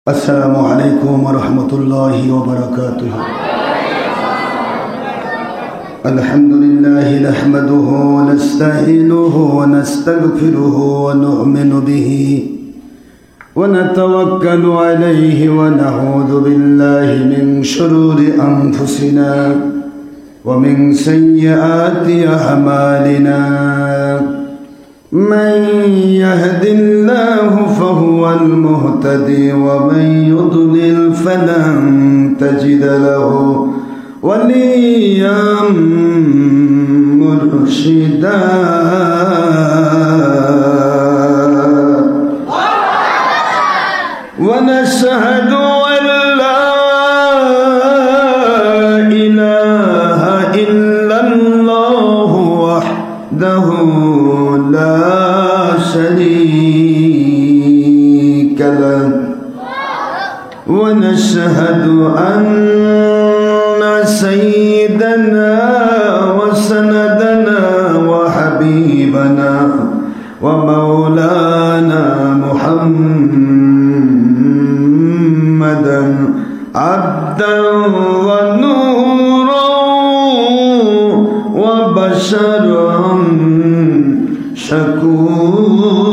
السلام عليكم ورحمة الله وبركاته. الحمد لله نحمده ونستعينه ونستغفره ونؤمن به ونتوكل عليه ونعوذ بالله من شرور أنفسنا ومن سيئات أعمالنا. من يهد الله فهو المهتدي ومن يضلل فلن تجد له وليا مرشدا. ونشهد أن لا إله إلا الله وحده لا شريك له ونشهد أن سيدنا وسندنا وحبيبنا ومولانا محمدا عبدا ونورا وبشرا شكورا.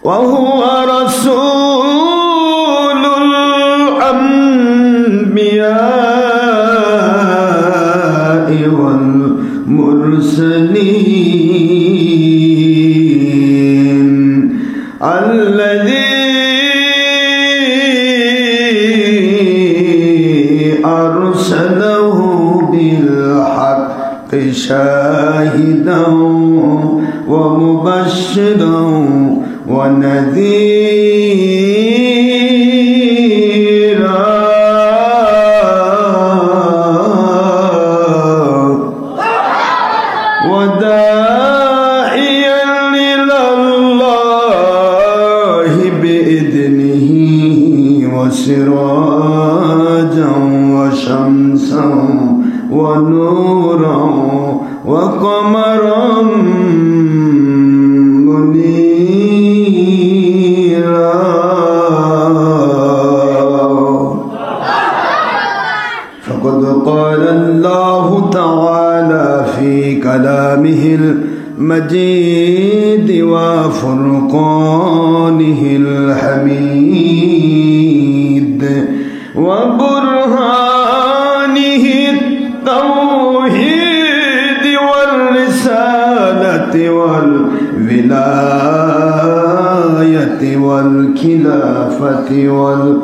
وهو رسول الأنبياء والمرسلين الذي أرسله بالحق شاهدا ومبشرا ونذيرا وداعيا إلى الله بإذنه وسراجا وشمسا ونورا وقمرا منيرا. فقد قال الله تعالى في كلامه المجيد وفرقانه الحميد وبرهانه التوحيد والرسالة والولاية والخلافة والآخرة.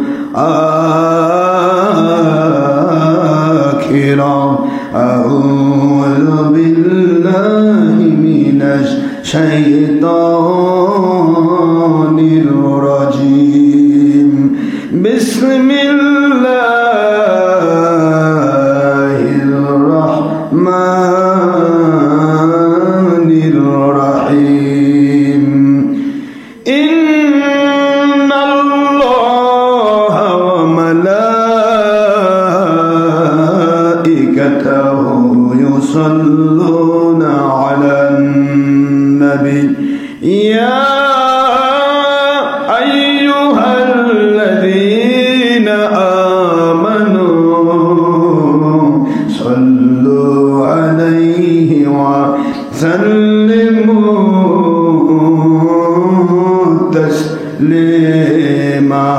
أعوذ بالله من الشيطان الرجيم. بسم الله الرحمن الرحيم. إن الله وملائكته يصلون على النبي يا أيها الذين آمنوا صلوا عليه وسلموا تسليما.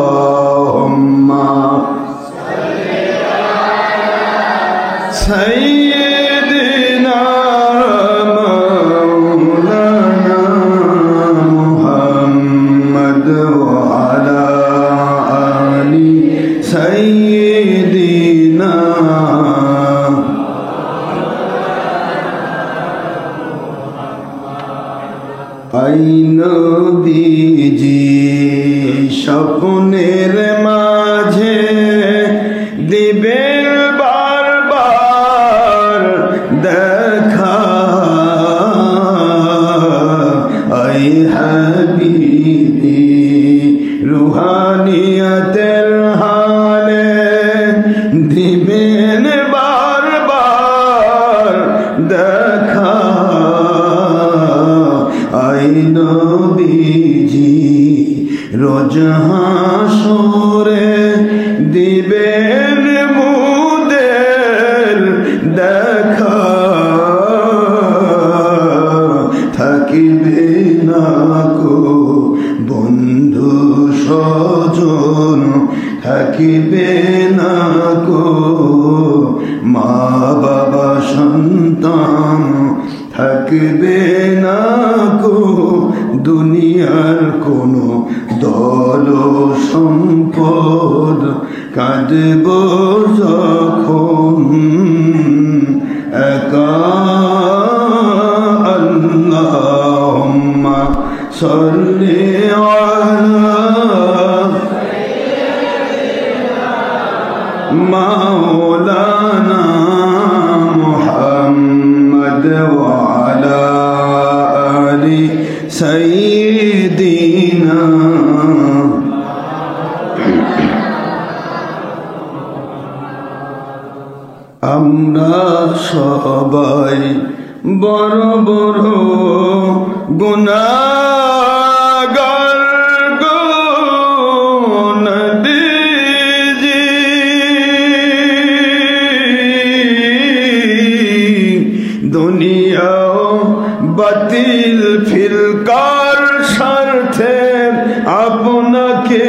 اللهم سيدنا مولانا محمد وعلى آل سيدنا I নবীজি স্বপ্নের মাঝে দিবেন বারবার দেখা। আই হাবিবি রুহানিয়তের হালে দিবেন বারবার রোজ হাসরে দিবেন মুদের দেখা, থাকিবে না কো বন্ধু স্বজন, থাকিবে না কো মা বাবা সন্তান, থাকবে না কো দুনিয়ার কোনো দল সম্পদ। কাঁদব যখন একা, আল্লাহুম্মা সাল্লি আলা মাওলানা মুহাম্মদ ওয়া আলা আলি সাইয়্যিদিনা। আমরা সবাই বড় বড় গুনাহগার গো নবীজি, দুনিয়াও বাতিল ফিরকার স্বার্থে আপনাকে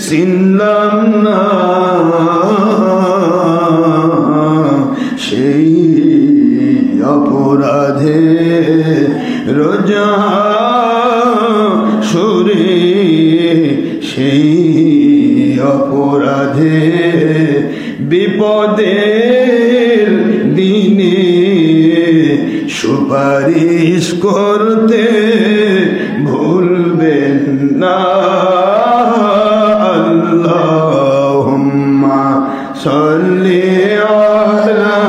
চিনলাম না, সেই অপরাধে রোজা সুরে, সেই অপরাধে বিপদের দিনে সুপারিশ করতে ভুলবেন না। আল্লাহুম্মা সাল্লি আলা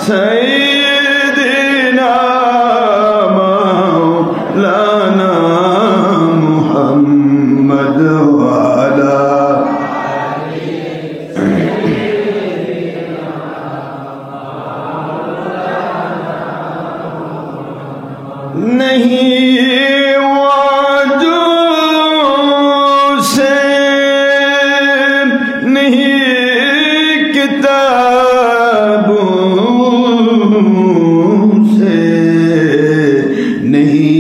সাইয়্যিদিনা মাওলানা মুহাম্মদ ওয়া আলা नहीं वाजों से नहीं किताबों से नहीं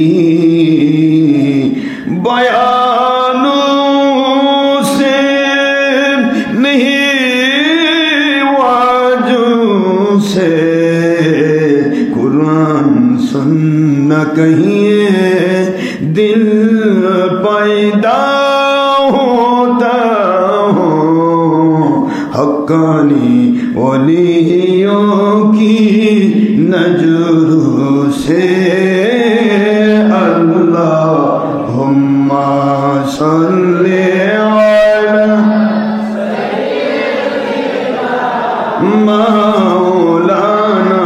बयानों से नहीं वाजों से कुरान सुनना कहिए दिल पैदा होता हो, हक्कानी वलियों की नजरों से। अल्लाहुम्मा सल्ली अला मौलाना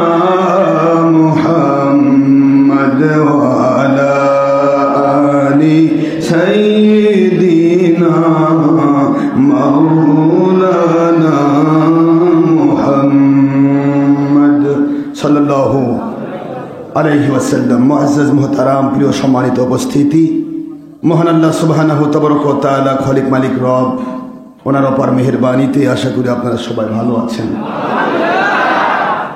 मुहम्मद वा अला आलि सय्यिदिना मौलाना मुहम्मद सल्लल्लाहु अलैहि वसल्लम। मुअज़्ज़ज़ मुहतरम प्रिय सम्मानित उपस्थिति, মহান আল্লাহ সুবহানাহু তাবারাক ওয়া তাআলা খলিক মালিক রব, ওনার অপার মেহেরবানিতে আশা করি আপনারা সবাই ভালো আছেন।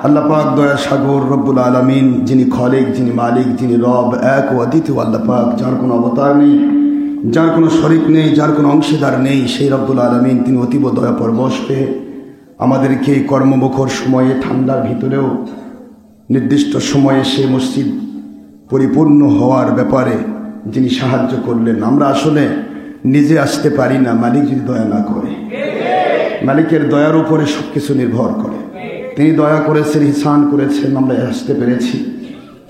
আল্লাহ পাক দয়া সাগর রব্বুল আলামিন, যিনি খলিক, যিনি মালিক, যিনি রব, এক ও অদ্বিতীয় আল্লাহ পাক, যার কোনো অবতার নেই, যার কোনো শরিক নেই, যার কোনো অংশীদার নেই, সেই রব্বুল আলামিন তিনি অতীব দয়া পরবশ হয়ে আমাদেরকে কর্মমুখর সময়ে ঠান্ডার ভিতরেও নির্দিষ্ট সময়ে সেই মসজিদ পরিপূর্ণ হওয়ার ব্যাপারে যিনি সাহায্য করলেন। আমরা আসলে নিজে আসতে পারি না, মালিক যদি দয়া না করে। মালিকের দয়ার উপরে সব কিছু নির্ভর করে। তিনি দয়া করেছেন, ইহসান করেছেন, আমরা আসতে পেরেছি।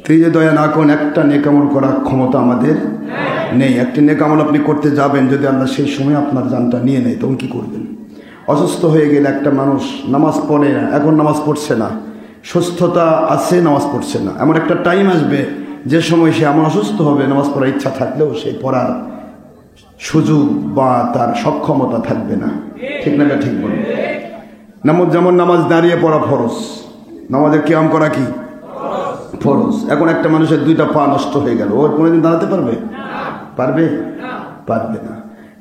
তিনি যে দয়া না করেন, একটা নেকামল করার ক্ষমতা আমাদের নেই। একটি নেকামল আপনি করতে যাবেন, যদি আল্লাহ সেই সময় আপনার জানটা নিয়ে নেয়, তখন কী করবেন? অসুস্থ হয়ে গেলে একটা মানুষ নামাজ পড়ে না, এখন নামাজ পড়ছে না, সুস্থতা আছে, নামাজ পড়ছে না, এমন একটা টাইম আসবে যে সময় সে এমন অসুস্থ হবে, নামাজ পড়ার ইচ্ছা থাকলেও সে পড়ার সুযোগ বা তার সক্ষমতা থাকবে না। ঠিক না? ঠিক বলুন। যেমন নামাজ দাঁড়িয়ে পড়া ফরজ, নামাজের কিয়াম করা কি ফরজ। এখন একটা মানুষের দুইটা পা নষ্ট হয়ে গেল, ওর কোনোদিন দাঁড়াতে পারবে? পারবে? পারবে না।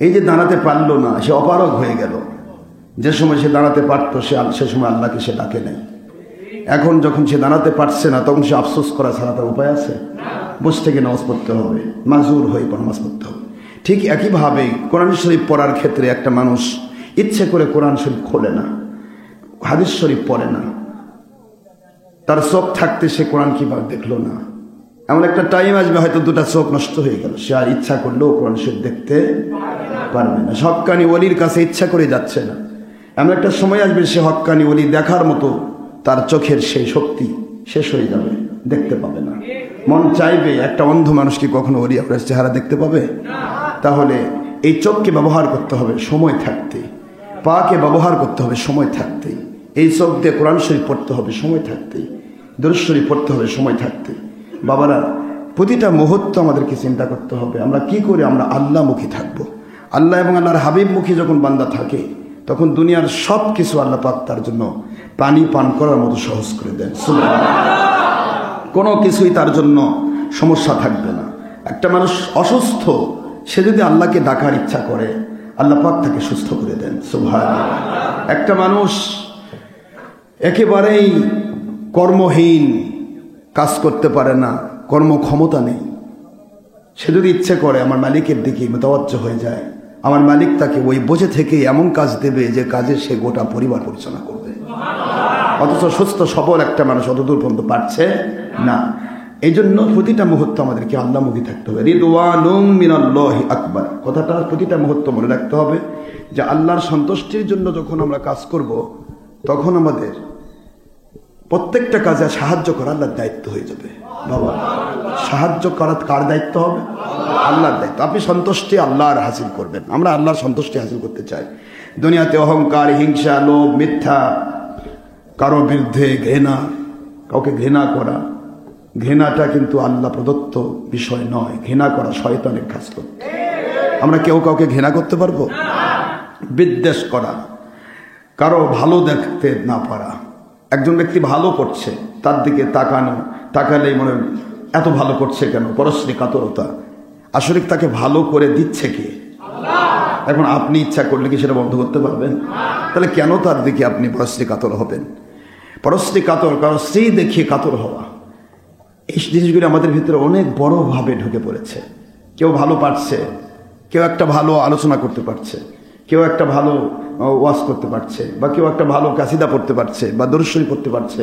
এই যে দাঁড়াতে পারলো না, সে অপারগ হয়ে গেল। যে সময় সে দাঁড়াতে পারতো সে সময় আল্লাহকে সে ডাকে নাই। এখন যখন সে দাঁড়াতে পারছে না, তখন সে আফসোস করা ছাড়া তার উপায় আছে? বসে থেকে নামাজ পড়তে হবে, মাজুর হয়ে নামাজ পড়তে হবে। ঠিক একইভাবে কোরআন শরীফ পড়ার ক্ষেত্রে একটা মানুষ ইচ্ছে করে কোরআন শরীফ খোলে না, হাদিস শরীফ পড়ে না, তার চোখ থাকতে সে কোরআন কিভাবে দেখলো না। এমন একটা টাইম আসবে হয়তো দুটা চোখ নষ্ট হয়ে গেল, সে আর ইচ্ছা করলেও কোরআন শরীফ দেখতে পারবে না। হক্কানি ওলির কাছে ইচ্ছা করে যাচ্ছে না, এমন একটা সময় আসবে সে হক্কানি ওলি দেখার মতো তার চোখের সেই শক্তি শেষ হয়ে যাবে, দেখতে পাবে না। মন চাইবে, একটা অন্ধ মানুষ কি কখনো ওলি আপনার চেহারা দেখতে পাবে? তাহলে এই চোখকে ব্যবহার করতে হবে সময় থাকতে, পাকে ব্যবহার করতে হবে সময় থাকতে, এই চোখ দিয়ে কোরআন শরীফ পড়তে হবে সময় থাকতে, দরুদ শরীফ পড়তে হবে সময় থাকতে। বাবারা, প্রতিটা মুহূর্ত আমাদেরকে চিন্তা করতে হবে আমরা কি করে আমরা আল্লাহমুখী থাকবো। আল্লাহ এবং আল্লাহর হাবিবমুখী যখন বান্দা থাকে, তখন দুনিয়ার সব কিছু আল্লাহ পাক তার জন্য পানি পান করার মতো সহজ করে দেন। কোনো কিছুই তার জন্য সমস্যা থাকবে না। একটা মানুষ অসুস্থ, সে যদি আল্লাহকে ডাকার ইচ্ছা করে, আল্লাহ পাক তাকে সুস্থ করে দেন। সুবহানাল্লাহ। একটা মানুষ একেবারেই কর্মহীন, কাজ করতে পারে না, কর্মক্ষমতা নেই, সে যদি ইচ্ছে করে আমার মালিকের দিকে মোতাওয়াজ্জহ হয়ে যায়, আমার মালিক তাকে ওই বসে থেকে এমন কাজ দেবে যে কাজে সে গোটা পরিবার পরিচালনা করবে। অথচ সুস্থ সবল একটা মানুষ অতদূর পর্যন্ত পারছে না। এই জন্য প্রতিটা মুহূর্ত আমাদেরকে আল্লাহমুখী থাকতে হবে। রিদওয়ানুম মিনাল্লাহি আকবার, কথাটা প্রতিটা মুহূর্ত মনে রাখতে হবে যে আল্লাহর সন্তুষ্টির জন্য যখন আমরা কাজ করব, তখন আমাদের প্রত্যেকটা কাজে সাহায্য করা আল্লাহর দায়িত্ব হয়ে যাবে। বাবা, সাহায্য করা কার দায়িত্ব হবে? আল্লাহর দায়িত্ব। আপনি সন্তুষ্টি আল্লাহর হাসিল করবেন। আমরা আল্লাহর সন্তুষ্টি হাসিল করতে চাই। দুনিয়াতে অহংকার, হিংসা, লোভ, মিথ্যা, কারো বিরুদ্ধে ঘৃণা, কাউকে ঘৃণা করা, ঘৃণাটা কিন্তু আল্লাহ প্রদত্ত বিষয় নয়। ঘৃণা করা শয়তানের কাজ। আমরা কেউ কাউকে ঘৃণা করতে পারবো? বিদ্বেষ করা, কারো ভালো দেখতে না পারা, একজন ব্যক্তি ভালো করছে তার দিকে তাকালেই মনে এত ভালো করছে কেন, পরশ্রী কাতরতা। আসলে তাকে ভালো করে দিচ্ছে কে? এখন আপনি ইচ্ছা করলে কি সেটা বন্ধ করতে পারবেন? তাহলে কেন তার দিকে আপনি পরশ্রী কাতর হবেন? পরশ্রী কাতর, কারো স্ত্রী দেখিয়ে কাতর হওয়া, এই জিনিসগুলি আমাদের ভিতরে অনেক বড়ভাবে ঢুকে পড়েছে। কেউ ভালো পারছে, কেউ একটা ভালো আলোচনা করতে পারছে, কেউ একটা ভালো ওয়াজ করতে পারছে, বা কেউ একটা ভালো কাসিদা পড়তে পারছে, বা দরুদ শরীফ পড়তে পারছে,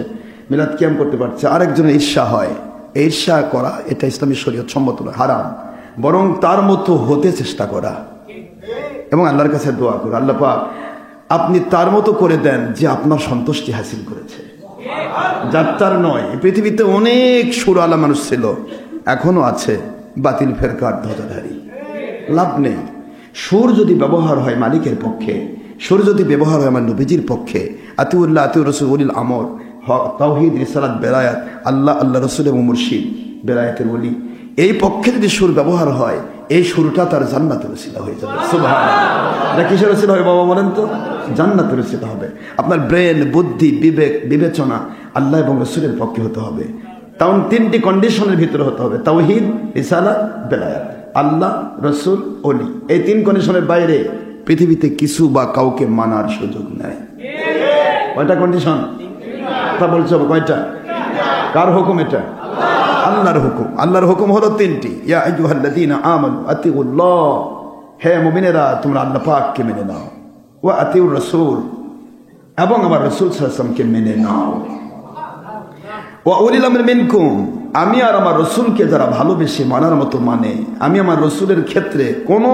মিলাদ কিয়াম করতে পারছে। আরেকজনের ঈর্ষা হয়। এই ঈর্ষা করা এটা ইসলামী শরীয়ত সম্মত নয়, হারাম। বরং তার মতো হতে চেষ্টা করা এবং আল্লাহর কাছে দোয়া করা, আল্লাহ পাক আপনি তার মতো করে দেন যে আপনার সন্তুষ্টি হাসিল করেছে, যাত্রার নয়। পৃথিবীতে অনেক সুরওয়ালা মানুষ ছিল, এখনো আছে, বাতিল ফেরকার ধ্বজাধারী। লাভ নেই। সুর যদি ব্যবহার হয় মালিকের পক্ষে, সুর যদি ব্যবহার হয় আমার নবীজির পক্ষে, আতিউল্লাহ আতিউর রসুল উলিল আমর, তাওহীদ, রিসালাত, বেলায়াত, আল্লাহ আল্লাহ রসুল এবং মুর্শিদ, বেলায়েতের ওলি, এই পক্ষে যদি সুর ব্যবহার হয়, এই সুরটা তার জান্নাতের ওসিলা হয়ে যাবে। সুবহানাল্লাহ। এটা কিসের ওসিলা হবে বাবা বলেন তো? জান্নাতের ওসিলা হবে। আপনার ব্রেন, বুদ্ধি, বিবেক, বিবেচনা আল্লাহ এবং রসুলের পক্ষে হতে হবে। তখন তিনটি কন্ডিশনের ভিতরে হতে হবে: তাওহীদ, রিসালাত, বেলায়াত, আল্লাহ, রসুল, ওলি। এই তিন কন্ডিশনের বাইরে পৃথিবীতে কিছু বা কাউকে মানার সুযোগ নেই। কয়টা কন্ডিশন? তা বলছো কয়টা? কার হুকুম এটা? আল্লাহর হুকুম। আল্লাহর হুকুম হলো তিনটি: ইয়া আইয়ুহাল্লাযীনা আমানু আতিউল্লাহ, হে মুমিনেরা তোমরা আল্লাহ পাককে মেনে নাও, ওয়া আতিউর রাসূল, এবং আমার রাসূল সাল্লাল্লাহু আলাইহি ওয়াসাল্লামকে মেনে নাও, ওয়া উলিল আমরি মিনকুম, আমি আর আমার রসুলকে যারা ভালোবেসে মানার মতো মানে, আমি আমার রসুলের ক্ষেত্রে কোনো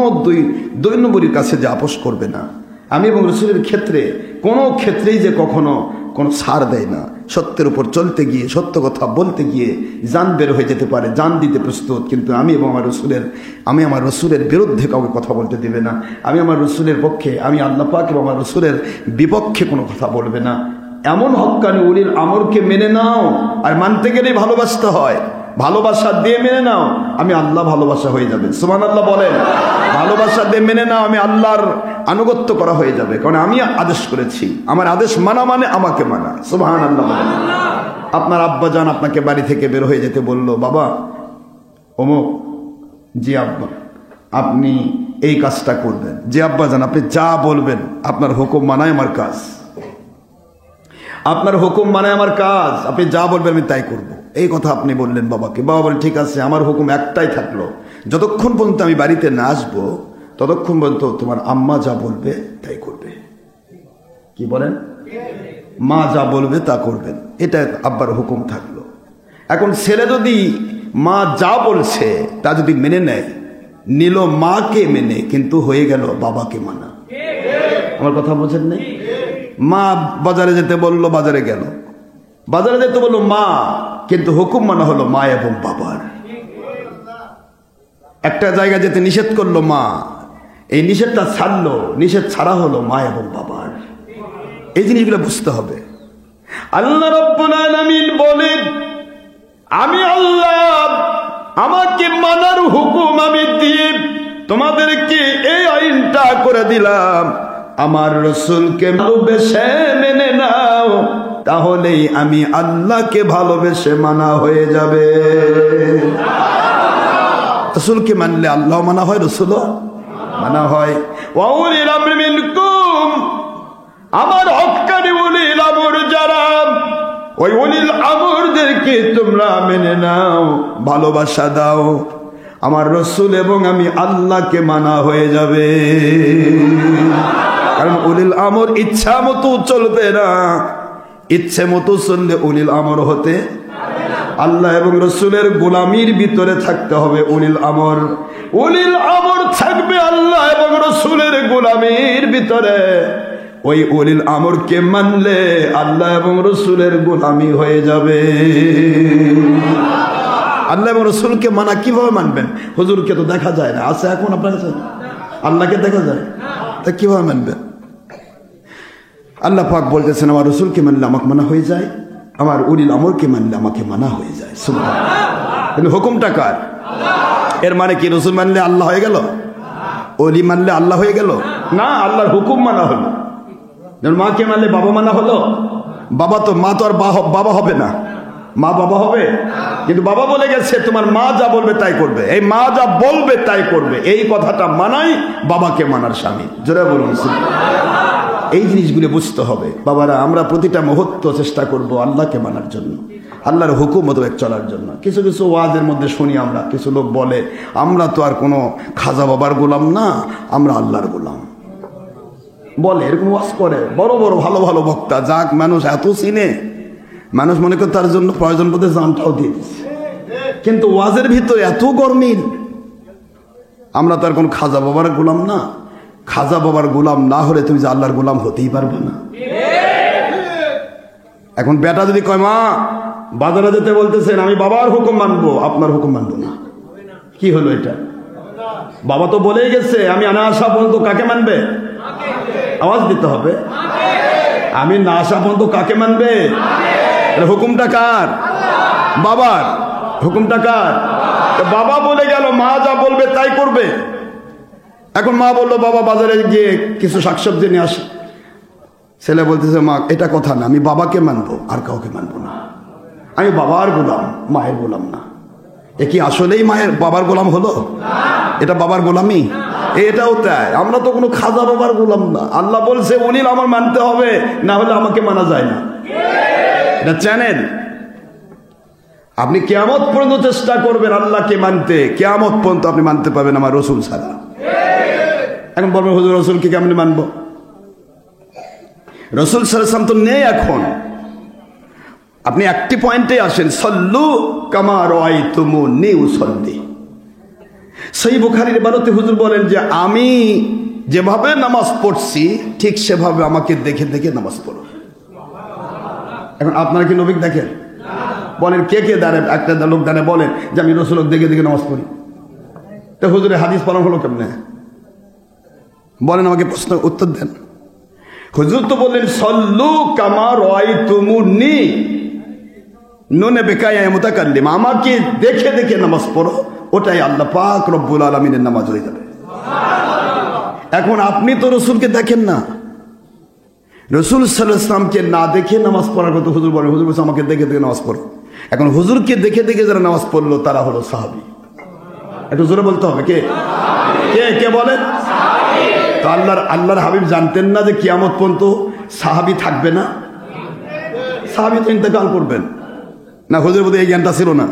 দুই নম্বরীর কাছে যে আপোষ করবে না, আমি এবং রসুলের ক্ষেত্রে কোনো ক্ষেত্রেই যে কখনো কোনো ছাড় দেয় না। সত্যের উপর চলতে গিয়ে, সত্য কথা বলতে গিয়ে জান বের হয়ে যেতে পারে, জান দিতে প্রস্তুত, কিন্তু আমি আমার রসুলের বিরুদ্ধে কাউকে কথা বলতে দেবে না। আমি আমার রসুলের পক্ষে, আমি আল্লাহ পাক এবং আমার রসুলের বিপক্ষে কোনো কথা বলবে না। এমন হক্কানি উলিল আমরকে মেনে নাও। আর মানতে গেলেই ভালোবাসতে হয়, ভালোবাসা দিয়ে মেনে নাও, আমি আল্লাহ ভালোবাসা হয়ে যাবে। সুবহানাল্লাহ বলেন। ভালোবাসা দিয়ে মেনে নাও, আমি আল্লাহর আনুগত্য করা হয়ে যাবে, কারণ আমি আদেশ করেছি। আমার আদেশ মানা মানে আমাকে মানা। সুবহানাল্লাহ বলেন। আপনার আব্বাজান আপনাকে বাড়ি থেকে বের হয়ে যেতে বলল, বাবা অমুক, জি আব্বা, আপনি এই কাজটা করবেন। যে আব্বাজান আপনি যা বলবেন, আপনার হুকুম মানায় আমার কাজ, আপনার হুকুম মানে আমার কাজ, আপনি যা বলবেন আমি তাই করব। এই কথা আপনি বললেন বাবাকে। বাবা বলে ঠিক আছে, আমার হুকুম একটাই থাকলো, যতক্ষণ পর্যন্ত আমি বাড়িতে না আসবো ততক্ষণ পর্যন্ত তোমার আম্মা যা বলবে তাই করবে। কি বলেন? মা যা বলবে তা করবেন, এটা আব্বার হুকুম থাকলো। এখন ছেলে যদি মা যা বলছে তা যদি মেনে নেয়, নিল মাকে মেনে, কিন্তু হয়ে গেল বাবাকে মানা। আমার কথা বোঝেন নাই? মা বাজারে যেতে বললো, বাজারে গেল, বাজারে যেতে বললো মা, কিন্তু হুকুম মানা হলো মা এবং বাবার। একটা জায়গা যেতে নিষেধ করলো মা, এই নিষেধটা ছাড়লো, নিষেধ ছাড়া হলো মা এবং বাবার। এই জিনিসগুলো বুঝতে হবে। আল্লাহ রাব্বুল আলামিন বলেন, আমি আল্লাহ, আমাকে মানার হুকুম আমি দিয়ে তোমাদেরকে এই আইনটা করে দিলাম, আমার রসুলকে ভালোবেসে মেনে নাও, তাহলেই আমি আল্লাহকে ভালোবেসে মানা হয়ে যাবে। রসুলকে মানলে আল্লাহ মানা হয়, রসুলও মানা হয়। ওয়া উলিল আমরি মিনকুম, আমার হক্কানি উলিল আমর যারা, ওই উলিল আমরদেরকে তোমরা মেনে নাও, ভালোবাসা দাও, আমার রসুল এবং আমি আল্লাহকে মানা হয়ে যাবে। কারণ উলিল আমর ইচ্ছা মতো চলবে না, ইচ্ছে মতো চললে উলিল আমর হতে, আল্লাহ এবং রসুলের গোলামির ভিতরে থাকতে হবে উলিল আমর। উলিল আমর থাকবে আল্লাহ এবং রসুলের গোলামির ভিতরে। ওই উলিল আমরকে মানলে আল্লাহ এবং রসুলের গোলামি হয়ে যাবে। আল্লাহ এবং রসুলকে মানা কিভাবে মানবেন? হুজুরকে তো দেখা যায় না, আছে এখন আপনার কাছে? আল্লাহকে দেখা যায়, তা কিভাবে মানবেন? আল্লাহ পাক বলতেছেন, আমার রসুলকে মানলে আমাকে মানা হয়ে যায়, আমার উলিল আমরকে মানলে আমাকে মানা হয়ে যায়। সুবহানাল্লাহ। কিন্তু হুকুমটা কার? এর মানে কি রসুল মানলে আল্লাহ হয়ে গেল, ওলি মানলে আল্লাহ হয়ে গেল? না, আল্লাহর হুকুম মানা হলো। যেমন মাকে মানলে বাবা মানা হলো। বাবা তো, মা তো আর বাবা হবে না, মা বাবা হবে? কিন্তু বাবা বলে গেছে তোমার মা যা বলবে তাই করবে, এই মা যা বলবে তাই করবে, এই কথাটা মানাই বাবাকে মানার স্বামী। জোরে বলুন। এই জিনিসগুলো বুঝতে হবে বাবারা। আমরা প্রতিটা মুহূর্ত চেষ্টা করব আল্লাহকে মানার জন্য, আল্লাহর হুকুম মোতাবেক চলার জন্য। কিছু কিছু ওয়াজের মধ্যে শুনি আমরা, কিছু লোক বলে আমরা তো আর কোনো খাজা বাবার গোলাম না, আমরা আল্লাহর গোলাম বলে, এরকম ওয়াজ করে বড় বড় ভালো ভালো বক্তা, যাক মানুষ এত চিনে, মানুষ মনে করে তার জন্য প্রয়োজন বোধে জানটাও দিয়ে দিচ্ছে, কিন্তু ওয়াজের ভিতরে এত গরমিল। আমরা তো আর কোনো খাজা বাবার গোলাম না। খাজা বাবার গোলাম না হলে তুমি যে আল্লাহর গোলাম হতেই পারবে না। এখন বেটা যদি কয় মা বাজারে যেতে বলতেছেন, আমি বাবার হুকুম মানবো, আপনার হুকুম মানবো না, কি হলো এটা? বাবা তো বলেই গেছে আমি না আসা পর্যন্ত কাকে মানবে? আওয়াজ দিতে হবে। আমি না আসা পর্যন্ত কাকে মানবে? হুকুমটা কার? বাবার। হুকুমটা কার? বাবা বলে গেল, মা যা বলবে তাই করবে। এখন মা বললো বাবা বাজারে গিয়ে কিছু শাকসবজি নিয়ে আসে, ছেলে বলতেছে মা এটা কথা না, আমি বাবাকে মানবো, আর কাউকে মানবো না, আমি বাবার গোলাম, মায়ের গোলাম না। এ কি আসলেই মায়ের বাবার গোলাম হলো? এটা বাবার গোলামি? এটাও তাই। আমরা তো কোনো খাজা বাবার গোলাম না। আল্লাহ বলছে উলিল আমর মানতে হবে, না হলে আমাকে মানা যায় না। এটা চ্যানেল। আপনি কিয়ামত পর্যন্ত চেষ্টা করবেন আল্লাহকে মানতে, কিয়ামত পর্যন্ত আপনি মানতে পারবেন আমার রসুল ছাড়া। এখন বলবেন হুজুর রসুলকে কেমনি মানবো? রসুল সাল্লাল্লাহু আলাইহি ওয়াসাল্লাম তো নেই এখন। আপনি একটি পয়েন্টে আসেন, সল্লু কামা রাআইতুমুনি উসাল্লি। সহিহ বুখারীর ইবারতে হুজুর বলেন যে আমি যেভাবে নামাজ পড়ছি ঠিক সেভাবে আমাকে দেখে দেখে নামাজ পড়ো। এখন আপনারা কি নবীকে দেখেন? বলেন কে কে দাঁড়ায়? একটা লোক দাঁড়ায় বলেন যে আমি রসুলকে দেখে দেখে নামাজ পড়ি। তো হুজুরের হাদিস পালন হলো কেমনে? বলেন, আমাকে প্রশ্ন উত্তর দেন। হুজুর তো বললেন সল্লু কামা রাআইতুমুনি, নুনে বেকায়া মুতাকাল্লিম, আমাকে দেখে দেখে নামাজ পড়ো, ওটাই আল্লাহ পাক রব্বুল আলামিনের নামাজ হয়ে যাবে। এখন আপনি তো রসুলকে দেখেন না, রসুল সাল্লাল্লাহু আলাইহি ওয়াসাল্লামকে না দেখে নামাজ পড়ার কথা হুজুর বলেন। হুজুর বলছে আমাকে দেখে দেখে নামাজ পড়ো। এখন হুজুরকে দেখে দেখে যারা নামাজ পড়লো তারা হলো সাহাবী। একটু জোরে বলতে হবে কে? কে কে বলেন? তো আল্লাহর হাবিব জানতেন না যে কিয়ামত পর্যন্ত সাহাবী থাকবে না? সাহাবী তো ইন্তেকাল করবেন না, হুজুর বোধহয় এই জ্ঞানটা ছিল না।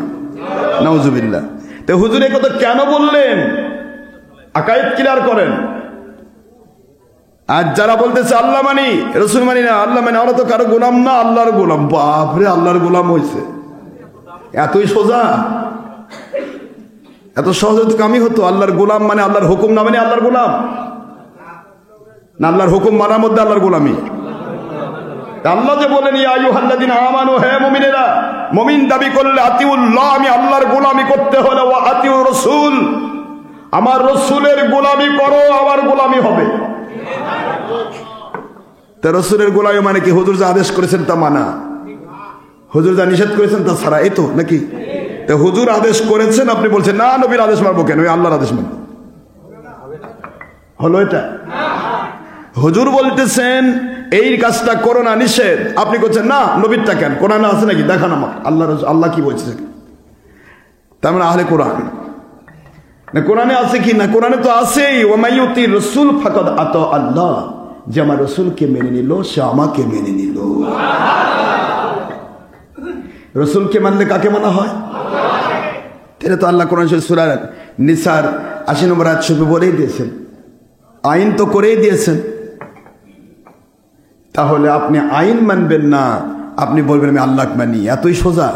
নাউজুবিল্লাহ। তো হুজুর এই কথা কেন বললেন? আকায়েদ ক্লিয়ার করেন। আজ যারা বলতেছে আল্লাহ মানি রসুল মানি না, আল্লাহ মানি, আমরা তো কারো গোলাম না, আল্লাহর গোলাম। বাপরে, আল্লাহর গোলাম হয়েছে এতই সোজা? এত সহজ তো কামই হতো। আল্লাহর গোলাম মানে আল্লাহর হুকুম না মানে আল্লাহর গোলাম না? আল্লাহর হুকুম মানার মধ্যে আল্লাহর গোলামি। আল্লাহ যে বলেন ইয়া আইয়ুহাল্লাযীনা আমানু, হে মুমিনেরা, মুমিন দাবি করলে আতিউল্লাহ, আমি আল্লাহর গোলামি করতে হলে, ওয়া আতিউর রাসূল, আমার রাসূলের গোলামি করো, আমার গোলামি হবে। তা রাসূলের গোলামি মানে কি? হুজুর যা আদেশ করেছেন তা মানা, হুজুর যা নিষেধ করেছেন তা ছাড়া, এই তো নাকি? তো হুজুর আদেশ করেছেন, আপনি বলছেন না নবীর আদেশ মানবো কেন, ওই আল্লাহর আদেশ মানবো। হলো এটা? হুজুর বলতেছেন এই কাজটা করো না, নিষেধ, আপনি করছেন না নবীরটা কেন, কোরআনে আছে নাকি দেখান আমার, আল্লাহ কি বলছে? তার মানে আহলে কোরআন না, কোরআনে আছে কি না? কোরআনে তো আছেই, ওয়া মাইয়ুতির রাসূল ফাকাদ আতা আল্লাহ, যে আমার রাসূলকে মেনে নিল সে আমাকে মেনে নিল। রাসূলকে মানলে কাকে মানা হয়? এটা তো আল্লাহ কোরআন সূরা নিসার ৮০ নম্বর আয়াত শরীফে বলেই দিয়েছেন, আইন তো করেই দিয়েছেন। তাহলে আপনি আইন মানবেন না, আপনি বলবেন আমি আল্লাহ মানি, এতই সোজা?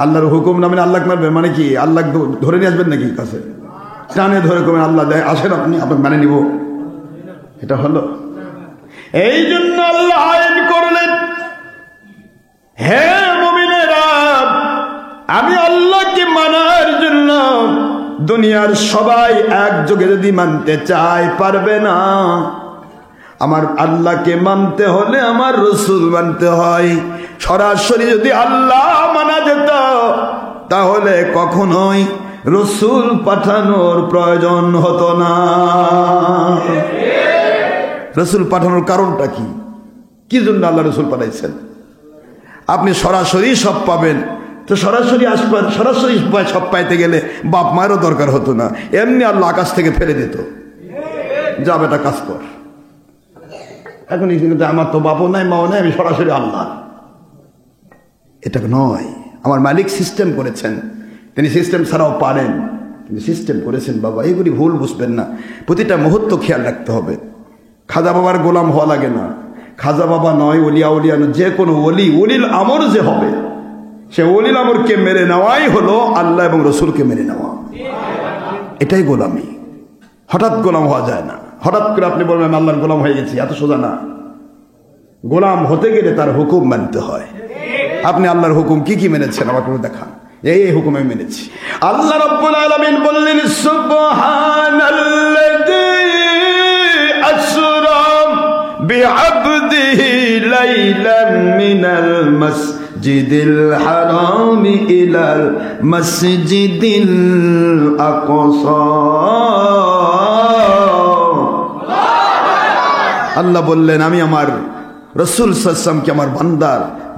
আল্লাহর হুকুম না মানে আল্লাহ মানবেন মানে কি? আল্লাহ ধরে নিয়ে আসবেন নাকি কাছে, টানে ধরে করবেন আল্লাহ দেয় আসেন আপনি আপনাকে মানে নিব? এটা হলো? এই জন্য আল্লাহ আইন করলেন, হে মুমিনেরা, আমি আল্লাহকে মানার জন্য দুনিয়ার সবাই একযোগে যদি মানতে চায় পারবে না। আমার আল্লাহকে মানতে হলে আমার রাসূল মানতে হয়। সরাসরি যদি আল্লাহ মানা যেত তাহলে কখনোই রাসূল পাঠানোর প্রয়োজন হতো না। রাসূল পাঠানোর কারণটা কি? কি জন্য আল্লাহ রাসূল পাঠাইছেন? আপনি সরাসরি সব পাবেন, তো সরাসরি আসবেন, সরাসরি সব পাইতে গেলে বাপ মায়েরও দরকার হতো না, এমনি আল্লাহ আকাশ থেকে ফেলে দিত, যা বেটা কাজ কর। এখন আমার তো বাপও নাই মাও নাই, আমি সরাসরি আল্লাহ, এটা নয়। আমার মালিক সিস্টেম করেছেন, তিনি সিস্টেম ছাড়াও পারেন, তিনি সিস্টেম করেছেন। বাবা এইগুলি ভুল বুঝবেন না, প্রতিটা মুহূর্ত খেয়াল রাখতে হবে। খাজা বাবার গোলাম হওয়া লাগে না, খাজা বাবা নয়, ওলিয়া উলিয়া নয়, যে কোনো ওলিল আমর যে হবে, সে ওলিল আমরকে মেনে নেওয়াই হলো আল্লাহ এবং রসুলকে মেনে নেওয়া, এটাই গোলামি। হঠাৎ গোলাম হওয়া যায় না, হঠাৎ করে আপনি বলবেন আল্লাহর গোলাম হয়ে গেছি, এত সোজা না। গোলাম হতে গেলে তার হুকুম মানতে হয়। আপনি আল্লাহর হুকুম কি কি মেনেছেন আমার কোনো দেখান, এই হুকুম আমি মেনেছি। আল্লাহ রাব্বুল আলামিন বললেন সুবহানাল্লাযী আসরা বিআবদিহি লাইলাম মিনাল মাসজিদিল হারামি ইলাল মাসজিদিল আকসা। আল্লাহ বললেন আমি আমার রাসূল সাল্লাল্লাহু আলাইহি ওয়াসাল্লামকে আমার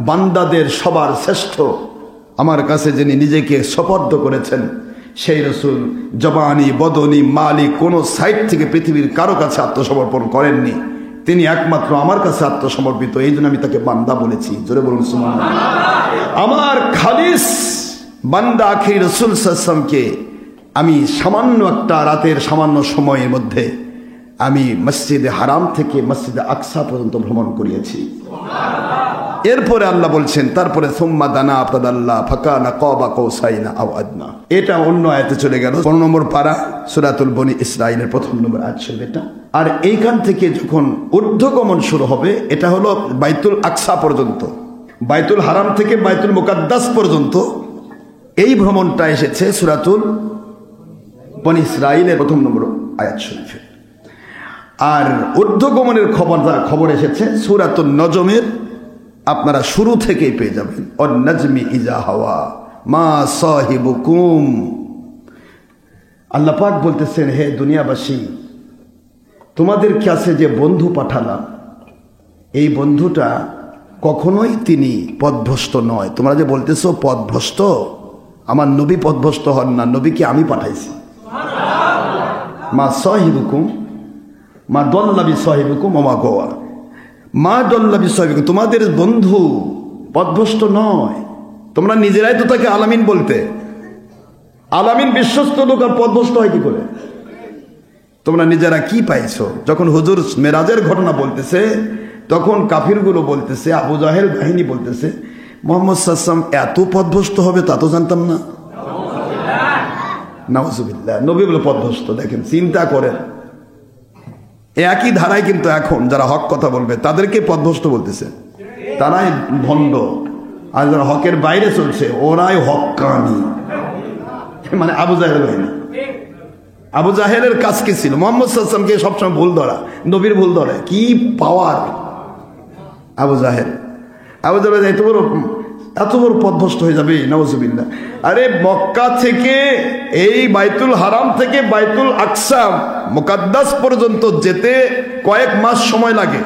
বান্দাদের সবার শ্রেষ্ঠ আমার কাছে যিনি নিজেকে সুপর্দ করেছেন, সেই রাসূল জবানি বদনি মালি কোন সাইড থেকে পৃথিবীর কারো কাছে আত্মসমর্পণ করেননি, তিনি একমাত্র আমার কাছে আত্মসমর্পিত, এই জন্য আমি তাকে বান্দা বলেছি। জোরে বলুন সুবহানাল্লাহ। আমার খালিস বান্দা আখির রাসূল সাল্লাল্লাহু আলাইহি ওয়াসাল্লামকে আমি সামান্য একটা রাতের সামান্য সময়ের মধ্যে আমি মসজিদে হারাম থেকে মসজিদে আকসা পর্যন্ত ভ্রমণ করিয়েছি। এরপরে আল্লাহ বলছেন তারপরে সুম্মা দানা ফাদাল্লা ফাকানা কাবা কাউসাইনা আও আদনা। এটা অন্য আয়াতে চলে গেল, 15 নম্বর পারা সূরাতুল বনি ইসরাঈলের 1 নম্বর আয়াত ছিল এটা। আর এইখান থেকে যখন ঊর্ধ্বগমন শুরু হবে, এটা হলো বাইতুল আকসা পর্যন্ত, বাইতুল হারাম থেকে বাইতুল মুকাদ্দাস পর্যন্ত এই ভ্রমণটা এসেছে সূরাতুল বনি ইসরাঈলের 1 নম্বর আয়াত শরীফে। আর ঊর্ধ্বগমনের খবর এসেছে সূরাতুন নজমের, আপনারা শুরু থেকেই পেয়ে যাবেন, অন নাজমি ইজা হাওয়া মা সাহিবুকুম। আল্লাহ পাক বলতেছেন হে দুনিয়াবাসী, তোমাদের কাছে যে বন্ধু পাঠালাম এই বন্ধুটা কখনোই তিনি পথভ্রষ্ট নয়। তোমরা যে বলতেছো পথভ্রষ্ট, আমার নবী পথভ্রষ্ট হন না, নবীকে আমি পাঠাইছি। মা সাহিবুকুম মা দল্লা বিসাহিবুকুম ওমা গোয়া, মা দল্লা বিসাহিবুকুম, তোমাদের বন্ধু পথভ্রষ্ট নয়। তোমরা নিজেরাই তো তাকে আলামিন বলতে। আলামিন বিশ্বস্ত লোক আর পথভ্রষ্ট হয় কি করে? তোমরা নিজেরা কি পাইছো? যখন হুজুর মেরাজের ঘটনা বলতেছে তখন কাফিরগুলো বলতেছে, আবু জাহেল বাহিনী বলতেছে মুহাম্মদ সাল্লাল্লাহু আলাইহি ওয়াসাল্লাম এত পথভ্রষ্ট হবে তা তো জানতাম না। নাউজুবিল্লাহ, নবী বলে পথভ্রষ্ট। দেখেন, চিন্তা করেন, একই ধারায় কিন্তু এখন যারা হক কথা বলবে তাদেরকে পথভ্রষ্ট বলতেছে, তারাই ভণ্ড। আর যারা হকের বাইরে চলছে ওরাই হক্কানি, মানে আবু জাহেল বাহিনী। আবু জাহেলের কাজ কি ছিল? মুহাম্মদ সাল্লাল্লাহু আলাইহি ওয়াসাল্লামকে সবসময় ভুল ধরা, নবীর ভুল ধরে। কি পাওয়ার আবু জাহেল! আবু জাহেল এত বড় পথভ্রষ্ট হয়ে যাবে, নাউজুবিল্লাহ। আরে মক্কা থেকে এই বাইতুল হারাম থেকে বাইতুল আকসা মুকাদ্দাস পর্যন্ত যেতে কয়েক মাস সময় লাগে,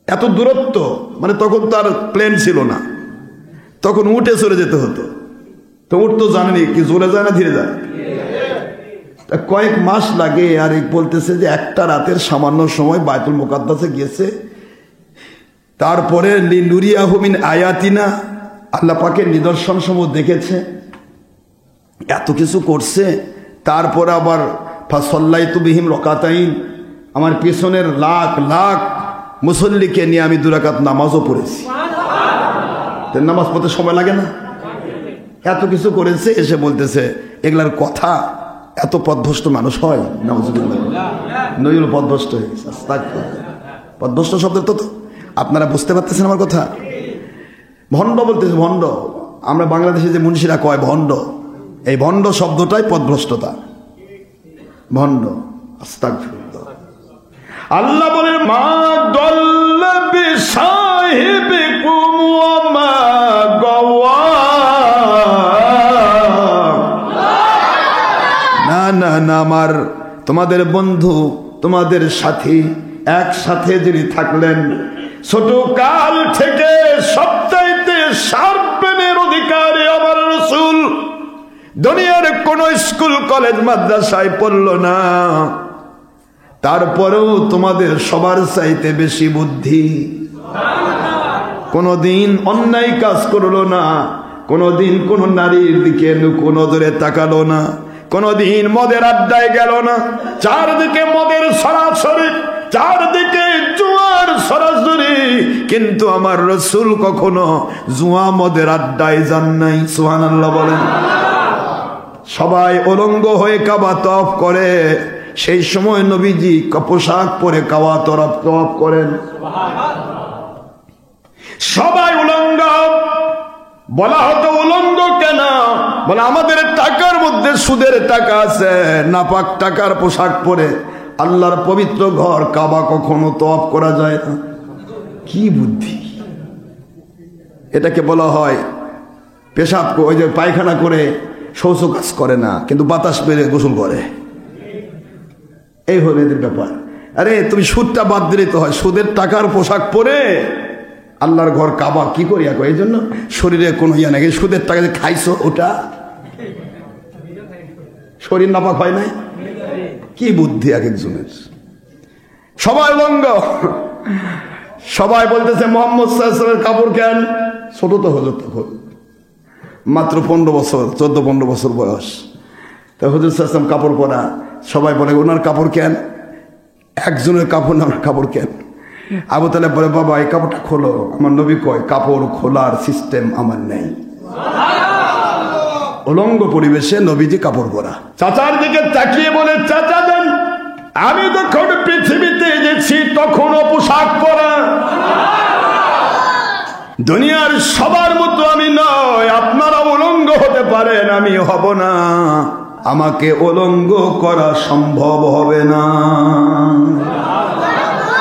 এত দূরত্ব। মানে তখন তার প্লেন ছিল না, তখন উঠে চলে যেতে হতো। তো উঠ তো জানেনি কি জোরে যায় না ধীরে যায়, কয়েক মাস লাগে। আর বলতেছে যে একটা রাতের সামান্য সময় বাইতুল মুকাদ্দাসে গিয়েছে। তারপরে লিনুরিয়াহু মিন আয়াতিনা, আল্লাহ পাকের নিদর্শন সমূহ দেখেছে, এত কিছু করছে। তারপরে আবার ফাসাল্লাইতু বিহিম রাকাতাইন, আমার পিছনের লাখ লাখ মুসল্লিকে নিয়ে আমি 2 রাকাত নামাজও পড়েছি। নামাজ পড়তে সময় লাগে না? এত কিছু করেছে, এসে বলতেছে এগুলার কথা। এত পথভ্রষ্ট মানুষ হয়? নাউজুবিল্লাহ, নইল পথভ্রষ্ট হয়ে গেছে। আস্তাগফিরুল্লাহ। পথভ্রষ্ট শব্দের তো আপনারা বুঝতে পারতেছেন আমার কথা? ভণ্ড বলতেছে, ভণ্ড। আমরা বাংলাদেশে যে মুন্সিরা কয় ভণ্ড, এই ভণ্ড শব্দটাই পথভ্রষ্টতা, ভণ্ড। আস্তাগফিরুল্লাহ। আল্লাহ বলেন মা দাল্লা বিসাহিবিকুম ওয়া মা গাওয়া। না না না, আমার তোমাদের বন্ধু, তোমাদের সাথী, একসাথে যিনি থাকলেন ছোট কাল থেকে সবচাইতে শার্পেনের অধিকারী আমার রাসূল, দুনিয়ার কোন স্কুল কলেজ মাদ্রাসায় পড়ল না, তারপরেও তোমাদের সবার চাইতে বেশি বুদ্ধি। কোনদিন অন্যায় কাজ করলো না, কোনদিন কোন নারীর দিকে কোন নজরে তাকালো না, কোনদিন মদের আড্ডায় গেল না। চারদিকে মদের সরাসরি, চারদিকে জুয়ার সরাসরি, কিন্তু আমার রাসূল কখনো জুয়া মদের আড্ডায় যান নাই। সুবহানাল্লাহ বলেন। সবাই উলঙ্গ হয়ে কাবা তওয়াফ করে, সেই সময় নবীজি পোশাক পরে কাবা তওয়াফ করেন। সবাই উলঙ্গ। বলা হতো উলঙ্গ কেন? বলে আমাদের টাকার মধ্যে সুদের টাকা আছে, নাপাক টাকার পোশাক পরে আল্লাহর পবিত্র ঘর কাবা কখনো তওয়াফ করা যায় না। কি বুদ্ধি! এটাকে বলা হয় পেশাব, ওই যে পায়খানা করে শৌচ কাজ করে না, কিন্তু বাতাস পেরে গোসল করে। এই হলো এদের ব্যাপার। আরে তুমি সুদটা বাদ দিলে তো হয়, সুদের টাকার পোশাক পরে আল্লাহর ঘর কাবা কি করিয়া কয়? এই জন্য শরীরে কোনো ইয়া নাকি, সুদের টাকা যে খাইছো ওটা শরীর নাপাক হয় নাই? কি বুদ্ধি এক একজনের! সবাই উলঙ্গ। সবাই বলতেছে মুহাম্মদ সাল্লাল্লাহু আলাইহি ওয়াসাল্লামের কাপড় কেন? ছোট তো হলো তখন, মাত্র 15 বছর, 14-15 বছর বয়স। তা হুজুর সাল্লাল্লাহু আলাইহি ওয়াসাল্লাম কাপড় পরা। সবাই বলে ওনার কাপড় কেন? একজনের কাপড় না, ওনার কাপড় কেন? আবু তালেব বলে বাবা এই কাপড়টা খোলো। আমার নবী কয় কাপড় খোলার সিস্টেম আমার নেই। উলঙ্গ পরিবেশে নবীজি কাপড় পরা। চাচার দিকে তাকিয়ে বলে চাচা দেন, আমি যখন পৃথিবীতে গেছি তখনও পোশাক পরা। দুনিয়ার সবার মতো আমি নয়, আপনারা উলঙ্গ হতে পারেন, আমি হব না। আমাকে উলঙ্গ করা সম্ভব হবে না,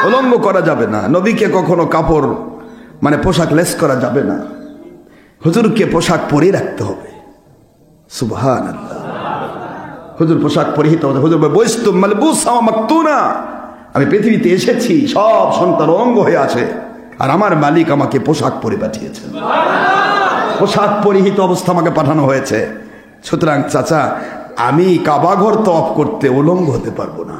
উলঙ্গ করা যাবে না। নবীকে কখনো কাপড় মানে পোশাক লেস করা যাবে না। হুজুরকে পোশাক পরে রাখতে হবে। সুবহানাল্লাহ। হুজুর পোশাক পরিহিত হতে, হুজুর বৈস্তুম মালবুসা ওয়া মাকতুনা, আমি পৃথিবীতে এসেছি সব সন্তান অঙ্গ হয়ে আছে, আর আমার মালিক আমাকে পোশাক পরে পাঠিয়েছেন, পোশাক পরিহিত অবস্থা আমাকে পাঠানো হয়েছে। সুতরাং চাচা আমি কাবাঘর তওয়াফ করতে উলঙ্গ হতে পারবো না।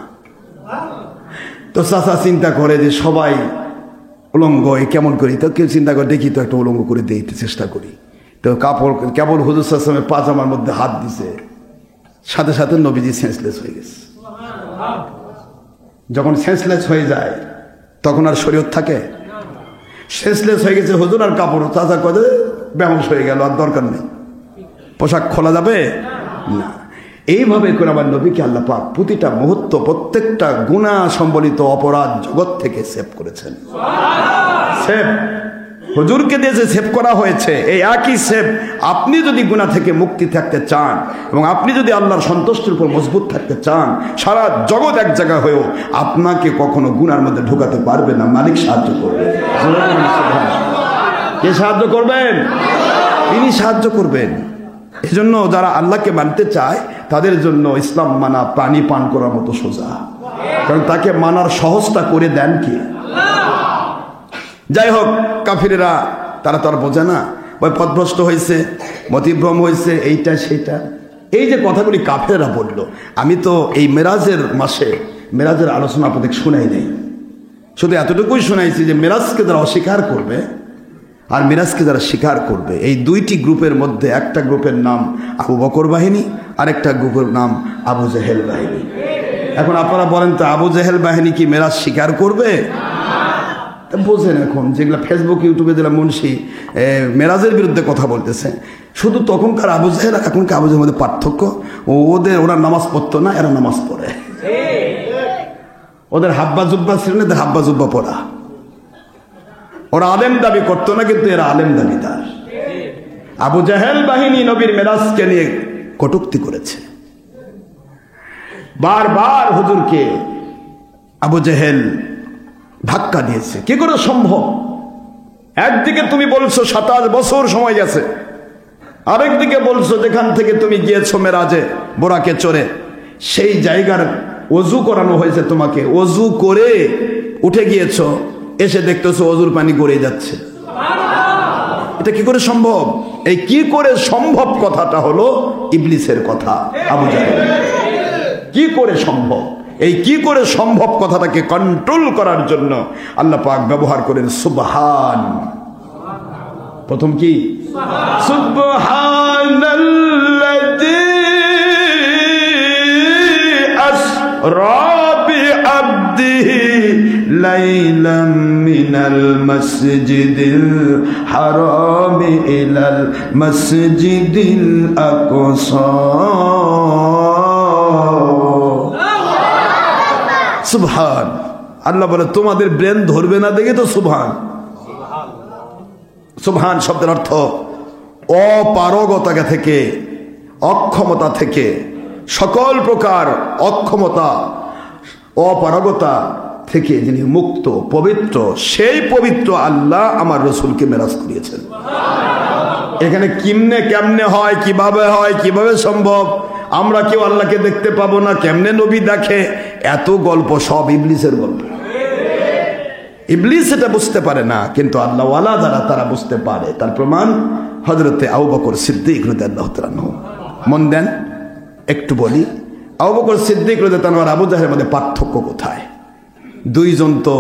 তো চাচা চিন্তা করে যে সবাই উলঙ্গ, কেমন করি? তো কেউ চিন্তা করে দেখি তো একটা উলঙ্গ করে দিতে চেষ্টা করি। তো কাপড় কেবল হুজুর সাল্লাল্লাহু আলাইহি ওয়াসাল্লামের পাজামার মধ্যে হাত দিছে, সাথে সাথে নবীজি সেন্সলেস হয়ে গেছে। যখন সেন্সলেস হয়ে যায় তখন আর শরীয়ত থাকে? সেন্সলেস হয়ে গেছে হুজুর, আর কাপড় চাচা করে বেহুশ হয়ে গেল, আর দরকার নেই, পোশাক খোলা যাবে না। এইভাবে করে আমার নবীকে আল্লাহ পাক প্রতিটা মুহূর্ত, প্রত্যেকটা গুনাহ সম্বলিত অপরাধ জগৎ থেকে সেভ করেছেন। সেভ হুজুরকে দিয়ে যে সেভ করা হয়েছে, এই একই সেভ আপনি যদি গুনাহ থেকে মুক্তি থাকতে চান এবং আপনি যদি আল্লাহর সন্তুষ্টির উপর মজবুত থাকতে চান, সারা জগৎ এক জায়গা হয়েও আপনাকে কখনো গুনার মধ্যে ঢোকাতে পারবে না। মালিক সাহায্য করবে। কে সাহায্য করবেন? তিনি সাহায্য করবেন। এজন্য যারা আল্লাহকে মানতে চায় তাদের জন্য ইসলাম মানা পানি পান করার মতো সোজা, কারণ তাকে মানার সহজটা করে দেন কে? যাই হোক, কাফিরেরা তারা তো আর বোঝে না, ওই পথভ্রষ্ট হয়েছে, মতিভ্রম হয়েছে, এইটা সেইটা, এই যে কথাগুলি কাফেররা বললো। আমি তো এই মেরাজের মাসে মেরাজের আলোচনা আপনাদের শুনাই নেই, শুধু এতটুকুই শোনাইছি যে মেরাজকে যারা অস্বীকার করবে আর মিরাজকে যারা স্বীকার করবে, এই দুইটি গ্রুপের মধ্যে একটা গ্রুপের নাম আবু বকর বাহিনী, আরেকটা গ্রুপের নাম আবু জেহেল বাহিনী। এখন আপনারা বলেন তো, আবু জেহেল বাহিনী কি মেরাজ স্বীকার করবে? বোঝেন, এখন যেগুলো ফেসবুক ইউটিউবে যেগুলো মুন্সি মেরাজের বিরুদ্ধে কথা বলতেছে, শুধু তখনকার আবু জেহেল আর এখনকার আবু জেহেলের মধ্যে পার্থক্য, ওরা নামাজ পড়তো না, এরা নামাজ পড়ে। ওদের হাব্বা জুব্বা ছিল না, এদের হাব্বা জুব্বা পড়া। ওরা আলেম দাবি করতো না, কিন্তু এরা আলেম দাবিদার। আবু জেহেল বাহিনী নবীর মেরাজকে নিয়ে কটূক্তি করেছে, বারবার হুজুরকে আবু জেহেল ধাক্কা দিয়েছে। কি করে সম্ভব? একদিকে তুমি বলছো 27 বছর সময় গেছে, আরেকদিকে বলছো যেখান থেকে তুমি গিয়েছো মেরাজে বোরাকে চড়ে, সেই জায়গার ওযু করানো হয়েছে তোমাকে, ওযু করে উঠে গিয়েছো, এসে দেখতেছো ওযুর পানি গড়ে যাচ্ছে। এটা কি করে সম্ভব? এই কি করে সম্ভব কথাটা হলো ইবলিসের কথা। আবু জেহেল কি করে সম্ভব, এই কি করে সম্ভব কথাটাকে কন্ট্রোল করার জন্য আল্লাহ পাক ব্যবহার করেন সুবহান। প্রথম কি? সুবহানাল্লাযী আসরা বিআবদিহি লাইলাম মিনাল মাসজিদিল হারামি ইলাল মাসজিদিল আকসা। সুবহান। আল্লাহ বলে তোমাদের ব্রেন ধরবে না দেখে তো সুবহান। সুবহান শব্দের অর্থ অপারগতা থেকে, অক্ষমতা থেকে, সকল প্রকার অক্ষমতা অপারগতা থেকে যিনি মুক্ত পবিত্র, সেই পবিত্র আল্লাহ আমার রসুলকে মেরাজ করিয়েছেন। এখানে কেমনে হয়, কিভাবে হয়, কিভাবে সম্ভব, আমরা কেউ আল্লাহকে দেখতে পাবো না, কেমনে নবী দেখে, এত গল্প সব ইবলিসের গল্প। ইবলিস এটা বুঝতে পারে না, কিন্তু আল্লাহ ওয়ালা যারা তারা বুঝতে পারে। তার প্রমাণ হযরতে আবু বকর সিদ্দিক রাদিয়াল্লাহু তাআলা আনহু। মন দেন, একটু বলি, আবু বকর সিদ্দিক রাদিয়াল্লাহু তাআলা আর আবু জাহেলের মধ্যে পার্থক্য কোথায়? দুইজন তো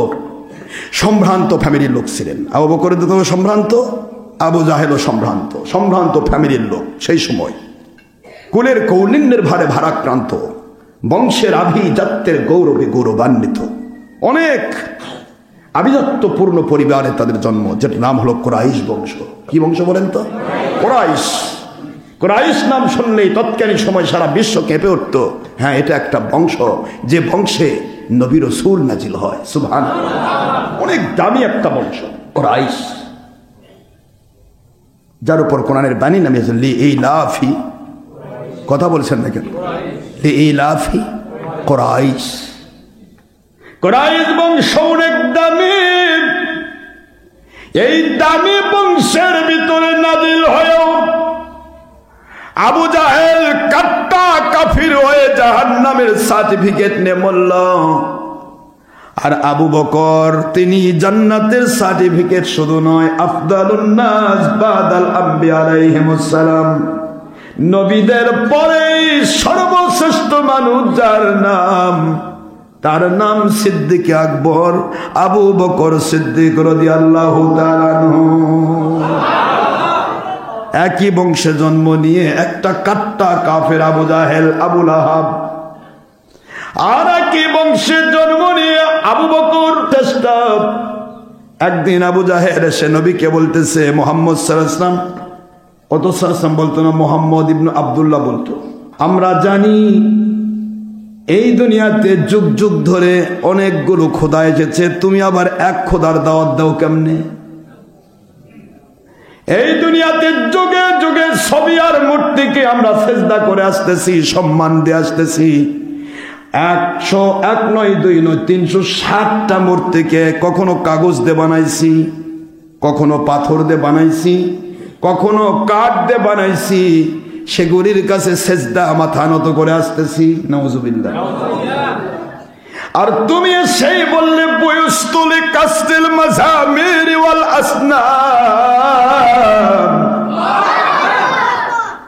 সম্ভ্রান্ত ফ্যামিলির লোক ছিলেন। আবু বকর তো সম্ভ্রান্ত, আবু জাহেলও সম্ভ্রান্ত, সম্ভ্রান্ত ফ্যামিলির লোক। সেই সময় কুলের কৌলিন্যের ভারে ভারাক্রান্ত, বংশের আভিজাত্যের গৌরবে গৌরবান্বিত, অনেক আভিজাত্যপূর্ণ পরিবারে তাদের জন্ম, যেটা নাম হলো কুরাইশ বংশ। কি বংশ বলেন তো? কুরাইশ। কুরাইশ নাম শুনলেই তৎকালীন সময় সারা বিশ্ব কেঁপে উঠত। হ্যাঁ, এটা একটা বংশ, যে বংশে নবী রাসূল নাজিল হয়। সুবহানাল্লাহ। অনেক দামি একটা বংশ কুরাইশ, যার উপর কোরআনের বাণী নামিয়েছেন লিইলাফি। কথা বলছেন না কেন? লিইলাফি কুরাইশ। কুরাইশ বংশ অনেক দামি। এই দামি বংশের ভিতরে নাজিল হয়েও আবু জাহেল কাট্টা কাফির হয়ে জাহান্নামের সার্টিফিকেট নিয়ে মরল, আর আবু বকর তিনি জান্নাতের সার্টিফিকেট শুধু নয়, আফদালুন নাস বাদাল আম্বিয়া আলাইহিমুস সালাম, নবীদের পরে সর্বশ্রেষ্ঠ মানুষ যার নাম, তার নাম সিদ্দিক আকবর আবু বকর সিদ্দিক রাদিয়াল্লাহু তাআলা আনহু। একই বংশে জন্ম নিয়ে একটা কাট্টা কাফের আবু জাহেল আবু লাহাব, আর একই বংশে জন্ম নিয়ে আবু বকর চেষ্টা। একদিন আবু জাহেল এসে নবীকে বলতেছে মুহাম্মদ সাল্লাল্লাহু আলাইহি ওয়াসাল্লাম, অত সাল্লাম বলতো না, মোহাম্মদ ইবনে আব্দুল্লাহ বলতো। আমরা জানি এই দুনিয়াতে যুগ যুগ ধরে অনেকগুলো খোদা এসেছে, তুমি আবার এক খোদার দাওয়াত দাও কেমনে? এই দুনিয়াতে যুগে যুগে ছবি আর মূর্তিকে আমরা সেজদা করে আসতেছি, সম্মান দিয়ে আসতেছি। 101 নয় 2 নয় 360টা মূর্তিকে কখনো কাগজ দিয়ে বানাইছি, কখনো পাথর দিয়ে বানাইছি, কখনো কাঠ দিয়ে বানাইছি। সেগুলির কাছে সেজদা মাথা নত করে আসতেছি। নাউজুবিল্লাহ। আর তুমি সেই বললে বুয়ুস্তুল কাস্তিল মাজামির ওয়াল আসনাম,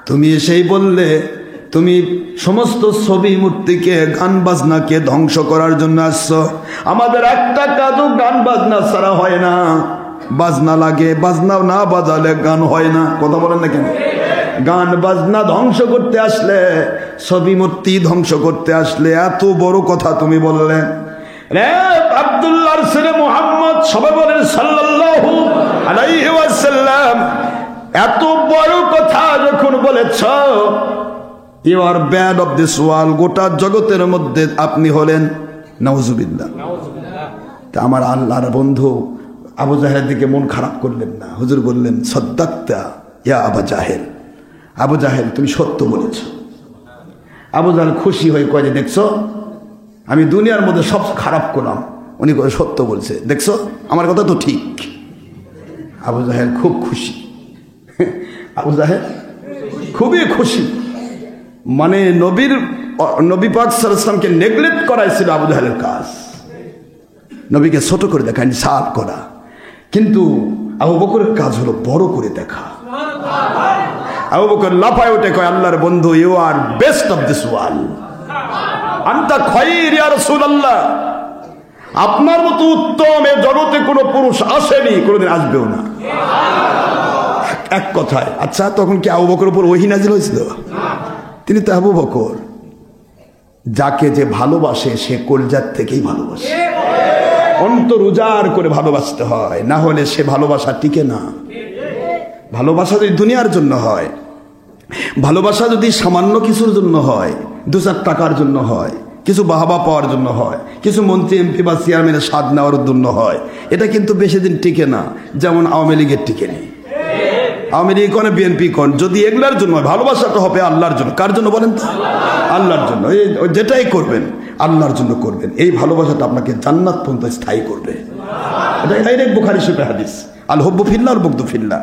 তুমি সেই বললে তুমি সমস্ত ছবি মূর্তিকে গান বাজনাকে ধ্বংস করার জন্য আসছো। আমাদের একটা কাজও গান বাজনা ছাড়া হয় না, বাজনা লাগে, বাজনা না বাজালে গান হয় না। কথা বলেন না কেন? গান বাজনা ধ্বংস করতে আসলে, ছবি মূর্তি ধ্বংস করতে আসলে এত বড় কথা তুমি বললে রে আব্দুল্লাহর ছেলে মুহাম্মদ, সবাই বলেন সাল্লাল্লাহু আলাইহি ওয়াসাল্লাম। এত বড় কথা যখন বলেছ, you are bad of this world, গোটা জগতের মধ্যে আপনি হলেন নাউজুবিল্লাহ। তা আমার আল্লাহর বন্ধু আবু জাহেলের দিকে মন খারাপ করলেন না। হুজুর বললেন সাদ্দাকতা ইয়া আবু জাহেল, আবু জাহেল তুমি সত্য বলেছ। আবু জাহেল খুশি হয়ে কয় যে দেখছো আমি দুনিয়ার মধ্যে সব খারাপ করলাম, উনি কয়ে সত্য বলছে, দেখছো আমার কথা তো ঠিক। আবু জাহেল খুব খুশি, আবু জাহেল খুবই খুশি। মানে নবী পাক সাল্লাল্লাহু আলাইহি ওয়াসাল্লামকে নেগলেক্ট করাইছিল আবু জাহেলের কাজ, নবীকে ছোট করে দেখা, ইনসাফ করা। কিন্তু আবু বকরের কাজ হলো বড় করে দেখা। আবু বকর লাফায় উঠে কয় আল্লাহর বন্ধু, you are best of this world, আনতা খায়র ইয়া রাসূলুল্লাহ। আপনার মতো উত্তম এ জগতে কোনো পুরুষ আসেনি, কোনোদিন আসবেও না। এক কথায়। আচ্ছা তখন কি আবু বকরের উপর ওহী নাযিল হয়েছিল? তিনি তো আবু বকর। যাকে যে ভালোবাসে সে কলজার থেকেই ভালোবাসে, অন্তর উজাড় করে ভালোবাসতে হয়, না হলে সে ভালোবাসা টিকে না। ভালোবাসা যদি দুনিয়ার জন্য হয়, ভালোবাসা যদি সামান্য কিছুর জন্য হয়, 2-4 টাকার জন্য হয়, কিছু বাহবা পাওয়ার জন্য হয়, কিছু মন্ত্রী এমপি বা চেয়ারম্যানের স্বাদ নেওয়ার জন্য হয়, এটা কিন্তু বেশি দিন টিকে না। যেমন আওয়ামী লীগের টিকে নেই, আওয়ামী লীগ কোন বিএনপি কোন, যদি এগুলার জন্য হয়, ভালোবাসাটা হবে আল্লাহর জন্য। কার জন্য বলেন তো? আল্লাহর জন্য। যেটাই করবেন আল্লাহর জন্য করবেন, এই ভালোবাসাটা আপনাকে জান্নাত পর্যন্ত স্থায়ী করবে। এটা ডাইরেক্ট বুখারী শরীফের হাদিস, আল হুব্বু ফিল্লাহ ওয়াল বুগদু ফিল্লাহ।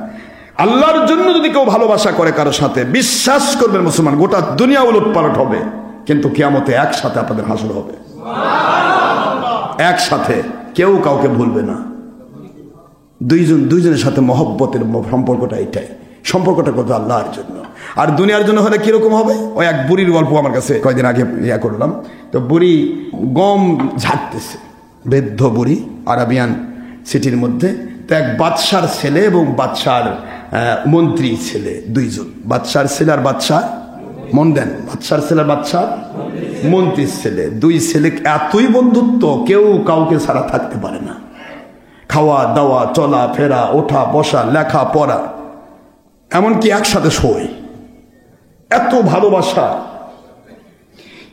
আল্লাহর জন্য যদি কেউ ভালোবাসা করে কারোর সাথে, বিশ্বাস করবেন মুসলমান, গোটা দুনিয়া উলটপালট হবে, কিন্তু কিয়ামতে একসাথে আপনাদের হাসর হবে, একসাথে, কেউ কাউকে ভুলবে না। দুইজনের সাথে মহব্বতের সম্পর্কটা এটাই, সম্পর্কটা করবে আল্লাহর জন্য। আর দুনিয়ার জন্য হলে কিরকম হবে? ওই এক বুড়ির গল্প আমার কাছে কয়েকদিন আগে করলাম। তো বুড়ি গম ঝাড়তেছে, বৃদ্ধ বুড়ি, আরাবিয়ান সিটির মধ্যে। তো এক বাদশার ছেলে এবং বাদশার মন্ত্রী ছেলে, দুইজন, বাদশার ছেলে আর বাদশার, মন দেন, বাদশার ছেলে আর বাদশার মন্ত্রীর ছেলে, দুই ছেলে এতই বন্ধুত্ব, কেউ কাউকে ছাড়া থাকতে পারে না। খাওয়া দাওয়া, চলা ফেরা, ওঠা বসা, লেখা পড়া, এমনকি একসাথে শোয়, এত ভালোবাসা।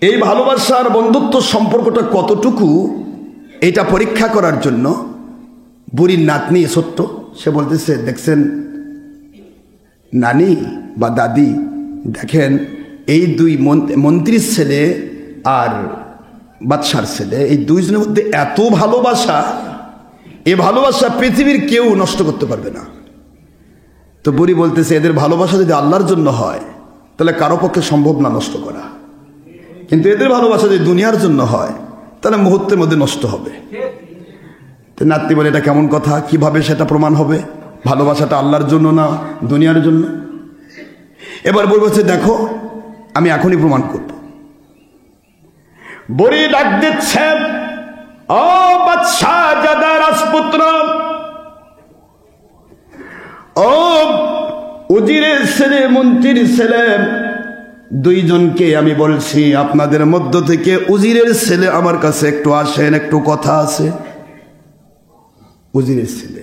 এই ভালোবাসার বন্ধুত্ব সম্পর্কটা কতটুকু, এটা পরীক্ষা করার জন্য বুড়ির নাতনি ছোট্ট, সে বলতেছে দেখছেন নানি বা দাদি, দেখেন এই দুই মন্ত্রীর ছেলে আর বাদশার ছেলে, এই দুইজনের মধ্যে এত ভালোবাসা, এ ভালোবাসা পৃথিবীর কেউ নষ্ট করতে পারবে না। তো বুড়ি বলতেছে এদের ভালোবাসা যদি আল্লাহর জন্য হয় তাহলে কারো পক্ষে সম্ভব না নষ্ট করা, কিন্তু এদের ভালোবাসা যদি দুনিয়ার জন্য হয় তাহলে মুহূর্তের মধ্যে নষ্ট হবে। তো নাতনি বলে এটা কেমন কথা, কিভাবে সেটা প্রমাণ হবে? ভালোবাসাটা আল্লাহর জন্য না দুনিয়ার জন্য? এবার বলছে দেখো আমি এখনই প্রমাণ করব। বুড়ি ডাক দিচ্ছে, ও বাদশাহ জাদা রাজপুত্র, ও উজিরের ছেলে, মন্ত্রীর ছেলে, দুইজনকে আমি বলছি আপনাদের মধ্য থেকে উজিরের ছেলে আমার কাছে একটু আসেন, একটু কথা আছে। উজিরের ছেলে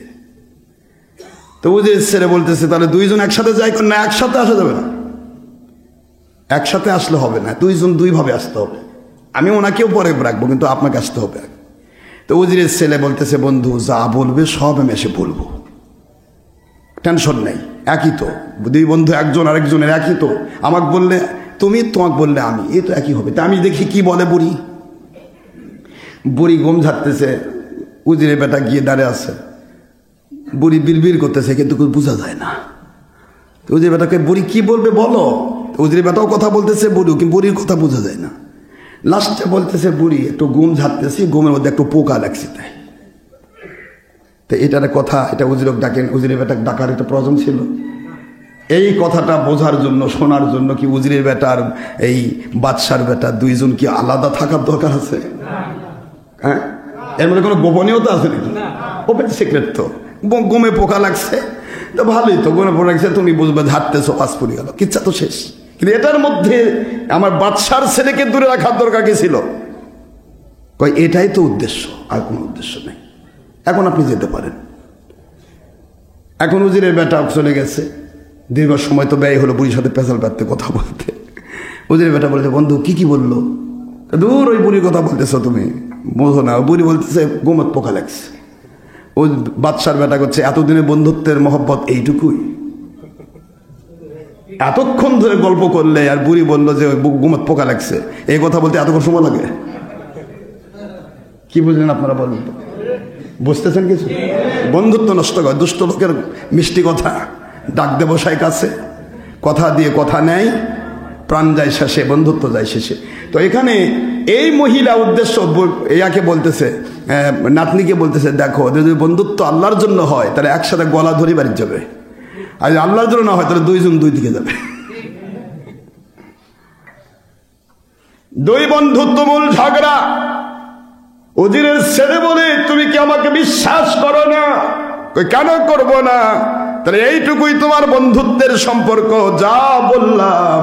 তো উজিরের ছেলে বলতেছে তাহলে দুইজন একসাথে যাই, না একসাথে আসা যাবে না, একসাথে আসলে হবে না, দুইজন দুইভাবে আসতে হবে। আমি ওনাকেও পরে রাখবো কিন্তু আপনাকে আসতে হবে। তো উজিরের ছেলে বলতেছে বন্ধু যা বলবে সব আমি এসে বলবো, টেনশন নেই, একই তো, দুই বন্ধু একজন আরেকজনের একই তো, আমাকে বললে তুমি, তোমাকে বললে আমি, এই তো একই হবে। তা আমি দেখি কি বলে বুড়ি। বুড়ি ঘুম ঝাড়তেছে, উজিরের বেটা গিয়ে দাঁড়িয়ে আছে, বুড়ি বিড়বিড় করতেছে কিন্তু বোঝা যায় না। উজিরের বেটাকে বুড়ি কি বলবে বলো, উজিরের বেটাও কথা বলতেছে, বুড়িও, কিন্তু বুড়ির কথা বোঝা যায় না। লাস্টে বলতেছে বুড়ি একটু ঘুম ঝাড়তেছি, ঘুমের মধ্যে একটু পোকা লাগছে তাই। তো এটার কথা, এটা উজিরক ডাকেন, উজিরের বেটা ডাকার একটা প্রয়োজন ছিল। এই কথাটা বোঝার জন্য, শোনার জন্য কি উজিরের বেটা আর এই বাদশার বেটা দুইজন কি আলাদা থাকার দরকার আছে? হ্যাঁ, এর মধ্যে কোনো গোপনীয়তা আছে নাকি? ওপেন সিক্রেট তো। ঘুমে পোকা লাগছে তো ভালোই তো, ঘুমে পোকা লাগছে, তুমি বুঝবে ঝাড়তেছো, পাস পড়ে গেল, কিচ্ছা তো শেষ। কিন্তু এটার মধ্যে আমার বাদশার ছেলেকে দূরে রাখার দরকার কি ছিল? কই এটাই তো উদ্দেশ্য, আর কোনো উদ্দেশ্য নেই। এখন আপনি যেতে পারেন। এখন উজিরের বেটা চলে গেছে, দীর্ঘ সময় তো ব্যয় হলো বুড়ির সাথে পেঁচাল পাততে, কথা বলতে। উজিরের বেটা বলছে বন্ধু কি বললো? দূর, ওই বুড়ির কথা বলতেছো তুমি, বোঝো না। বুড়ি বলতেছে গোমত পোকা লাগছে। ওই বাদশার বেটা করছে এতদিনের বন্ধুত্বের মহব্বত এইটুকুই, এতক্ষণ ধরে গল্প করলে আর বুড়ি বললো যে গোমত পোকা লাগছে, এই কথা বলতে এতক্ষণ সময় লাগে? কি বুঝলেন আপনারা বলেন তো? বুঝতেছেন কিছু? বন্ধুত্ব নষ্ট করে দুষ্ট লোকের মিষ্টি কথা, ডাক দে বসায় কাছে, কথা দিয়ে কথা নেয়, প্রাণ যায় শেষে, বন্ধুত্ব যায় শেষে। তো এখানে এই মহিলা উদ্দেশ্য ইয়াকে বলতেছে, নাতনিকে বলতেছে দেখো যদি বন্ধুত্ব আল্লাহর জন্য হয় তাহলে একসাথে গলা ধরে বাড়ি যাবে, আর যদি আল্লাহর জন্য না হয় তাহলে দুইজন দুই দিকে যাবে। দুই বন্ধুত্ব মূল ঝগড়া। উজিরের ছেলে বলে তুমি কি আমাকে বিশ্বাস করো না? কেন করব না? তাহলে এইটুকুই তোমার বন্ধুত্বের সম্পর্ক, যা বললাম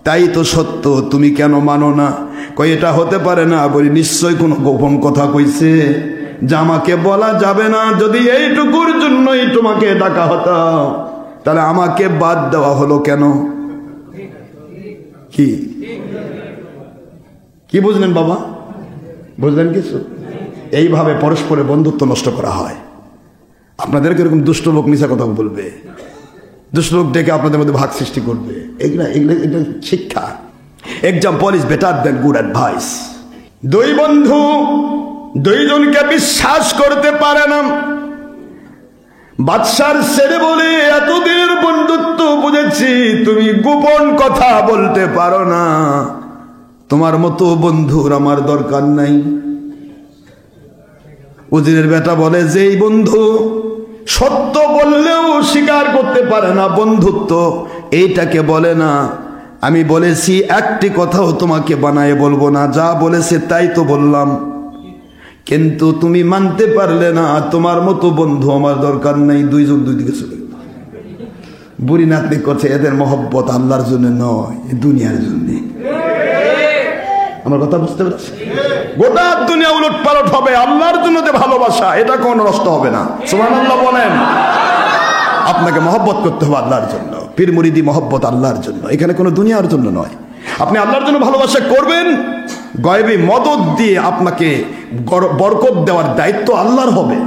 তাই তো সত্য, তুমি কেন মানো না? কই এটা হতে পারে না। বলি নিশ্চয় কোনো গোপন কথা কইছে যা আমাকে বলা যাবে না। যদি এইটুকুর জন্যই তোমাকে ডাকা হতো তাহলে আমাকে বাদ দেওয়া হলো কেন? কি কি বুঝলেন বাবা? বুঝলেন কিছু? এইভাবে পরস্পরের বন্ধুত্ব নষ্ট করা হয়। আপনাদেরকে এরকম দুষ্ট লোক মিশা কথা বলবে, দুষ্ট লোক ডেকে আপনাদের মধ্যে ভাগ সৃষ্টি করবে, এগুলা শিক্ষা। Example is better than good advice. দুই বন্ধু দুইজনকে বিশ্বাস করতে পারে না। বাদশার ছেলে বলে এতদিনের বন্ধুত্ব বুঝেছি, তুমি গোপন কথা বলতে পারো না, তোমার মতো বন্ধুর আমার দরকার নাই। উজিরের বেটা বলে যেই বন্ধু সত্য বললেও স্বীকার করতে পারে না, বন্ধুত্ব এইটাকে বলে না। আমি বলেছি একটি কথাও তোমাকে বানায় বলবো না, যা বলেছে তাই তো বললাম, কিন্তু তুমি মানতে পারলে না, তোমার মতো বন্ধু আমার দরকার নাই। দুইজন দুই দিকে চলে গেল। বুড়ি নাতনি করছে এদের মহব্বত আল্লাহর জন্য নয়, দুনিয়ার জন্য। আমার কথা বুঝতে পারছি? গোটা দুনিয়া উলট পালট হবে, আল্লাহর জন্য যে ভালোবাসা এটা কোনো নষ্ট হবে না। সুবহানাল্লাহ বলেন। আপনাকে মহব্বত করতে হবে আল্লাহর জন্য, পীর মুরিদি মহব্বত আল্লাহর জন্য, এখানে কোনো দুনিয়ার জন্য নয়। আপনি আল্লাহর জন্য ভালোবাসা করবেন, গয়বি মদদ দিয়ে আপনাকে বরকত দেওয়ার দায়িত্ব আল্লাহর হবে,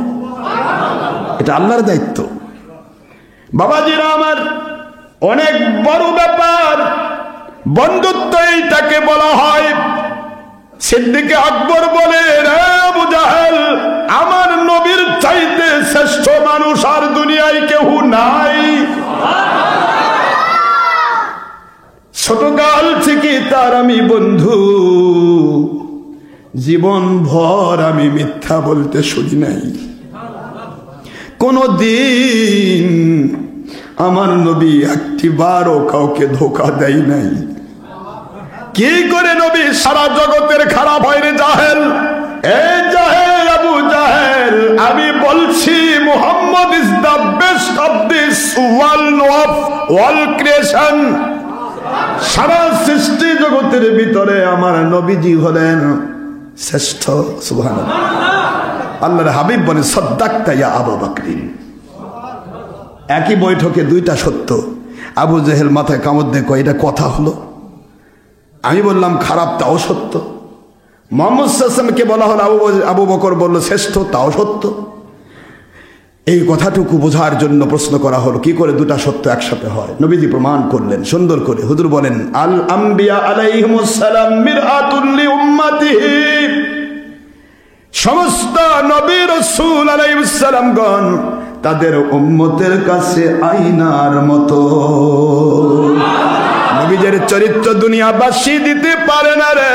এটা আল্লাহর দায়িত্ব। বাবাজিরা আমার, অনেক বড় ব্যাপার বন্ধুত্ব, এইটাকে বলা হয়। সিদ্দিক আকবর বলে রে আবু জাহেল, আমার নবীর চাইতে শ্রেষ্ঠ মানুষ আর দুনিয়ায় কেউ নাই। ছোটকাল থেকে তার আমি বন্ধু, জীবন ভর আমি মিথ্যা বলতে শুনি নাই কোনদিন। আমার নবী একটিবারও কাউকে ধোকা দেয় নাই। কি করে নবী সারা জগতের খারাপ হয় রে জাহেল? এই জাহেল, আবু জাহেল, আমি বলছি Muhammad is the best of this world of all creation. সারা সৃষ্টি জগতের ভিতরে আমার নবীজি হলেন শ্রেষ্ঠ। সুবহানাল্লাহ। আল্লাহর হাবিব বলে সাদ্দাকতা ইয়া আবু বকর। একই বৈঠকে দুইটা সত্য। আবু জাহেল মাথায় কামড় দিয়ে কয় এটা কথা হলো? আমি বললাম খারাপ, তাও সত্য। মুহাম্মদ সাল্লাল্লাহু আলাইহি ওয়াসাল্লামকে বলা হলো আবু বকর বলল শ্রেষ্ঠ, তাও সত্য। এই কথাটুকু বোঝার জন্য প্রশ্ন করা হলো কি করে দুটা সত্য একসাথে হয়। নবীজি প্রমাণ করলেন সুন্দর করে। হুজুর বলেন আল আম্বিয়া আলাইহিমুস সালাম মিরআতুল লি উম্মাতিহি। সমস্ত নবী রাসূল আলাইহিস সালামগণ তাদের উম্মতের কাছে আয়নার মতো। নবীদের চরিত্র দুনিয়াবাসী দিতে পারে না রে।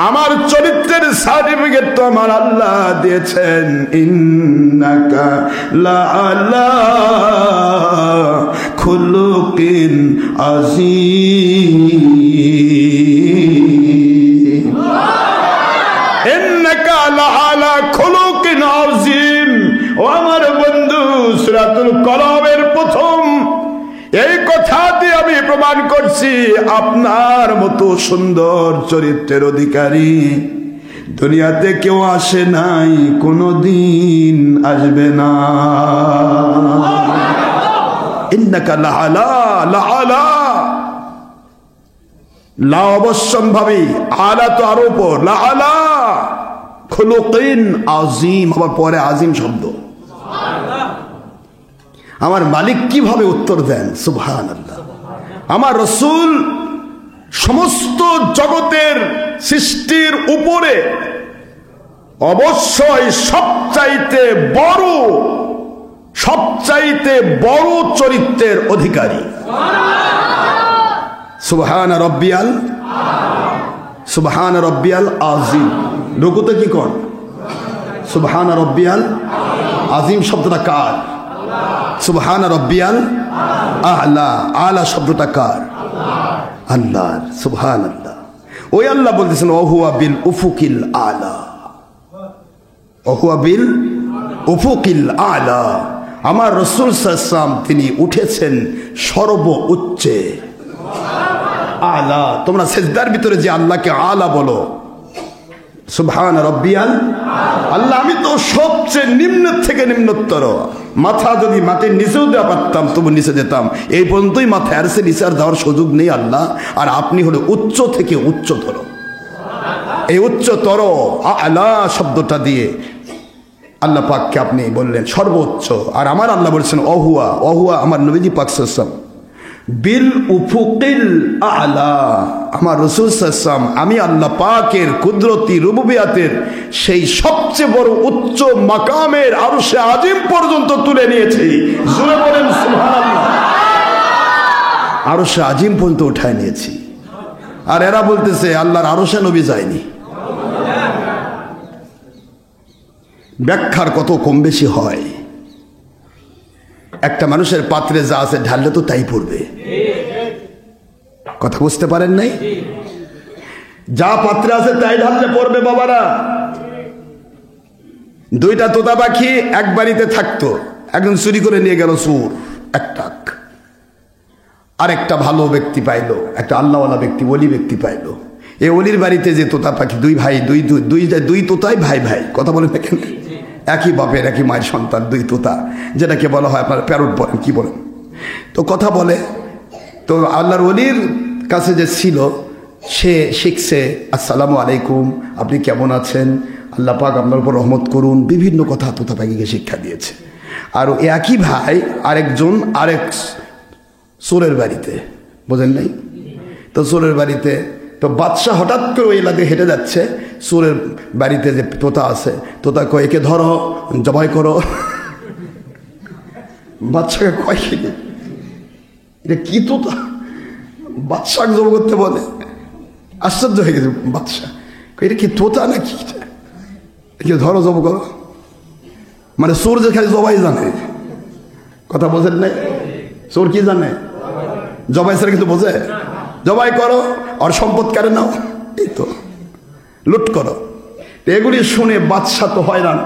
আমার চরিত্রের সার্টিফিকেট তো আমার আল্লাহ দিয়েছেন। ইন্নাকা লাআলা খুলুকিন আযীম। ইন্নাকা লাআলা খুলুকিন আযীম। ও আমার বন্ধু, সূরাতুল কলমের প্রথম এই কথা দিয়ে আমি প্রমাণ করছি আপনার মতো সুন্দর চরিত্রের অধিকারী দুনিয়াতে কেউ আসে নাই, কোনদিন আসবে না। ইন্নাকা লাআলা, লাআলা লা অবশ্যম্ভাবী, আলা তো আরো উপর, লাআলা খুলুকিন আযীম। আবার পরে আযীম শব্দ। আমার মালিক কিভাবে উত্তর দেন? সুবহানাল্লাহ। আমার রাসূল সমস্ত জগতের সৃষ্টির উপরে অবশ্যই সবচাইতে বড় চরিত্রের অধিকারী। সুবহান রাব্বিয়াল আযীম। রুকুতে কি কর? সুবহান রাব্বিয়াল আযীম শব্দটা কার? সুবহান রাব্বিয়াল আ'লা। আ'লা শব্দটা কার? আল্লাহর। সুবহানাল্লাহ। ওই আল্লাহ বলতেছেন ওহুয়া বিল উফুকিল আ'লা, ওহুয়া বিল উফুকিল আ'লা। আমার রাসূল সাল্লাল্লাহু আলাইহি ওয়াসাল্লাম তিনি উঠেছেন সর্ব উচ্চে। আ'লা। তোমরা সিজদার ভিতরে যে আল্লাহকে আ'লা বলো, সুবহান রাব্বিয়াল আল্লাহ, আমি তো সবচেয়ে নিম্ন থেকে নিম্নতর। মাথা যদি মাটির নিচেও দেওয়া পারতাম তবু নিচে যেতাম। এই পর্যন্তই মাথা, আর সে নিচে আর যাওয়ার সুযোগ নেই আল্লাহ। আর আপনি হলো উচ্চ থেকে উচ্চতর। এই উচ্চতর আ'লা শব্দটা দিয়ে আল্লাহ পাককে আপনি বললেন সর্বোচ্চ। আর আমার আল্লাহ বলছেন অহুয়া, অহুয়া আমার নবীজি পাক সাল্লাল্লাহু আলাইহি ওয়াসাল্লাম বিল উফুকিল আ'লা। আমার রাসূল সাল্লাল্লাহু আলাইহি ওয়াসাল্লাম আমি আল্লাহ পাকের কুদরতি রুবুবিয়াতের সেই সবচেয়ে বড় উচ্চ মাকামের আরশে আজিম পর্যন্ত তুলে নিয়েছি। জোরে বলেন সুবহানাল্লাহ। আরশে আজিম পর্যন্ত উঠায় নিয়েছি। আর এরা বলতেছে আল্লাহর আরশে নবী যায়নি। ব্যাখ্যার কত কম বেশি হয়। একটা মানুষের পাত্রে যা আছে ঢাললে তো তাই পড়বে। কথা বুঝতে পারেন নাই? যা পাত্রে আছে তাই ঢাললে পড়বে বাবারা। দুইটা তোতা পাখি এক বাড়িতে থাকতো। একজন চুরি করে নিয়ে গেল চোর একটা, আর একটা ভালো ব্যক্তি পাইলো, একটা আল্লাহওয়ালা ব্যক্তি, ওলি ব্যক্তি পাইলো। এই ওলির বাড়িতে যে তোতা পাখি, দুই ভাই, দুই তোতাই ভাই ভাই, কথা বলে দেখেন, একই বাপের একই মায়ের সন্তান, দুই তোতা, যেটাকে বলা হয় আপনার প্যারট বলেন, কি বলেন, তো কথা বলে। তো আল্লাহর ওলির কাছে যে ছিল সে শিখছে আসসালামু আলাইকুম, আপনি কেমন আছেন, আল্লাহ পাক আপনার উপর রহমত করুন, বিভিন্ন কথা তোতা পাখিকে শিক্ষা দিয়েছে। আর একই ভাই আরেকজন আরেক চোরের বাড়িতে, বোঝেন নাই তো, চোরের বাড়িতে তো বাদশাহ হঠাৎ করে ওই এলাকায় হেঁটে যাচ্ছে, চোরের বাড়িতে যে তোতা আছে, তোতা কয় একে ধরো, জবাই করো। বাদশাকে কয় কি এটা কি তোতা, বাদশাহ জব করতে বলে। আশ্চর্য হয়ে গেছে বাদশাহ, এটা কি তোতা নাকি, একে ধরো জব করো, মানে চোর যে খালি জবাই জানে, কথা বোঝেন নাই। চোর কি জানে? জবাই স্যার কিন্তু বোঝে। জবাই করো আর সম্পদ কেড়ে নাও, এই তো লুট করো। এগুলি শুনে বাদশা তো হয়রান,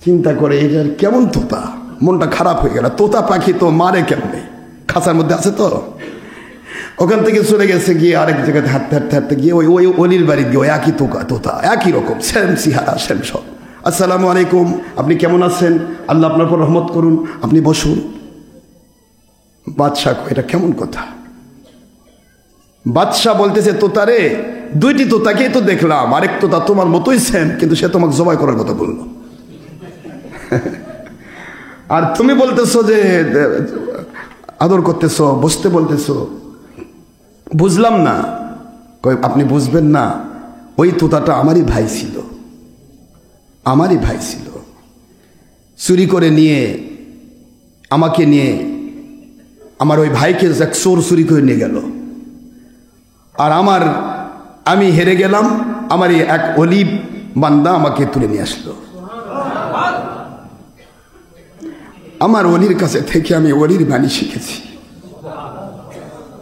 চিন্তা করে এটার কেমন তোতা, মনটা খারাপ হয়ে গেল। তোতা পাখি তো মারে কেমনে, খাঁচার মধ্যে আছে তো। ওখান থেকে চলে গেছে গিয়ে আরেক জায়গায় হাঁটতে হাঁটতে হাঁটতে গিয়ে ওই ওই অলির বাড়ি গিয়ে ওই একই তোতা, একই রকম সেম সিহারা সেম সব। আসসালামু আলাইকুম, আপনি কেমন আছেন? আল্লাহ আপনার উপর রহমত করুন, আপনি বসুন। বাদশাহ এটা কেমন কথা? বাদশাহ বলতেছে, তোতারে, দুইটি তোতাকেই তো দেখলাম, আরেক তোতা তোমার মতোই সেম, কিন্তু সে তোমাকে জবাই করার কথা বললো। আর তুমি বলতেছো যে আদর করতেছো, বসতে বলতেছো, বুঝলাম না। আপনি বুঝবেন না, ওই তোতাটা আমারই ভাই ছিল, আমারই ভাই ছিল। চুরি করে নিয়ে আমাকে নিয়ে, আমার ওই ভাইকে এক চোর চুরি করে নিয়ে গেল। আর আমি হেরে গেলাম, আমার এক অলি বান্দা আমাকে তুলে নিয়ে আসলো। আমার অলির কাছে থেকে আমি অলির বাণী শিখেছি।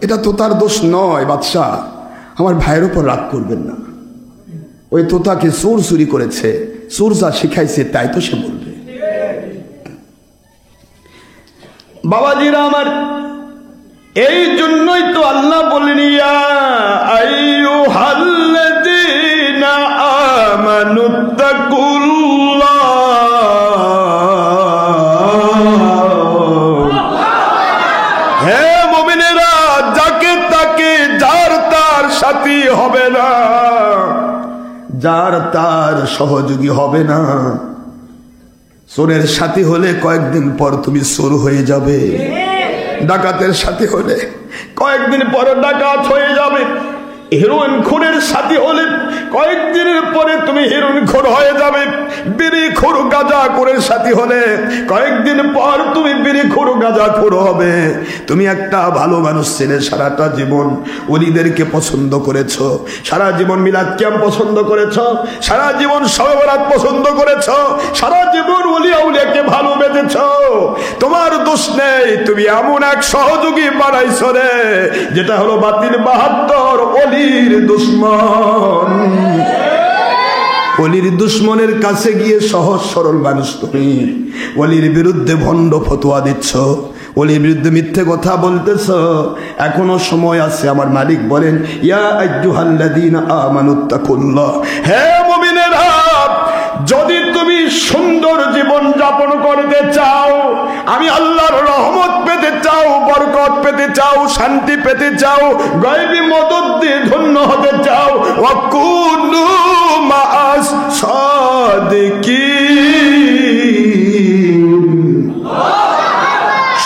এটা তো তার দোষ নয় বাদশাহ, আমার ভাইয়ের ওপর রাগ করবেন না। ওই তোতাকে চোর চুরি করেছে, চোর যা শিখাইছে তাই তো সে বলবে। বাবাজিরা আমার, এই জন্যই তো আল্লাহ বলেন, ইয়া আইয়ুহাল্লাযীনা আমানুত্তাকুল্লাহ, হে মুমিনেরা, যাকে তাকে যার তার সাথী হবে না, যার তার সহযোগী হবে না। চোরের সাথী হলে কয়েকদিন পর তুমি চোর হয়ে যাবে, ডাকাতের সাথী হলে কয়েকদিন পর ডাকাত হয়ে যাবে, হিরোইন খুনের সাথী হলে কয়েকদিনের পরে তুমি হিরোইন খুন হয়ে যাবে, বিড়ি খুর গাঁজা খুরের সাথী হলে কয়েকদিন পর তুমি বিড়ি খুর গাঁজা খুর হবে। তুমি একটা ভালো মানুষ ছেলে, সারাটা জীবন ওলিদেরকে পছন্দ করেছো, সারা জীবন মিলাদ কিয়াম পছন্দ করেছো, সারা জীবন শবে বরাত পছন্দ করেছো, সারা জীবন ওলি আউলিয়াকে ভালোবেসেছো। তোমার দোষ নেই, তুমি এমন এক সহযোগী বানাইছো রে, যেটা হলো বাতিল ৭২ অলির দুশ্মন। অলির দুশ্মনের কাছে গিয়ে সহজ সরল মানুষ তুমি অলির বিরুদ্ধে ভণ্ড ফতোয়া দিচ্ছ, অলির বিরুদ্ধে মিথ্যে কথা বলতেছ। এখনো সময় আছে। আমার মালিক বলেন, ইয়া আইয়ুহাল্লাযীনা আমানুত্তাকুল্লাহ, হে মুমিনেরা, যদি তুমি সুন্দর জীবন যাপন করতে চাও, আমি আল্লাহর রহমত পেতে চাও, বরকত পেতে চাও, শান্তি পেতে চাও, গায়বী মদদ দিয়ে ধন্য হতে চাও, ওয়াকুনু মাআস সাদিকিন,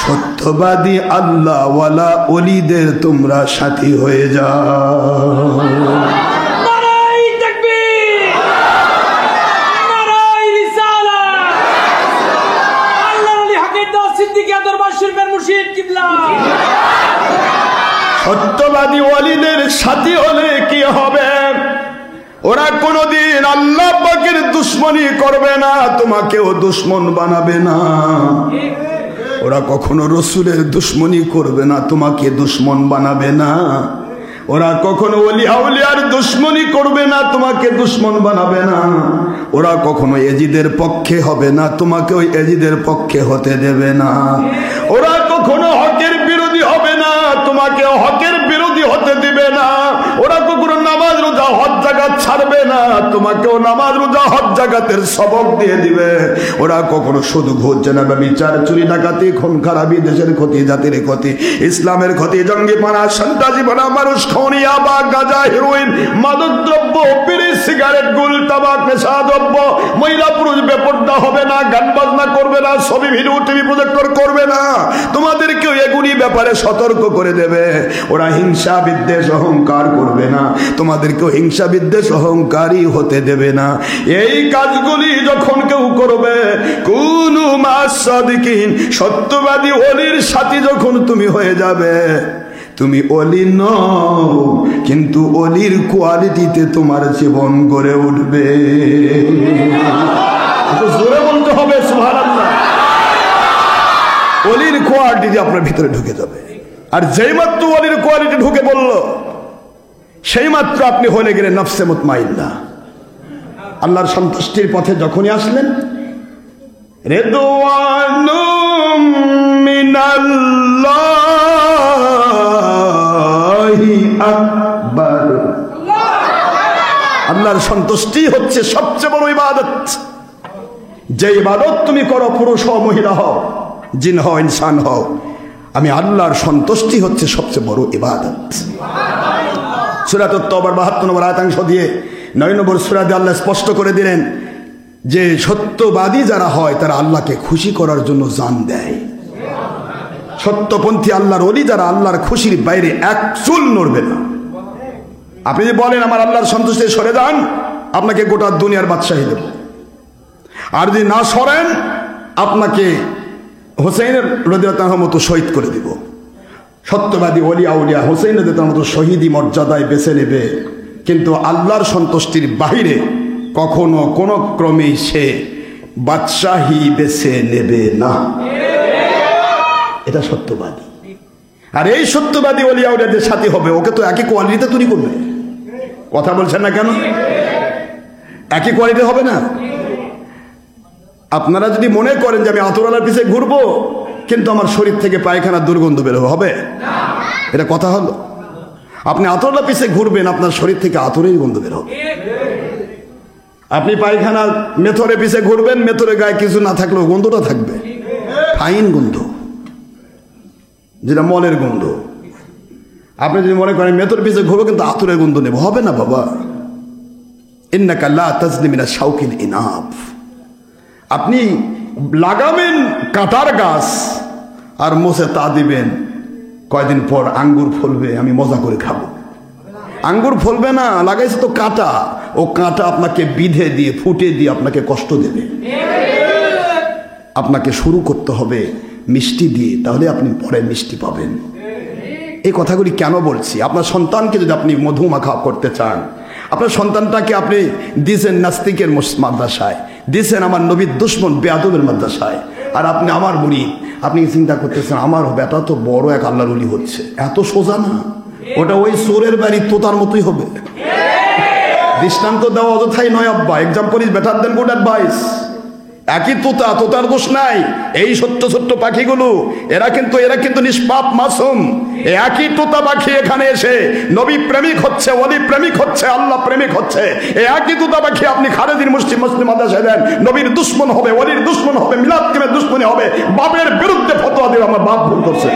সত্যবাদী আল্লাহ ওয়ালা ওলিদের তোমরা সাথী হয়ে যাও। সত্যবাদী ওয়ালিদের সাথী হলে কি হবে? ওরা কোনোদিন আল্লাহ পাকের দুশমনী করবে না, তোমাকেও দুশমন বানাবে না। ওরা কখনো রসুলের দুশমনী করবে না, তোমাকে দুশমন বানাবে না। ওরা কখনো ওলি আউলিয়ার দুশমনী করবে না, তোমাকে দুশমন বানাবে না। ওরা কখনো এজিদের পক্ষে হবে না, তোমাকে ওই এজিদের পক্ষে হতে দেবে না। ওরা কখনো হকের বিরোধী হবে না, তোমাকে হকের বিরোধী হতে দিবে না। ওরা কখনো নামাজ রোজা হজ জাকাত ছাড়বে না, তোমাকেও নামাজ রোজা হজ জাকাতের সবক দিয়ে দিবে। ওরা কখনো শুধু ঘুষ জেনাবে বিচার চুরি ডাকাতি খুন খারাপি, দেশের ক্ষতি, জাতির ক্ষতি, ইসলামের ক্ষতি, জঙ্গিপানা, সন্ত্রাসীপানা, মানুষ খনি, ইয়াবা, গাঁজা, হেরোইন, মাদকদ্রব্য, বিড়ি, সিগারেট, গুল, তামাক, নেশা দ্রব্য, মহিলা পুরুষ বেপর্দা হবে না, গান বাজনা করবে না, ছবি ভিডিও টিভি প্রজেক্টর করবে না। তোমাদেরকেও এগুলি ব্যাপারে সতর্ক করে দেবে। ওরা হিংসা বিদ্বেষ অহংকার করবে না, তোমাদেরকেও হিংসা বিদ্বেষ অহংকারী হতে দেবে না। এই কাজগুলি যখন কেউ করবে, কুনু মা'আস সাদিকিন, সত্যবাদী ওলির সাথী যখন তুমি হয়ে যাবে, তুমি অলি নও, কিন্তু অলির কোয়ালিটিতে তোমার জীবন গড়ে উঠবে। জোরে বলতে হবে সুবহানাল্লাহ। ওলির কোয়ালিটি আপনার ভিতরে ঢুকে যাবে। আর যেই মাত্র ওলির কোয়ালিটি ঢুকে বলল, সেই মাত্র আপনি হয়ে গেলেন নফসে মুতমাইন্না। আল্লাহর সন্তুষ্টির পথে যখনই আসলেন, রিদওয়ানুম মিনাল্লাহি আকবার। আল্লাহর সন্তুষ্টি হচ্ছে সবচেয়ে বড় ইবাদত। যে ইবাদত তুমি করো, পুরুষ হও মহিলা হও, জিন হও ইনসান হও, আমি আল্লাহর সন্তুষ্টি হচ্ছে সবচেয়ে বড় ইবাদত। সূরা তাওবার 72 নম্বর আয়াতাংশ দিয়ে 9 নম্বর সূরা দিয়ে আল্লাহ স্পষ্ট করে দিলেন যে সত্যবাদী যারা হয় তারা আল্লাহকে খুশি করার জন্য জান দেয়। সত্যপন্থী আল্লাহর ওলি যারা, আল্লাহর খুশির বাইরে এক চুল নড়বে না। আপনি যদি বলেন আমার আল্লাহর সন্তুষ্টি সরে যান, আপনাকে গোটা দুনিয়ার বাদশাহী দেব। আর যদি না সরেন, আপনাকে হোসেনের রাদিয়াল্লাহু আনহু মতো শহীদ করে দিব। সত্যবাদী ওলি আউলিয়া হোসেন রাদিয়াল্লাহু আনহু মতো শহীদি মর্যাদায় বেছে নেবে, কিন্তু আল্লাহর সন্তুষ্টির বাইরে কখনো কোনো ক্রমেই সে বাদশাহী বেছে নেবে না। এটা সত্যবাদী। আর এই সত্যবাদী ওলি আউলিয়াদের সাথে হবে, ওকে তো একই কোয়ালিটিতে তৈরি করবে। কথা বলছেন না কেন? একই কোয়ালিটি হবে না। আপনারা যদি মনে করেন যে আমি আতরওয়ালার পিছে ঘুরবো কিন্তু আমার শরীর থেকে পায়খানার দুর্গন্ধ বের হবে, এটা কথা হলো? আপনি আতরওয়ালার পিছে ঘুরবেন, আপনার শরীর থেকে আতরের গন্ধ বের হবে। আপনি পায়খানা মেথরে পিছে ঘুরবেন, মেথরে গায়ে কিছু না থাকলেও গন্ধটা থাকবে, ফাইন গন্ধ, যেটা মলের গন্ধ। আপনি যদি মনে করেন মেথর পিছে ঘুরবো কিন্তু আতরের গন্ধ নেব, হবে না বাবা। ইন্নাকা লা তাজনি মিনাশ শাউকিল ইনাব। আপনি লাগাবেন কাঁটার গাছ আর মোছে তা দিবেন, কয়দিন পর আঙ্গুর ফলবে, আমি মজা করে খাবো। আঙ্গুর ফলবে না, লাগাইছে তো কাঁটা। ও কাঁটা আপনাকে বিধে দিয়ে ফুটে দিয়ে আপনাকে কষ্ট দেবে। আপনাকে শুরু করতে হবে মিষ্টি দিয়ে, তাহলে আপনি পরে মিষ্টি পাবেন। এই কথাগুলি কেন বলছি? আপনার সন্তানকে যদি আপনি মধুমাখা করতে চান, আপনার সন্তানটাকে আপনি দিয়েছেন নাস্তিকের মাদ্রাসায়, দিয়েছেন আমার নবীর দুশ্মন বেয়াদবের মাদ্রাসায়, আর আপনি আমার মুরিদ, আপনি চিন্তা করতেছেন আমার বেটা তো বড় এক আল্লাহর ওলি হচ্ছে। এত সোজা না, ওটা ওই চোরের বাড়ি তোতার মতোই হবে। দৃষ্টান্ত দেওয়া অযথাই নয় আব্বা, example is better then good advice. একই তোতা, তোতার দোষ নাই। এই ছোট্ট ছোট্ট পাখিগুলো এরা কিন্তু নিষ্পাপ মাসুম। একই তোতা পাখি এখানে এসে নবী প্রেমিক হচ্ছে, ওলি প্রেমিক হচ্ছে, আল্লাহ প্রেমিক হচ্ছে। এই একই তোতা পাখি আপনি খারেজির মুসলিম মাদ্রাসায় দেন, নবীর দুশ্মন হবে, ওলির দুশ্মন হবে, মিলাদ কিমের দুশ্মনী হবে, বাপের বিরুদ্ধে ফতোয়া দেবে আমার বাপ ভুল করছে।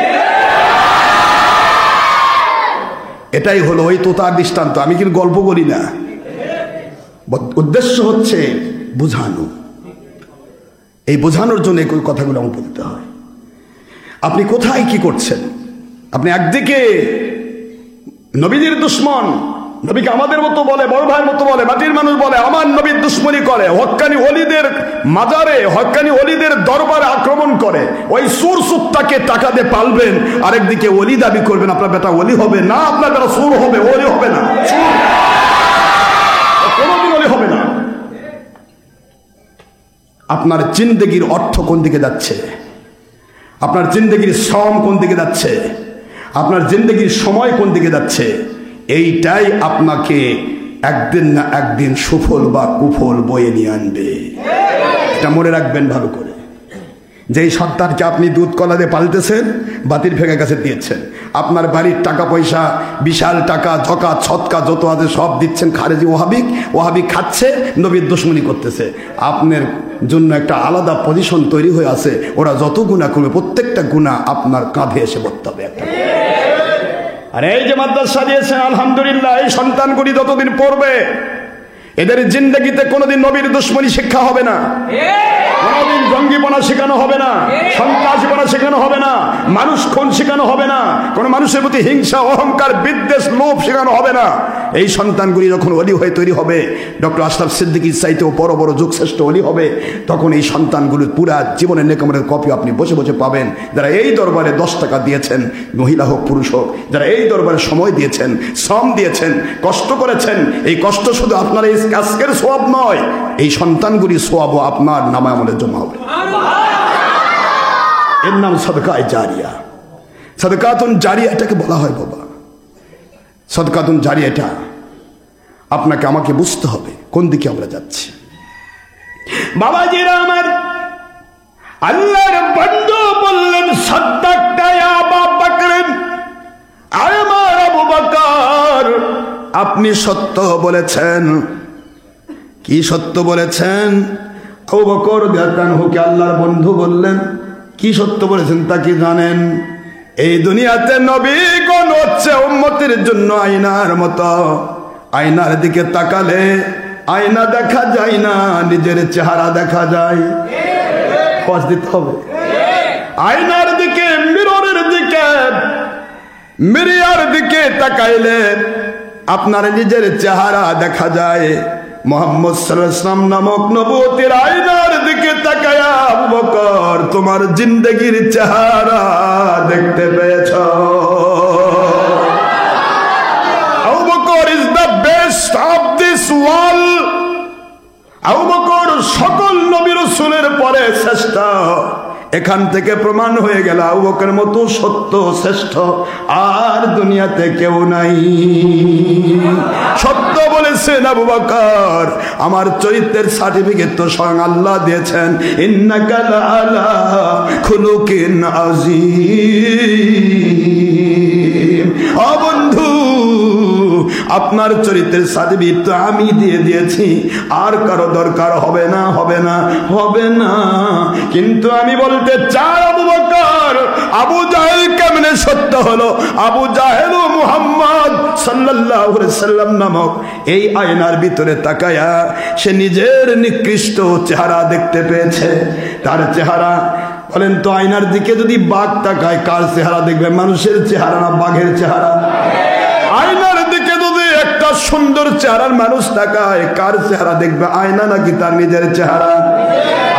এটাই হলো ওই তোতার দৃষ্টান্ত। আমি কিন্তু গল্প বলি না, উদ্দেশ্য হচ্ছে বোঝানো। এই বোঝানোর জন্য এই কথাগুলো আমার বলতে হয়। আপনি কোথায় কি করছেন? আপনি একদিকে নবীদের দুশ্মন, নবীকে আমাদের মতো বলে, বড় ভাইয়ের মতো বলে, মাটির মানুষ বলে, আমার নবীর দুশ্মনী করে, হক্কানি ওলিদের মাজারে, হক্কানি ওলিদের দরবারে আক্রমণ করে, ওই সুর সুরটাকে টাকা দিয়ে পালবেন। আরেকদিকে ওলি দাবি করবেন, আপনার বেটা ওলি হবে না, আপনার বেটা সুর হবে, ওলি হবে না, কোনোদিন ওলি হবে না। আপনার জিন্দেগির অর্থ কোন দিকে যাচ্ছে, আপনার জিন্দেগির শ্রম কোন দিকে যাচ্ছে, আপনার জিন্দেগির সময় কোন দিকে যাচ্ছে, এইটাই আপনাকে একদিন না একদিন সুফল বা কুফল বয়ে নিয়ে আনবে। এটা মনে রাখবেন ভালো করে। যেই সন্তানকে আপনি দুধ কলা দিয়ে পালতেছেন, বাতির ভেঙে কাছে দিয়েছেন, আপনার বাড়ির টাকা পয়সা, বিশাল টাকা, ঝকা ছটকা যত আছে সব দিচ্ছেন খারেজি ওহাবিক খাচ্ছে, নবীর দুশমনি করতেছে। আপনার জন্য একটা আলাদা পজিশন তৈরি হয়ে আছে। ওরা যত গুনাহ করবে প্রত্যেকটা গুনাহ আপনার কাঁধে এসে পড়তে হবে একটা। আর এই যে মাদ্রাসা দিয়েছেন আলহামদুলিল্লাহ, এই সন্তানগুলি যতদিন পড়বে এদের জিন্দেগিতে কোনোদিন নবীর দুশমনী শিক্ষা হবে না, কোনোদিন জঙ্গিপনা শেখানো হবে না, সন্ত্রাসীপনা শেখানো হবে না, মানুষ খুন শেখানো হবে না, কোনো মানুষের প্রতি হিংসা, অহংকার, বিদ্বেষ, লোভ শেখানো হবে না। এই সন্তানগুলি যখন ওলি হয়ে তৈরি হবে, ডক্টর আশরাফ সিদ্দিকীর চাইতেও বড় বড় যুগশ্রেষ্ঠ ওলি হবে, তখন এই সন্তানগুলির পুরা জীবনের নেকামলের কপি আপনি বসে বসে পাবেন। যারা এই দরবারে 10 টাকা দিয়েছেন, মহিলা হোক পুরুষ হোক, যারা এই দরবারে সময় দিয়েছেন, শ্রম দিয়েছেন, কষ্ট করেছেন, এই কষ্ট শুধু আপনার এই আজকের সওয়াব নয়, এই সন্তানগুলি সওয়াবও আপনার নামায় আমলের জমা হবে। এর নাম সদকায়ে জারিয়া। সদকাতুন জারিয়া এটাকে বলা হয় বাবা। সদকাতুন জারিয়া এটা আপনাকে আমাকে বুঝতে হবে কোন দিকে আমরা যাচ্ছি। বাবাজিরা আমার, আল্লাহর বন্ধু বললেন সাদ্দাকতা ইয়া আবু বকর, আমার আবু বকর আপনি সত্য বলেছেন। কি সত্য বলেছেন? আবু বকর রাদিয়াল্লাহুকে আল্লাহর বন্ধু বললেন কি সত্য বলেছেন তা কি জানেন? এই দুনিয়াতে নবীগণ হচ্ছে উম্মতের জন্য আয়নার মতো। আয়নার দিকে তাকালে আয়না দেখা যায় না, নিজের চেহারা দেখা যায়। পজ দিতে হবে। আয়নার দিকে, মিররের দিকে, মিরিয়ার দিকে তাকাইলে আপনার নিজের চেহারা দেখা যায়। মুহাম্মদ সাল্লাল্লাহু আলাইহি ওয়াসাল্লাম নামক নবুয়তের আয়নার দিকে তাকায়া আবু বকর তোমার জিন্দেগির চেহারা দেখতে পেয়েছো। Abu Bakr is the best of this world. Abu Bakr সকল নবী রাসূলের পরে শ্রেষ্ঠ। এখান থেকে প্রমাণ হয়ে গেল আবু বকরের মতো সত্য শ্রেষ্ঠ আর দুনিয়াতে কেউ নাই। সত্য বলেছেন আবু বকর। আমার চরিত্রের সার্টিফিকেট তো স্বয়ং আল্লাহ দিয়েছেন, ইন্নাকা লাআলা খুলুকিন আযীম। ও বন্ধু, আপনার চরিত্রের সার্টিফিকেট তো আমি দিয়ে দিয়েছি, আর কারো দরকার হবে না, হবে না, হবে না। কিন্তু আমি বলতে চাই আবু বকর, আবু জাহেল কেমনে সত্য হলো? আবু জাহেল ও মুহাম্মদ সাল্লাল্লাহু আলাইহি ওয়াসাল্লাম নামক এই আয়নার ভিতরে তাকায়া সে নিজের নিকৃষ্ট চেহারা দেখতে পেয়েছে। তার চেহারা, বলেন তো আয়নার দিকে যদি বাঘ তাকায় কার চেহারা দেখবে? মানুষের চেহারা না বাঘের চেহারা? আয়নার দিকে যদি একটা সুন্দর চেহারার মানুষ তাকায় কার চেহারা দেখবে? আয়না নাকি তার নিজের চেহারা?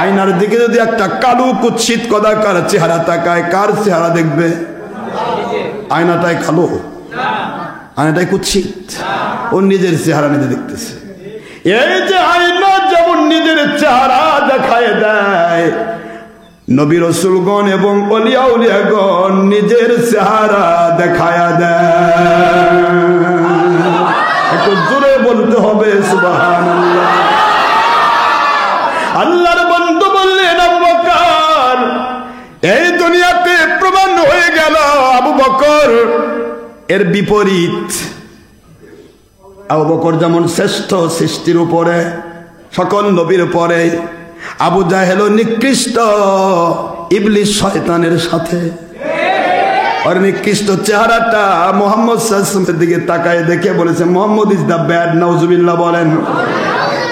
আয়নার দিকে যদি একটা কালো কুৎসিত কদাকার চেহারা তাকায় কার চেহারা দেখবে? আয়নাটাই কালো, আয়নাটাই কুৎসিত, ওর নিজের চেহারা নিজে দেখতেছে। এই যে আয়না যেমন নিজের চেহারা দেখায় দেয়, নবী রাসূলগণ এবং ওলিয়া উলিয়াগণ নিজের চেহারা দেখায়া দেয়। একটু জোরে বলতে হবে সুবহানাল্লাহ। আল্লাহর বন্ধু বললেন আবু বকর, এই দুনিয়াতে প্রমাণ হয়ে গেল আবু বকর এর বিপরীত। আবু বকর যেমন শ্রেষ্ঠ সৃষ্টির উপরে, সকল নবীর উপরে, আবু জাহেল নিকৃষ্ট ইবলিস শয়তানের সাথে। আর নিকৃষ্ট চেহারাটা মুহাম্মদ সাল্লাল্লাহু আলাইহি ওয়াসাল্লামের দিকে তাকায় দেখে বলেছে মুহাম্মদ ইজ দ্য ব্যাড, নাউজুবিল্লাহ বলেন।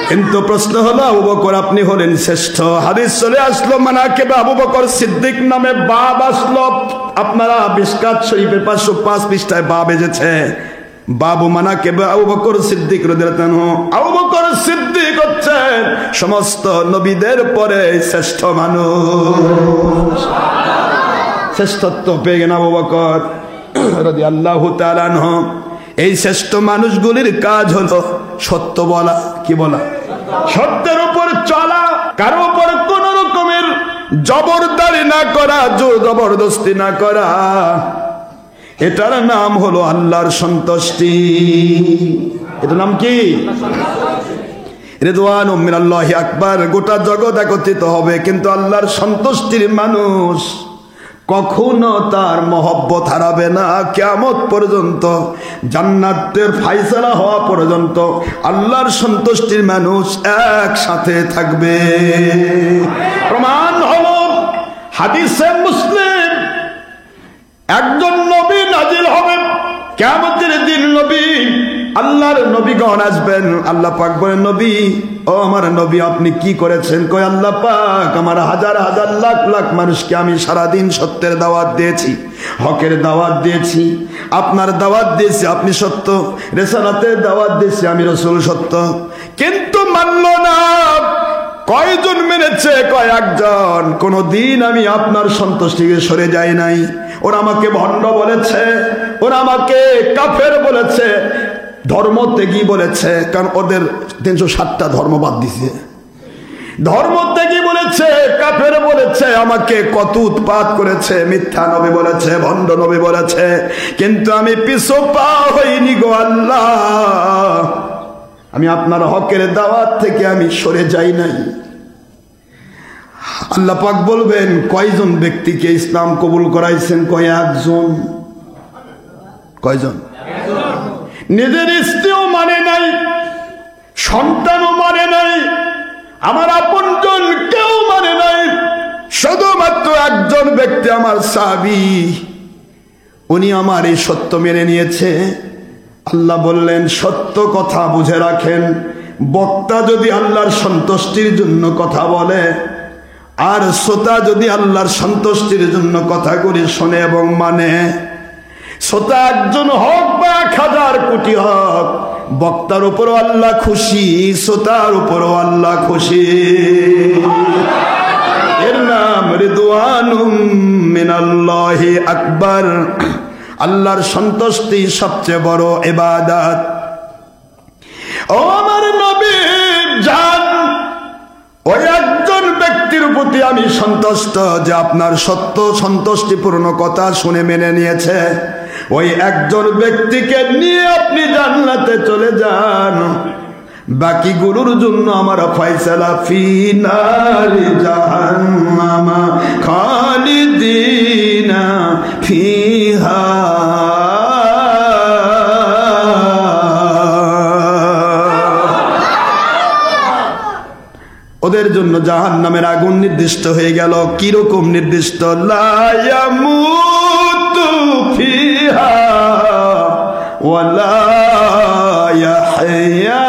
কিন্তু প্রশ্ন হলো আবু বকর আপনি হলেন শ্রেষ্ঠ। হাদিস চলে আসলো মানাকিব আবু বকর সিদ্দিক নামে বাব আসলো। আপনারা মিশকাত শরীফের 505 পৃষ্ঠায় বাব এসেছে, বাবু মানাকিব আবু বকর সিদ্দিক রাদিয়াল্লাহু আনহু। আবু বকর সিদ্দিক হচ্ছেন সমস্ত নবীদের পরে শ্রেষ্ঠ মানুষ। শ্রেষ্ঠত্ব পেয়ে গেলেন আবু বকর রাদিয়াল্লাহু তাআলা আনহু। এই শ্রেষ্ঠ মানুষগুলির কাজ হলো সত্য বলা। কি বলা? সত্যের উপর চলা, কারো উপর কোন রকমের জবরদারি না করা, জোর জবরদস্তি না করা। এটার নাম হলো আল্লাহর সন্তুষ্টি। এটার নাম কি? রিদওয়ানু মিনাল্লাহি আকবার। গোটা জগৎ একত্রিত হবে, কিন্তু আল্লাহর সন্তুষ্টির মানুষ কখনো তার মহব্বত হারাবে না। কিয়ামত পর্যন্ত, জান্নাতের ফায়সালা হওয়া পর্যন্ত আল্লাহর সন্তুষ্টির মানুষ একসাথে থাকবে। প্রমাণ হলো হাদিসে মুসলিম, একজন নবী নাজিল হবেন কিয়ামতের দিন। নবী, আল্লাহর নবীগণ আসবেন। আল্লাহ পাক বলেন নবী, ও আমার নবী আপনি কি করেছেন? কয় আল্লাহ পাক আমার হাজার হাজার লাখ লাখ মানুষকে আমি সারাদিন সত্যের দাওয়াত দিয়েছি, হকের দাওয়াত দিয়েছি, আপনার দাওয়াত দিয়েছি আপনি সত্য, রিসালাতের দাওয়াত দিয়েছি আমি রাসূল সত্য, কিন্তু মানল না। কয়জন মেনেছে? কয় একজন। কোনদিন আমি আপনার সন্তুষ্টিকে সরে যাই নাই। ওরা আমাকে ভণ্ড বলেছে, ওরা আমাকে কাফের বলেছে, ধর্ম ত্যাগী বলেছে, কারণ ওদের 360টা ধর্ম বাদ দিছে। ধর্ম ত্যাগী বলেছে, বলেছে, কাফের বলেছে, আমাকে কত উৎপাত করেছে, মিথ্যা নবী বলেছে, ভণ্ড নবী বলেছে, কিন্তু আমি পিছু পা হইনি গো আল্লাহ। আমি আপনার হকের দাওয়াত থেকে আমি সরে যাই নাই। আল্লাহ পাক বলবেন, কয়জন ব্যক্তিকে ইসলাম কবুল করাইছেন? কয় একজন। কয়জন? নিজের স্ত্রীও মানে নাই, সন্তানও মানে নাই, আমার আপনজন কেউ মানে নাই, শুধুমাত্র একজন ব্যক্তি আমার সাহাবী, উনি আমার এই সত্য মেনে নিয়েছে। আল্লাহ বললেন, সত্য কথা বুঝে রাখেন, বক্তা যদি আল্লাহর সন্তুষ্টির জন্য কথা বলে, আর শ্রোতা যদি আল্লাহর সন্তুষ্টির জন্য কথাগুলি শোনে এবং মানে, শ্রোতা একজন হোক বা 1000 কোটি হোক, বক্তার উপরও আল্লাহ খুশি, শ্রোতার উপরও আল্লাহ খুশি। এর নাম রিদওয়ানুম মিনাল্লাহি আকবার। আল্লাহর সন্তুষ্টি সবচেয়ে বড় ইবাদত। ও আমার নবী জান, ওই একজন ব্যক্তির প্রতি আমি সন্তুষ্ট যে আপনার সত্য সন্তুষ্টিপূর্ণ কথা শুনে মেনে নিয়েছে। ওই একজন ব্যক্তিকে নিয়ে আপনি জান্নাতে চলে যান। বাকিগুলোর জন্য আমার ফয়সালা ফি নারি জাহান্নাম খালিদিনা ফিহা। ওদের জন্য জাহান্নামের আগুন নির্দিষ্ট হয়ে গেল। কিরকম নির্দিষ্ট? লা ইয়ামুতু ফিহা ওয়ালা ইয়াহইয়া।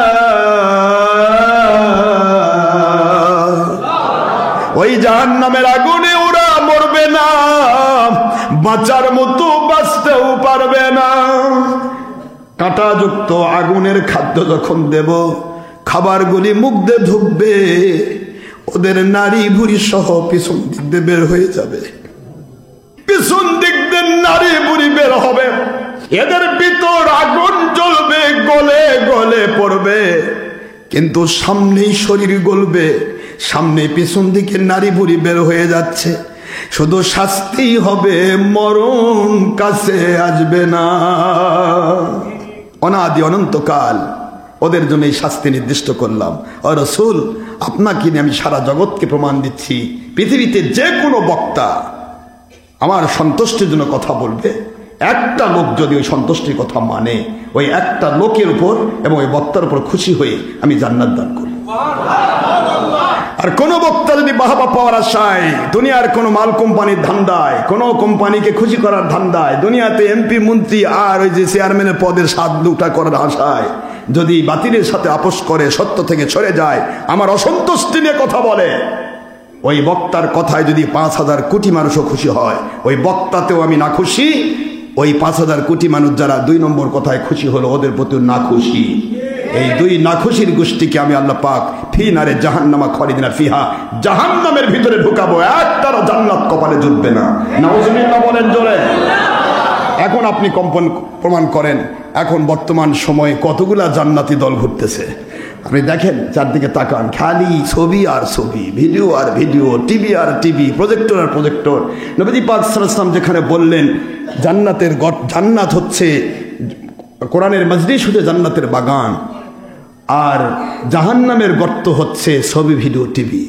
ওই জাহান্নামের আগুনে ওরা মরবে না, বাঁচার মতো বাঁচতেও পারবে না। কাঁটাযুক্ত আগুনের খাদ্য যখন দেব, খাবারগুলি মুখ দিয়ে ঢুকবে, ওদের নারী ভুঁড়ি সহ পিছন দিক দিয়ে বের হয়ে যাবে। পিছন দিক দিয়ে নারী ভুঁড়ি বের হবে, এদের ভিতর আগুন জ্বলবে, গলে গলে পড়বে, কিন্তু সামনেই শরীর গলবে, সামনে পিছন দিকে নারী ভুঁড়ি বের হয়ে যাচ্ছে। শুধু শাস্তি হবে, মরণ কাছে আসবে না। অনাদি অনন্তকাল ওদের জন্য এই শাস্তি নির্দিষ্ট করলাম। ও রাসূল, আপনাকে নিয়ে আমি সারা জগৎকে প্রমাণ দিচ্ছি, পৃথিবীতে যে কোনো বক্তা আমার সন্তুষ্টির জন্য কথা বলবে, একটা লোক যদি ওই সন্তুষ্টির কথা মানে, ওই একটা লোকের উপর এবং ওই বক্তার উপর খুশি হয়ে আমি জান্নাত দান করব। আর কোন বক্তা যদি বাহবা পাওয়ার আশায়, দুনিয়ার কোন মাল কোম্পানির ধান্দায়, কোন কোম্পানিকে খুশি করার ধান্দায়, দুনিয়াতে এমপি মন্ত্রী আর ওই যে চেয়ারম্যানের পদের স্বাদ লুটা করার আশায় যদি বাতিলের সাথে আপোষ করে, সত্য থেকে সরে যায়, আমার অসন্তুষ্টি নিয়ে কথা বলে, ওই বক্তার কথায় যদি 5000 কোটি মানুষও খুশি হয়, ওই বক্তাতেও আমি না খুশি। ওই 5000 কোটি মানুষ যারা 2 নম্বর কথায় খুশি হলো, ওদের প্রতিও না খুশি। এই 2 নাখুশির গোষ্ঠীকে আমি আল্লাহ পাক ফি নারে জাহান্নামা খালিদিনা ফিহা, জাহান্নামের ভিতরে ঢুকাবো, একটারও জান্নাত কপালে জুটবে না। নাউজুবিল্লাহ বলেন জোরে। এখন আপনি কম্পন প্রমাণ করেন, এখন বর্তমান সময়ে কতগুলা জান্নাতি দল ঘুরতেছে। আপনি দেখেন, চারদিকে তাকান, খালি ছবি আর ছবি, ভিডিও আর ভিডিও, টিভি আর টিভি, প্রজেক্টর আর প্রজেক্টর। নবী পাক সাল্লাল্লাহু আলাইহি ওয়াসাল্লাম যেখানে বললেন জান্নাত হচ্ছে কোরআনের মজলিস, হচ্ছে জান্নাতের বাগান, আর জাহান্নামের গর্ত হচ্ছে ছবি, ভিডিও, টিভি।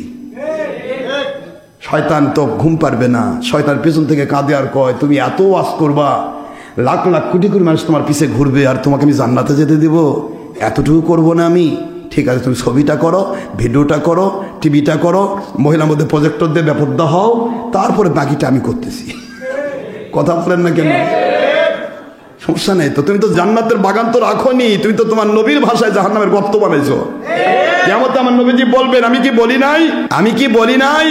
শয়তান তো ঘুম পারবে না, শয়তান পেছন থেকে কাঁদে আর কয়, তুমি এত ওয়াজ করবা, লাখ লাখ কোটি কোটি মানুষ তোমার পিছে ঘুরবে, আর তোমাকে আমি জান্নাতে যেতে দেব? এতটুকু করবো না আমি? ঠিক আছে, তুমি ছবিটা করো, ভিডিওটা করো, টিভিটা করো, মহিলার মধ্যে প্রজেক্টর দিয়ে ব্যাপারটা হও, তারপরে বাকিটা আমি করতেছি। কথা বলেন না কেন? সমস্যা নেই তো, তুমি তো জান্নাতের বাগান তো রাখোনি, তুমি তো তোমার নবীর ভাষায় জাহান্নামের গর্ত বানাইছো। কিয়ামতে আমার নবীজি বলবেন, আমি কি বলি নাই? আমি কি বলি নাই?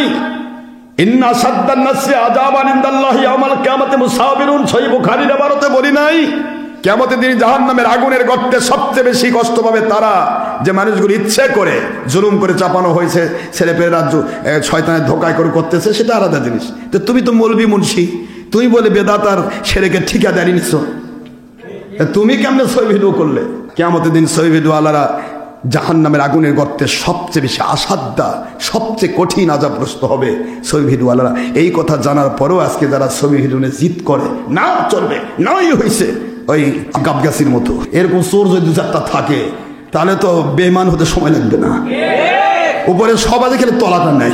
ইন্না সাদ্দান নাসি আযাবান ইনদাল্লাহি ইয়াওমাল কিয়ামাতি মুসাবিরুন, সহিহ বুখারীর ইবারতে বলি নাই? কিয়ামতের দিন জাহান্নামের আগুনের গর্তে সবচেয়ে বেশি কষ্ট পাবে তারা, যে মানুষগুলো ইচ্ছে করে জুলুম করে চাপানো হয়েছে, ছেলেপেলে রাজ্য শয়তানের ধোঁকায় করে করতেছে, সেটা আলাদা জিনিস। তো তুমি তো মৌলবি মুন্সি, তুমি বলে বেদাত আর শিরকের ঠিকাদারি নিছো, তুমি কেমনে ছবি ভিডিও করলে? কিয়ামতের দিন ছবি ভিডিও আলারা জাহান্নামের আগুনের গর্তে সবচেয়ে বেশি আসাদ্দা, সবচেয়ে কঠিন আযাবগ্রস্ত হবে ছবি ভিডিওওয়ালারা। এই কথা জানার পরেও আজকে যারা ছবি ভিডিও নিয়ে জিদ করে, না চলবে, নাই হয়েছে, ওই গাবগাছির মতো এরকম চোর যদি দু চারটা থাকে তাহলে তো বেঈমান হতে সময় লাগবে না। উপরে সব আছে, খেলে তলাটা নাই।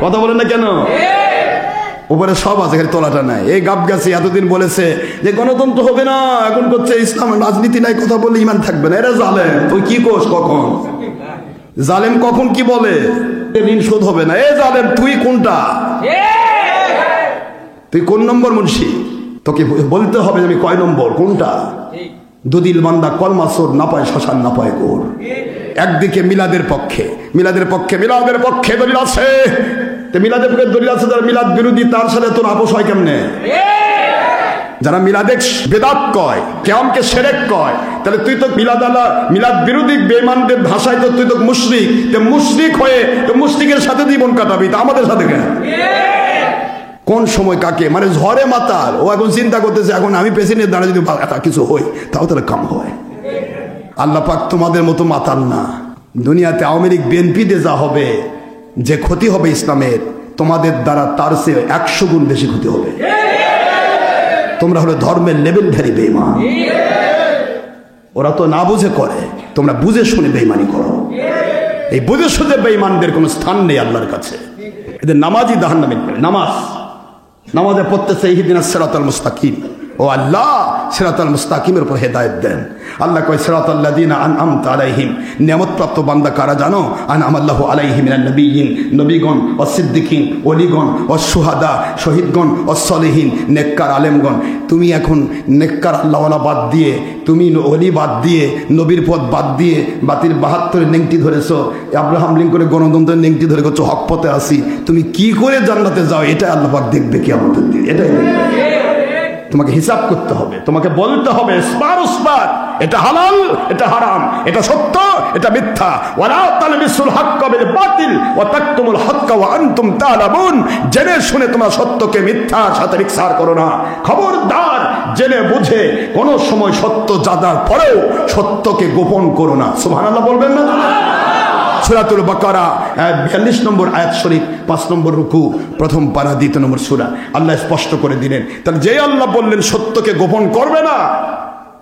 কথা বলেন না কেন? উপরে সব আছে, খালি তলাটা নাই। এই গাবগাছি এতদিন বলেছে যে গণতন্ত্র হবে না, এখন করছে ইসলাম রাজনীতি নাই, কথা বললে ইমান থাকবে না। এরা জালেম। তুই কি কোস কখন? জালেম কখন কি বলে? ঋণ শোধ হবে না। এ জালেম, তুই কোনটা? তুই কোন নম্বর মুন্সি? তোকে বলতে হবে আমি কয় নম্বর, কোনটা? দুদিল বান্দা কলমাসোর না পায় শ্মশান না পায় গোর। একদিকে মিলাদের পক্ষে দলিল আছে, মিলাদের পক্ষে দলিল আছে, যারা মিলাদ বিরোধী তার সাথে তোর আপোষ হয় কেমনে? যারা মিলাদে বেদাত কয়, কিয়ামকে শিরক কয়, তাহলে তুই তো মিলাদ বিরোধী বেঈমানদের ভাষায় তো তুই তো মুশরিক। তো মুশরিক হয়ে তো মুশরিকের সাথে জীবন কাটাবি, তা আমাদের সাথে কেন? কোন সময় কাকে মানে ঝড়ে মাতাল। ও এখন চিন্তা করতেছে এখন আমি পেছনে দাঁড়া যদি কিছু হই তাও তাহলে কাম হয়। আল্লাহ পাক তোমাদের মতো মাতাল না। দুনিয়াতে আওয়ামী লীগ বিএনপিতে যা হবে, যে ক্ষতি হবে ইসলামের, তোমাদের দ্বারা তার চেয়ে 100 গুণ বেশি ক্ষতি হবে। তোমরা হলো ধর্মের লেভেল ভ্যারি বেঈমান। ওরা তো না বুঝে করে, তোমরা বুঝে শুনে বেঈমানি করো। এই বুঝে শুনে বেঈমানদের কোনো স্থান নেই আল্লাহর কাছে। এদের নামাজই জাহান্নামে। নামাজে পড়তেছে ইহদিনাস সিরাতাল মুস্তাকিম। ও আল্লাহ, সিরাতাল মুস্তাকিমের উপর হেদায়েত দেন। আল্লাহ কয় সিরাতাল্লাযিনা আনআমতা আলাইহিম, নিয়ামতপ্রাপ্ত বান্দা কারা জানো? আনআমাল্লাহু আলাইহিম মিনান নবিয়্যিন, নবীগণ, ওয়াসিদ্দিকিন, ওলিগণ, ওয়াসশুহাদা, শহীদগণ, ওয়াসসালিহিন, নেককার আলেমগণ। তুমি এখন নেককার আল্লাহওয়ালা বাদ দিয়ে, তুমি ওলি বাদ দিয়ে, নবীর পথ বাদ দিয়ে বাতিল 72 নেংটি ধরেছো, আব্রাহাম লিঙ্কনের গণতন্ত্রের নেংটি ধরে করছো হক পথে আসি। তুমি কি করে জান্নাতে যাও এটা আল্লাহ পাক দেখবে কিয়ামতের দিন। এটাই দেখবে। তোমাকে হিসাব করতে হবে, তোমাকে বলতে হবে স্পার এটা হালাল, এটা হারাম, এটা সত্য, এটা মিথ্যা। ওয়ালা তালবিসুল হাক্কা বিল বাতিল ওয়া তাকতুমুল হাক্কা ওয়া আনতুম তা'লামুন। জেনে শুনে তোমরা সত্যকে মিথ্যার সাথে মিক্সার করো না। খবরদার, জেনে বুঝে কোন সময় সত্য জানার পরেও সত্যকে গোপন করো না। সুবহানাল্লাহ বলবেন না? সূরাতুল বাকারা 42 নম্বর আয়াত শরীফ, 5 নম্বর রুকু, প্রথম পারা, 2 নম্বর সূরা। আল্লাহ স্পষ্ট করে দিলেন। তাহলে যে আল্লাহ বললেন সত্যকে গোপন করবে না,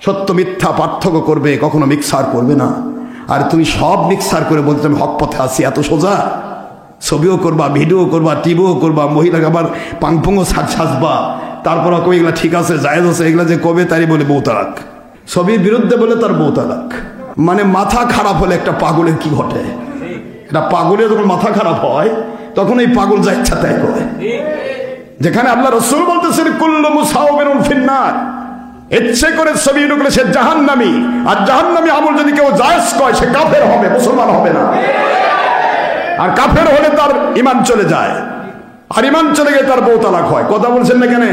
সত্য মিথ্যা পার্থক্য করবে, কখনো মিক্সার করবে না। আর তুমি সব মিক্সার করে বলতে আমি হক পথে আছি, এত সোজা? ছবিও করবা, ভিডিও করবা, টিভিও করবা, মহিলাকে আবার পাংপুঙ্গও সাজবা, তারপর কবে এগুলা ঠিক আছে, জায়েজ আছে, এগুলা যে কবে তারই বলে বউ তালাক। ছবির বিরুদ্ধে বলে তার বউ তালাক। মানে মাথা খারাপ হলে একটা পাগলের কি ঘটে? এটা পাগলের যখন মাথা খারাপ হয় তখন এই পাগল যা ইচ্ছা তাই করে। যেখানে আল্লাহ রাসূল বলতেছেন কুল্লু মুসাওবিরুন ফিন্নার, ইচ্ছে করে ছবি ঢুকলে সে জাহান্নামী। আর জাহান্নামী আমল যদি কেউ জায়েজ কয় সে কাফের হবে, মুসলমান হবে না। আর কাফের হলে তার ঈমান চলে যায়, আর ঈমান চলে গেলে তার বউ তালাক হয়। কথা বলছেন না কেন?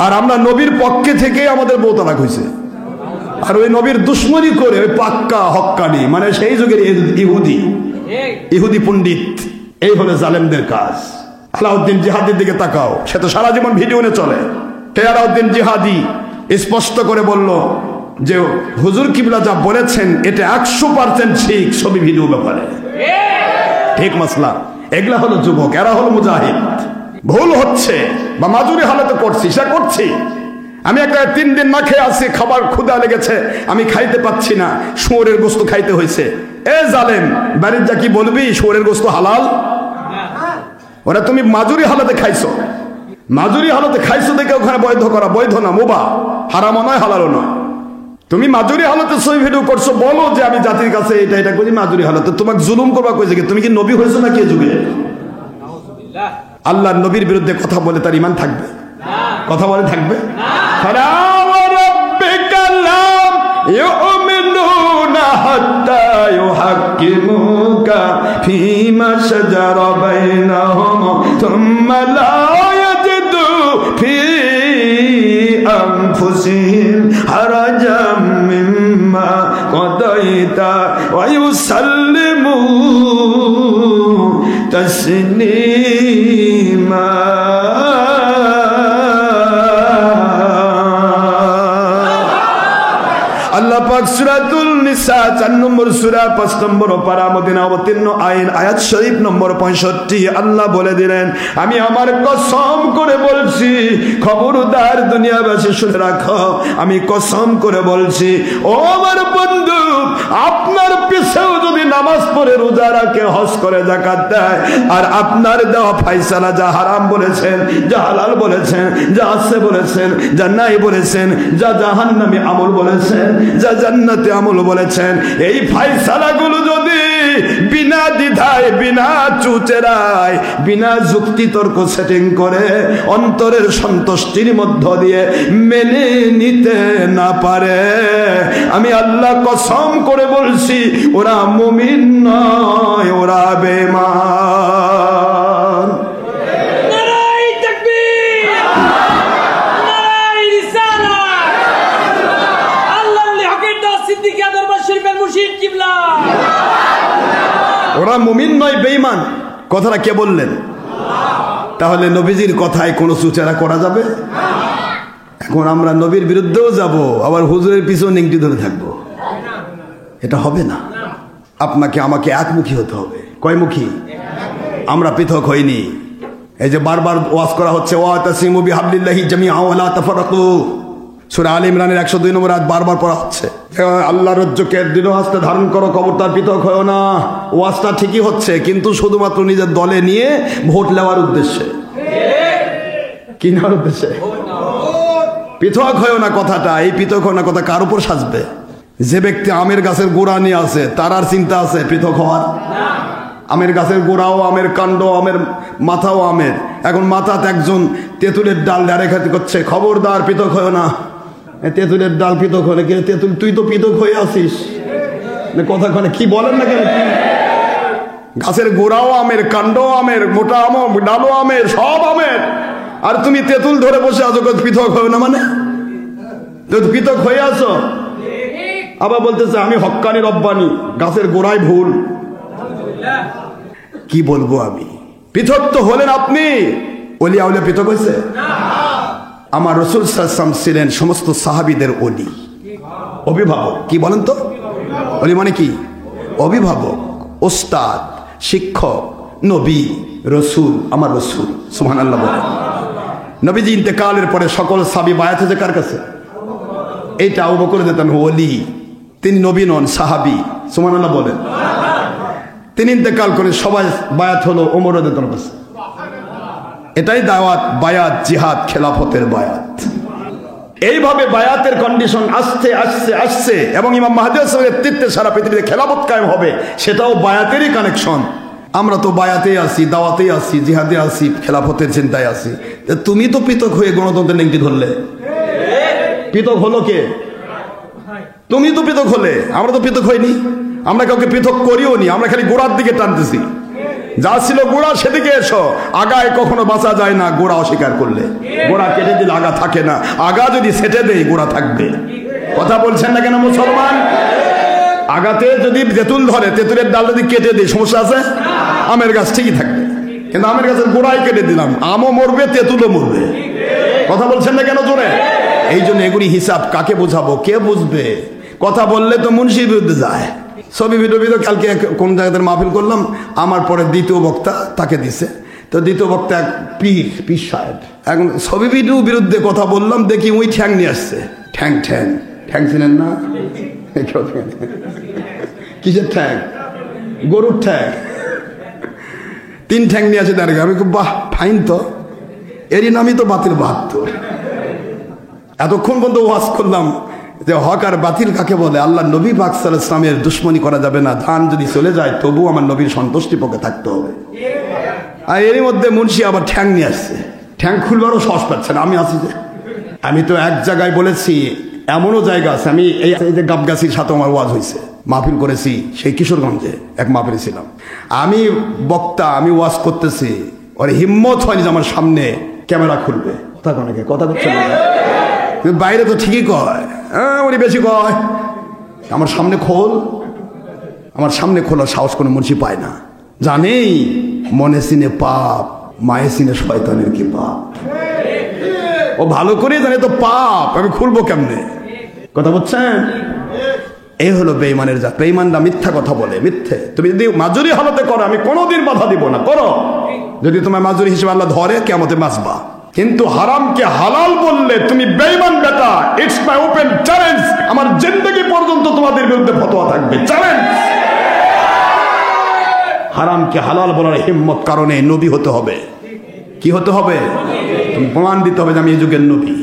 আর আমরা নবীর পক্ষে থেকে আমাদের বউ তালাক হয়েছে। আর ওই নবীর দুশ্মনী করে ওই পাক্কা হক্কানি, মানে সেই যুগের ইহুদি পণ্ডিত, এই হলো জালেমদের কাজ। আলাউদ্দিন জিহাদির দিকে তাকাও, সে তো সারা জীবন ভিডিও নিয়ে চলে। আলাউদ্দিন জিহাদি স্পষ্ট করে বলল যে হুজুর কিবলা যা বলেছেন এটা 100% ঠিক ছবি ভিডিও ব্যাপারে। ঠিক মাসলা। এগুলা হলো যুবক, এরা হলো মুজাহিদ। ভুল হচ্ছে বা মাজুরি হালাতে করছি, সে করছি। আমি একটা 3 দিন না খেয়ে আছি, খাবার ক্ষুধা লেগেছে, আমি খাইতে পাচ্ছি না, শুয়োরের গোস্ত খাইতে হয়েছে। এ জালেম, বাড়ির যা কি বলবি শুয়োরের গোস্ত হালাল? ওরা তুমি মাজুরি হালাতে খাইছো, মাজুরি হালাতে খাইছো দেখে ওখানে বৈধ করা বৈধ না, মুবাহ, হারামও নয় হালালও নয়। তুমি মাজুরি হালাতে ছবি ভিডিও করছো, বলো যে আমি জাতির কাছে এটা করি মাজুরি হালাতে। তোমাকে জুলুম করবা কই থেকে? তুমি কি নবী হয়েছো নাকি এ যুগে? আল্লাহর নবীর বিরুদ্ধে কথা বলে তার ঈমান থাকবে? কথা বলে থাকবে? تسليما আল্লাহ পাক সূরাতুল নিসা 4 নম্বর সূরা 5 নম্বর পারা মদিনা অবতীর্ণ আয়াত শরীফ নম্বর 65 আল্লাহ বলে দিলেন, আমি আমার কসম করে বলছি, খবরদার দুনিয়াবাসী শুনে রাখো, আমি কসম করে বলছি, ও আমার বন্ধু, আপনার পিছেও যদি নামাজ পড়ে, রোজা রাখে, হজ করে, যাকাত দেয়, আর আপনার দেওয়া ফয়সালা যা হারাম বলেছেন, যা হালাল বলেছেন, যা আছে বলেছেন, যা নাই বলেছেন, যা জাহান্নামী আমল বলেছেন, যা জান্নাতে আমল বলেছেন, এই ফয়সালাগুলো যদি বিনা দ্বিধায়, বিনা চুচেরায়, বিনা যুক্তি তর্ক সেটিং করে অন্তরের সন্তুষ্টির মধ্য দিয়ে মেনে নিতে না পারে, আমি আল্লাহ কসম করে বলছি, ওরা মুমিন নয়, ওরা বেঈমান। নারায়ে তাকবীর, নারায়ে রিসালাত। আল্লাহর ওলি হকের দাস সিদ্দিকী দরবার শরীফের মুর্শিদ কিবলা। ওরা মুমিন নয়, বেঈমান, কথাটা কে বললেন? তাহলে নবীজির কথায় কোনো চুচেরা করা যাবে? এখন আমরা নবীর বিরুদ্ধেও যাব, আবার হুজুরের পিছনে নিংটি ধরে থাকবো, এটা হবে না। আপনাকে আমাকে একমুখী হতে হবে। কয়মুখী? আমরা পৃথক হইনি। এই যে বারবার ওয়াজ করা হচ্ছে, ওয়াতাসিমু বিহাবলিল্লাহি জামিআ ওয়া লা তাফাররাকু, সূরা আলে ইমরানের 102 নম্বর আয়াত বারবার পড়া হচ্ছে। আল্লাহর রজ্জুকে দৃঢ় হস্তে ধারণ করো, খবরদার পৃথক হয়ো না। ওয়াজটা ঠিকই হচ্ছে, কিন্তু শুধুমাত্র নিজের দলে নিয়ে ভোট নেওয়ার উদ্দেশ্যে। কি নেওয়ার উদ্দেশ্যে? পৃথক হয়ো না কথাটা, এই পৃথক হয়ো না কথা কার উপর সাজবে? যে ব্যক্তি আমের গাছের গোড়া নিয়ে আসে, তার আর চিন্তা আছে পৃথক হওয়ার? আমের গাছের গোড়াও আমের, কাণ্ড আমের, মাথাও আমের। এখন মাথাতে একজন তেঁতুলের ডাল রেখাতি করছে, খবরদার পৃথক হয়ো না। তেঁতুলের ডাল পৃথক হলে কি তেঁতুল, তুই তো পৃথক হয়ে আসিস। কথা কনে কি বলেন না কেন? গাছের গোড়াও আমের, কাণ্ড আমের, মোটা আম, ডালো আমের, সব আমের, আর তুমি তেঁতুল ধরে বসে আছো, পৃথক হয়ে না? মানে পৃথক হয়ে আছো। আবার বলতেছে আমি হক্কানি রব্বানি, গাছের গোড়ায় ভুল। কি বলবো আমি? পৃথক তো হলেন আপনি, ওলি আউলিয়া পৃথক হয়েছে? আমার রাসূল সাল্লাল্লাহু আলাইহি ওয়াসাল্লাম ছিলেন সমস্ত সাহাবীদের ওলি, অভিভাবক। কি বলেন তো? ওলি মানে কি? অভিভাবক, ওস্তাদ, শিক্ষক, নবী, রসুল। আমার রসুল, সুবহানাল্লাহ বলেন। নবীজি ইন্তেকালের পরে সকল সাহাবী বায়াত হয়েছে কার কাছে? এইটা আবু বকর দিতেন ওলি, তিনি নবী নন, সাহাবী। সুবহানাল্লাহ বলেন। তিনি ইন্তেকাল করে সবাই বায়াত হলো ওমর রাদিয়াল্লাহু আনহু। এটাই দাওয়াত, বায়াত, জিহাদ, খেলাফতের বায়াত। এইভাবে বায়াতের কন্ডিশন আসছে আসছে আসছে, এবং ইমাম মাহদী এর নেতৃত্বে সারা পৃথিবীতে খেলাফত কায়েম হবে, সেটাও বায়াতেরই কানেকশন। আমরা তো বায়াতেই আছি, দাওয়াতেই আছি, জিহাদে আছি, খেলাফতের চিন্তায় আছি। তুমি তো পৃথক হয়ে গণতন্ত্রের নেংটি ধরলে, পৃথক হলো কে? তুমি তো পৃথক হলে, আমরা তো পৃথক হইনি। আমরা কাউকে পৃথক করিও নি, আমরা খালি গোড়ার দিকে টানতেছি। যা ছিল গোড়া সেদিকে এসো, আগায় কখনো বাঁচা যায় না। গোড়া অস্বীকার করলে, গোড়া কেটে দিলে আগা থাকে না, আগা যদি সেটে দেয় গোড়া থাকবে। কথা বলছেন না কেন মুসলমান? আগাতে যদি তেঁতুল ধরে, তেঁতুলের ডাল যদি কেটে দিই সমস্যা আছে? আমের গাছ ঠিকই থাকবে, কিন্তু আমের গাছের গোড়ায় কেটে দিলাম, আমও মরবে, তেঁতুলও মরবে। কথা বলছেন না কেন জোরে? এই জন্য এগুলি হিসাব কাকে বোঝাবো, কে বুঝবে? কথা বললে তো মুন্সির বিরুদ্ধে যায়। ছবি ভিডিও কালকে কোন জায়গাতে মাহফিল করলাম, আমার পরে দ্বিতীয় বক্তা তাকে দিছে, তো দ্বিতীয় বক্তা এক পীর সাহেব। এখন ছবি ভিডিও বিরুদ্ধে কথা বললাম, দেখি ওই ঠ্যাং নিয়ে আসছে। ঠ্যাং ঠ্যাং ঠ্যাং ছিলেন না? কিসের ঠ্যাং? গরুর ঠ্যাং। 3 ঠ্যাং নিয়ে আসে দাঁড়িয়ে। আমি খুব বাহ, ফাইন তো, এরই নামই তো বাতিল 72। এতক্ষণ পর্যন্ত ওয়াজ করলাম যে হক আর বাতিল কাকে বলে। আল্লাহ নবী পাক সাল্লাল্লাহু আলাইহি ওয়াসাল্লামের দুশমনি করা যাবে না, ধান যদি চলে যায় তবু আমার নবীর সন্তুষ্টি পক্ষে থাকতে হবে। আর এরই মধ্যে মুন্সি আবার ঠ্যাং নিয়ে আসছে, ঠ্যাং খুলবারও সাহস পাচ্ছে না। আমি আছি যে, আমি তো এক জায়গায় বলেছি, এমনও জায়গা আছে, আমি এই যে গাবগাছির সাথে আমার ওয়াজ হয়েছে, মাহফিল করেছি সেই কিশোরগঞ্জে, এক মাহফিলে ছিলাম আমি বক্তা, আমি ওয়াজ করতেছি, ওর হিম্মত হয়নি যে আমার সামনে ক্যামেরা খুলবে। কথা কনে কথা বলছে না, বাইরে তো ঠিকই কয়, হ্যাঁ উনি বেশি কয়, আমার সামনে খোল। আমার সামনে খোলার সাহস কোনো মুন্সি পায় না, জানেই মনে সিনে পাপ, মায়ে সিনে শয়তানের কি পাপ। ও ভালো করে জানে তো পাপ, আমি খুলবো কেমনে? কথা বলছেন? এই হলো বেঈমানের জাত। বেঈমানরা মিথ্যা কথা বলে, মিথ্যে। তুমি যদি মাজুরি হালতে করো, আমি কোনোদিন বাধা দিব না, করো। যদি তোমার মাজুরি হিসেবে আল্লাহ ধরে, কিয়ামতে বাঁচবা। কিন্তু হারামকে হালাল বললে তুমি বেঈমান বেটা। It's my open challenge. আমার জিন্দেগি পর্যন্ত তোমাদের বিরুদ্ধে ফতোয়া থাকবে, চ্যালেঞ্জ। হারামকে হালাল বলার হিম্মত কারণে নবী হতে হবে। কি হতে হবে? তুমি প্রমাণ দিতে হবে যে আমি এই যুগের নবী,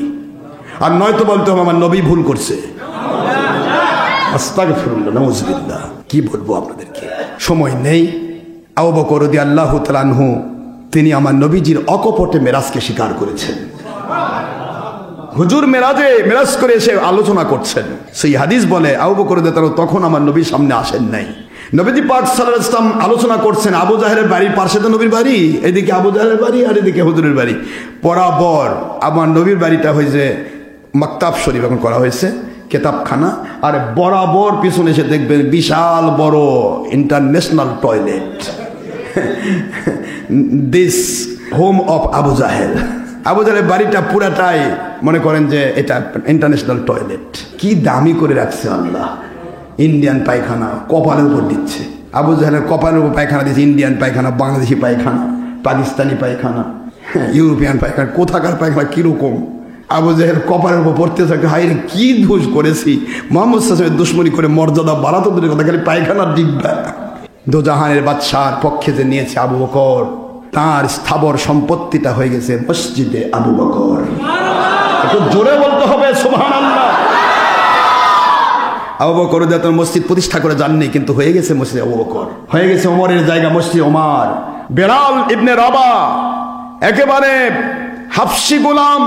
আর নয়তো বলতে হবে আমার নবী ভুল করছে। আস্তাগফিরুল্লাহ, নাউযুবিল্লাহ। কি বলবো আপনাদেরকে, সময় নেই। আবু বকর রাদিয়াল্লাহু তাআলা আনহু তিনি আমার নবীজির অকপটে মেরাজকে স্বীকার করেছেন। হুজুর মেরাজ করে এসে আলোচনা করছেন। সেই হাদিস বলে আবু বকর রাদিয়াল্লাহু তাআলা তখন আমার নবীর সামনে আসেন নাই। নবীজি পাক সাল্লাল্লাহু আলাইহি ওয়াসাল্লাম আলোচনা করছেন। আবু জাহেলের বাড়ির পাশে তো নবীর বাড়ি, এদিকে আবু জাহেলের বাড়ি আর এদিকে হুজুরের বাড়ি। বরাবর আমার নবীর বাড়িটা হয়েছে মাকতাব শরীফ এখন করা হয়েছে, কেতাবখানা। আর বরাবর পিছনে এসে দেখবেন বিশাল বড় international toilet, this home of Abu জাহেল। আবু জাহেলের বাড়িটা পুরাটাই মনে করেন যে এটা ইন্টারন্যাশনাল টয়লেট। কি দামি করে রাখছে আল্লাহ। ইন্ডিয়ান পায়খানা কপালের উপর দিচ্ছে। আবু জাহেলের কপালের উপর পায়খানা দিচ্ছে, ইন্ডিয়ান পায়খানা, বাংলাদেশি পায়খানা, পাকিস্তানি পায়খানা, ইউরোপিয়ান পায়খানা, কোথাকার পায়খানা কিরকম। আবু জাহেল কপালের উপর পড়তে থাকে, হাই রে কি দোষ করেছি। মোহাম্মদ সাল্লাল্লাহু আলাইহি ওয়াসাল্লামের দুশমনি করে মর্যাদা বাড়াতো দূরের কথা, খালি পায়খানার ডিব্বা। দোজাহানের বাদশার পক্ষে যে নিয়েছে আবু বকর, তার স্থাবর সম্পত্তিটা হয়ে গেছে মসজিদে আবু বকর। একটু জোরে বলতে হবে সুবহানাল্লাহ। আবু বকর রাদিয়াল্লাহু মসজিদ প্রতিষ্ঠা করে যাননি, কিন্তু হয়ে গেছে মসজিদ আবু বকর, হয়ে গেছে ওমরের জায়গা মসজিদ ওমর। বেলাল ইবনে রাবা একেবারে হাফসি গোলাম,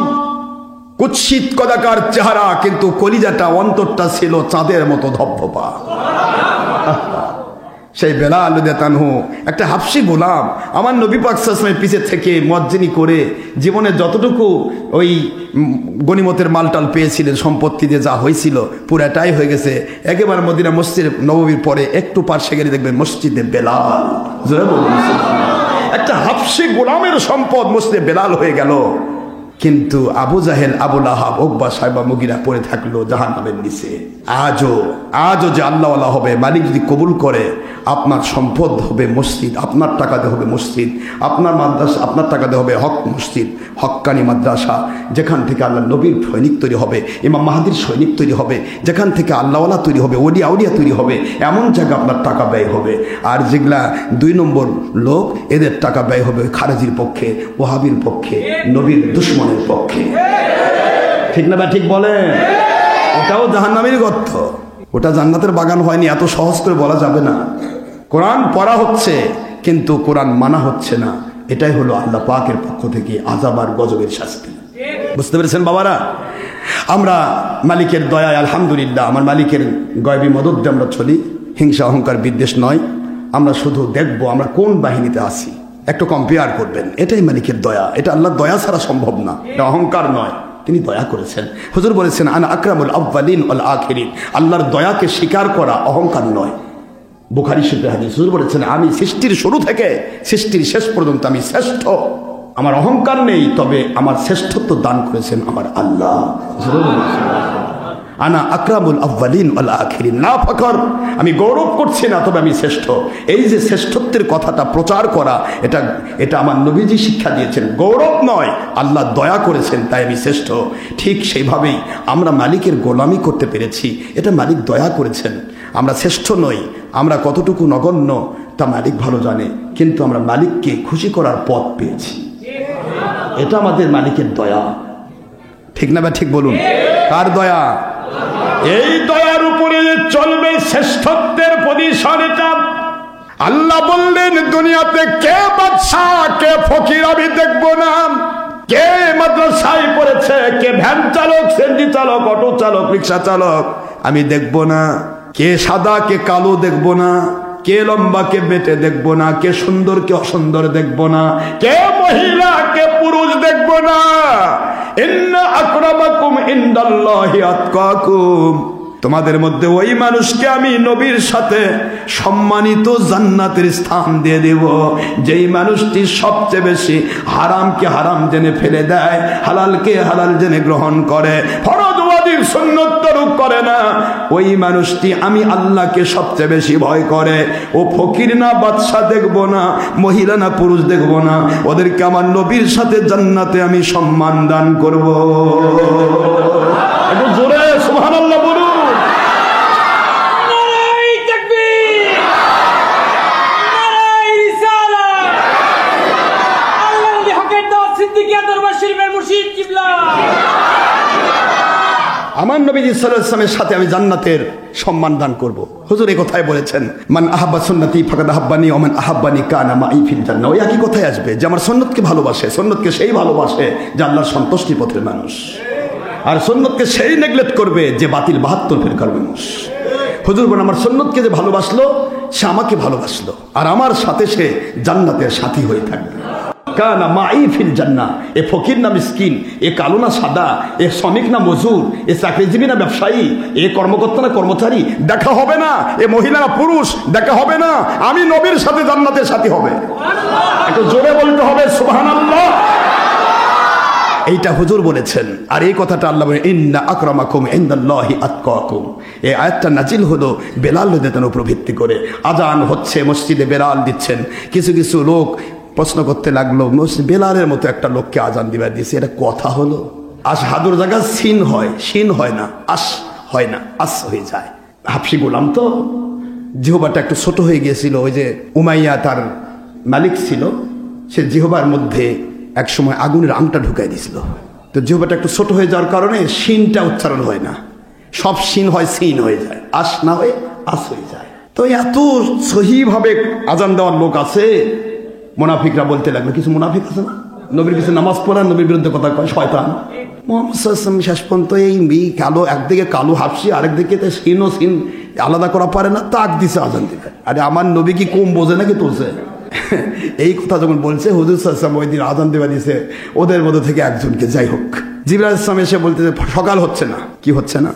কুৎসিত কদাকার চেহারা, কিন্তু কলিজাটা অন্তরটা ছিল চাঁদের মতো ধবধবা। সেই বেলাল রাদিয়াল্লাহু আনহু একটা হাফসি গোলাম, আমার নবী পাক সাল্লাল্লাহু আলাইহি ওয়াসাল্লামের পিছে থেকে মুয়াজ্জিনি করে জীবনে যতটুকু ওই গনিমতের মালটাল পেয়েছিলেন, সম্পত্তি দিয়ে যা হয়েছিল পুরাটাই হয়ে গেছে। একেবারে মদিনা মসজিদ নববীর পরে একটু পার্শ্বে গেলে দেখবেন মসজিদে বেলাল। একটা হাফসি গোলামের সম্পদ মসজিদে বেলাল হয়ে গেল। কিন্তু আবু জাহেল, আবু লাহাব, উকবা, সাইবা, মুগিরা পড়ে থাকলো জাহান্নামের নিচে। আজও যে আল্লাহওয়ালা হবে, মালিক যদি কবুল করে, আপনার সম্পদ হবে মসজিদ, আপনার টাকাতে হবে মসজিদ, আপনার মাদ্রাসা, আপনার টাকাতে হবে হক মসজিদ, হক্কানি মাদ্রাসা, যেখান থেকে আল্লাহ নবীর সৈনিক তৈরি হবে, ইমাম মাহাদির সৈনিক তৈরি হবে, যেখান থেকে আল্লাহওয়ালা তৈরি হবে, ওলিয়া আউলিয়া তৈরি হবে, এমন জায়গা আপনার টাকা ব্যয় হবে। আর যেগুলা 2 নম্বর লোক, এদের টাকা ব্যয় হবে খারেজির পক্ষে, ওয়াহাবির পক্ষে, নবীর দুশমনের পক্ষে। ঠিক না বা ঠিক বলেন? ওটাও জাহান্নামের গর্ত, ওটা জান্নাতের বাগান হয়নি। এত সহজ করে বলা যাবে না। কোরআন পড়া হচ্ছে কিন্তু কোরআন মানা হচ্ছে না, এটাই হলো আল্লাহ পাকের পক্ষ থেকে আযাব আর গজবের শাস্তি। বুঝতে পেরেছেন বাবারা? আমরা মালিকের দয়ায় আলহামদুলিল্লাহ, আমার মালিকের গয়বী মদদ দিয়ে আমরা চলি। হিংসা অহংকার বিদ্বেষ নয়। আমরা শুধু দেখবো আমরা কোন বাহিনীতে আছি, একটু কম্পেয়ার করবেন। এটাই মালিকের দয়া। এটা আল্লাহর দয়া ছাড়া সম্ভব না, এটা অহংকার নয়। তিনি দয়া করেছেন। হুজুর বলেছেন আনা আকরামুল আউয়ালিন ওয়াল আখিরিন। আল্লাহর দয়াকে স্বীকার করা অহংকার নয়। বুখারী শরীফের হাদিস। হুজুর বলেছেন আমি সৃষ্টির শুরু থেকে সৃষ্টির শেষ পর্যন্ত আমি শ্রেষ্ঠ। আমার অহংকার নেই, তবে আমার শ্রেষ্ঠত্ব দান করেছেন আমার আল্লাহ। আনা আকরামুল আউয়ালিন ওয়াল আখিরিন, না ফখর, আমি গৌরব করছি না, তবে আমি শ্রেষ্ঠ। এই যে শ্রেষ্ঠত্বের কথাটা প্রচার করা, এটা আমার নবীজি শিক্ষা দিয়েছেন। গৌরব নয়, আল্লাহ দয়া করেছেন তাই আমি শ্রেষ্ঠ। ঠিক সেইভাবেই আমরা মালিকের গোলামি করতে পেরেছি, এটা মালিক দয়া করেছেন। আমরা শ্রেষ্ঠ নই, আমরা কতটুকু নগণ্য তা মালিক ভালো জানে, কিন্তু আমরা মালিককে খুশি করার পথ পেয়েছি। এটা আমাদের মালিকের দয়া। ঠিক না বা ঠিক বলুন? কার দয়া? এই দয়ার উপরে চলবে শ্রেষ্ঠত্বের পজিশন। এটা আল্লাহ বললেন দুনিয়াতে কে বাদশা কে ফকির আমি দেখবো না, কে মাদ্রাসায় পড়েছে, কে ভ্যান চালক, সেন্ডি চালক, অটো চালক, রিক্সা চালক আমি দেখবো না, কে সাদা কে কালো দেখবো না, কে লম্বা কে বেটে দেখবো না, কে সুন্দর কে অসুন্দর দেখবো না, কে মহিলা কে পুরুষ দেখবো না। ইন্না আকরামাকুম ইনদাল্লাহি আতকাকুম, তোমাদের মধ্যে ওই মানুষকে আমি নবীর সাথে সম্মানিত জান্নাতের স্থান দিয়ে দেব, যেই মানুষটি সবচেয়ে বেশি হারামকে হারাম জেনে ফেলে দেয়, হালালকে হালাল জেনে গ্রহণ করে, ফরজ ওয়াজিব সুন্নাত তরক করে না। ওই মানুষটি আমি আল্লাহকে সবচেয়ে বেশি ভয় করে। ও ফকির না বাদশা দেখবো না, মহিলা না পুরুষ দেখবো না, ওদেরকে আমার নবীর সাথে জান্নাতে আমি সম্মান দান করব। একটু জোরে সুবহানাল্লাহ বলুন। আমার নবীজি সাল্লাল্লাহু আলাইহি ওয়াসাল্লামের সাথে আমি জান্নাতের সম্মান দান করব। হুজুর এই কথাই বলেছেন, মান আহাব্বা সুন্নতি ফাকাদ আহাব্বানি ওয়া মান আহাব্বানি কানা মাই ফিল জান্নাহ। ওই একই কথাই আসবে যে আমার সুন্নতকে ভালোবাসে, সুন্নতকে সেই ভালোবাসে যে আল্লাহর সন্তুষ্টি পথের মানুষ, আর সুন্নতকে সেই নেগলেক্ট করবে যে বাতিল 72 ফিরকার মানুষ। হুজুর বলেন আমার সুন্নতকে যে ভালোবাসলো সে আমাকে ভালোবাসলো, আর আমার সাথে সে জান্নাতের সাথী হয়ে থাকবে। কানা মাই ফিল জান্নাহ। এ ফকির না মিসকিন, এ কালো না সাদা, এ শ্রমিক না মজুর, এ চাকরিজীবী না ব্যবসায়ী, এ কর্মকর্তা না কর্মচারী দেখা হবে না, এ মহিলা না পুরুষ দেখা হবে না, আমি নবীর সাথে জান্নাতের সাথী হবে। একটু জোরে বলতে হবে সুবহানাল্লাহ। এইটা হুজুর বলেছেন, আর এই কথাটা আল্লাহ বলেন ইন্না আকরামাকুম ইনদাল্লাহি আতকাকুম। এই আয়াতটা নাজিল হলো বেলাল রাদিয়াল্লাহু উপর ভিত্তি করে। আজান হচ্ছে, মসজিদে বেলাল দিচ্ছেন। কিছু কিছু লোক প্রশ্ন করতে লাগলো, বেলালের মতো একটা লোককে আজান দিবার দিয়েছে, এটা কথা হলো? আশহাদুর জায়গা সিন হয়, শিন হয় না, আস হয় না, আস হয়ে যায়। হাফসি গোলাম তো জিহ্বাটা একটু ছোট হয়ে গিয়েছিল। ওই যে উমাইয়া তার মালিক ছিল, সে জিহ্বার মধ্যে এক সময় আগুনের আংটা ঢুকাই দিয়েছিল। তো জিহ্বাটা একটু ছোট হয়ে যাওয়ার কারণে শিনটা উচ্চারণ হয় না, সব শিন হয় সিন হয়ে যায়, আস না হয়ে আস হয়ে যায়। তো এত সহিভাবে আজান দেওয়ার লোক আছে। মুনাফিকরা বলতে লাগলো, কিছু মুনাফিক আছে না নবীর কিছু নামাজ পড়া, নবীর বিরুদ্ধে কথা কয়, শয়তান। মুহাম্মদ সাল্লাল্লাহু আলাইহি ওয়াসাল্লাম শেষ পর্যন্ত এই কালো, একদিকে কালো হাফসি, আরেকদিকে সিন ও সিন আলাদা করা পারে না, তাক দিছে আজান দিবে। আরে আমার নবী কি কম বোঝে নাকি তুলছে? এই কথা যখন বলছে হুজুর সাল্লাল্লাহু আলাইহি ওয়াসাল্লাম ওই দিন আজান দেওয়া দিয়েছে ওদের মধ্যে থেকে একজনকে। যাই হোক, জিবরাইল আলাইহিস সালাম এসে বলতেছে সকাল হচ্ছে না। কি হচ্ছে না?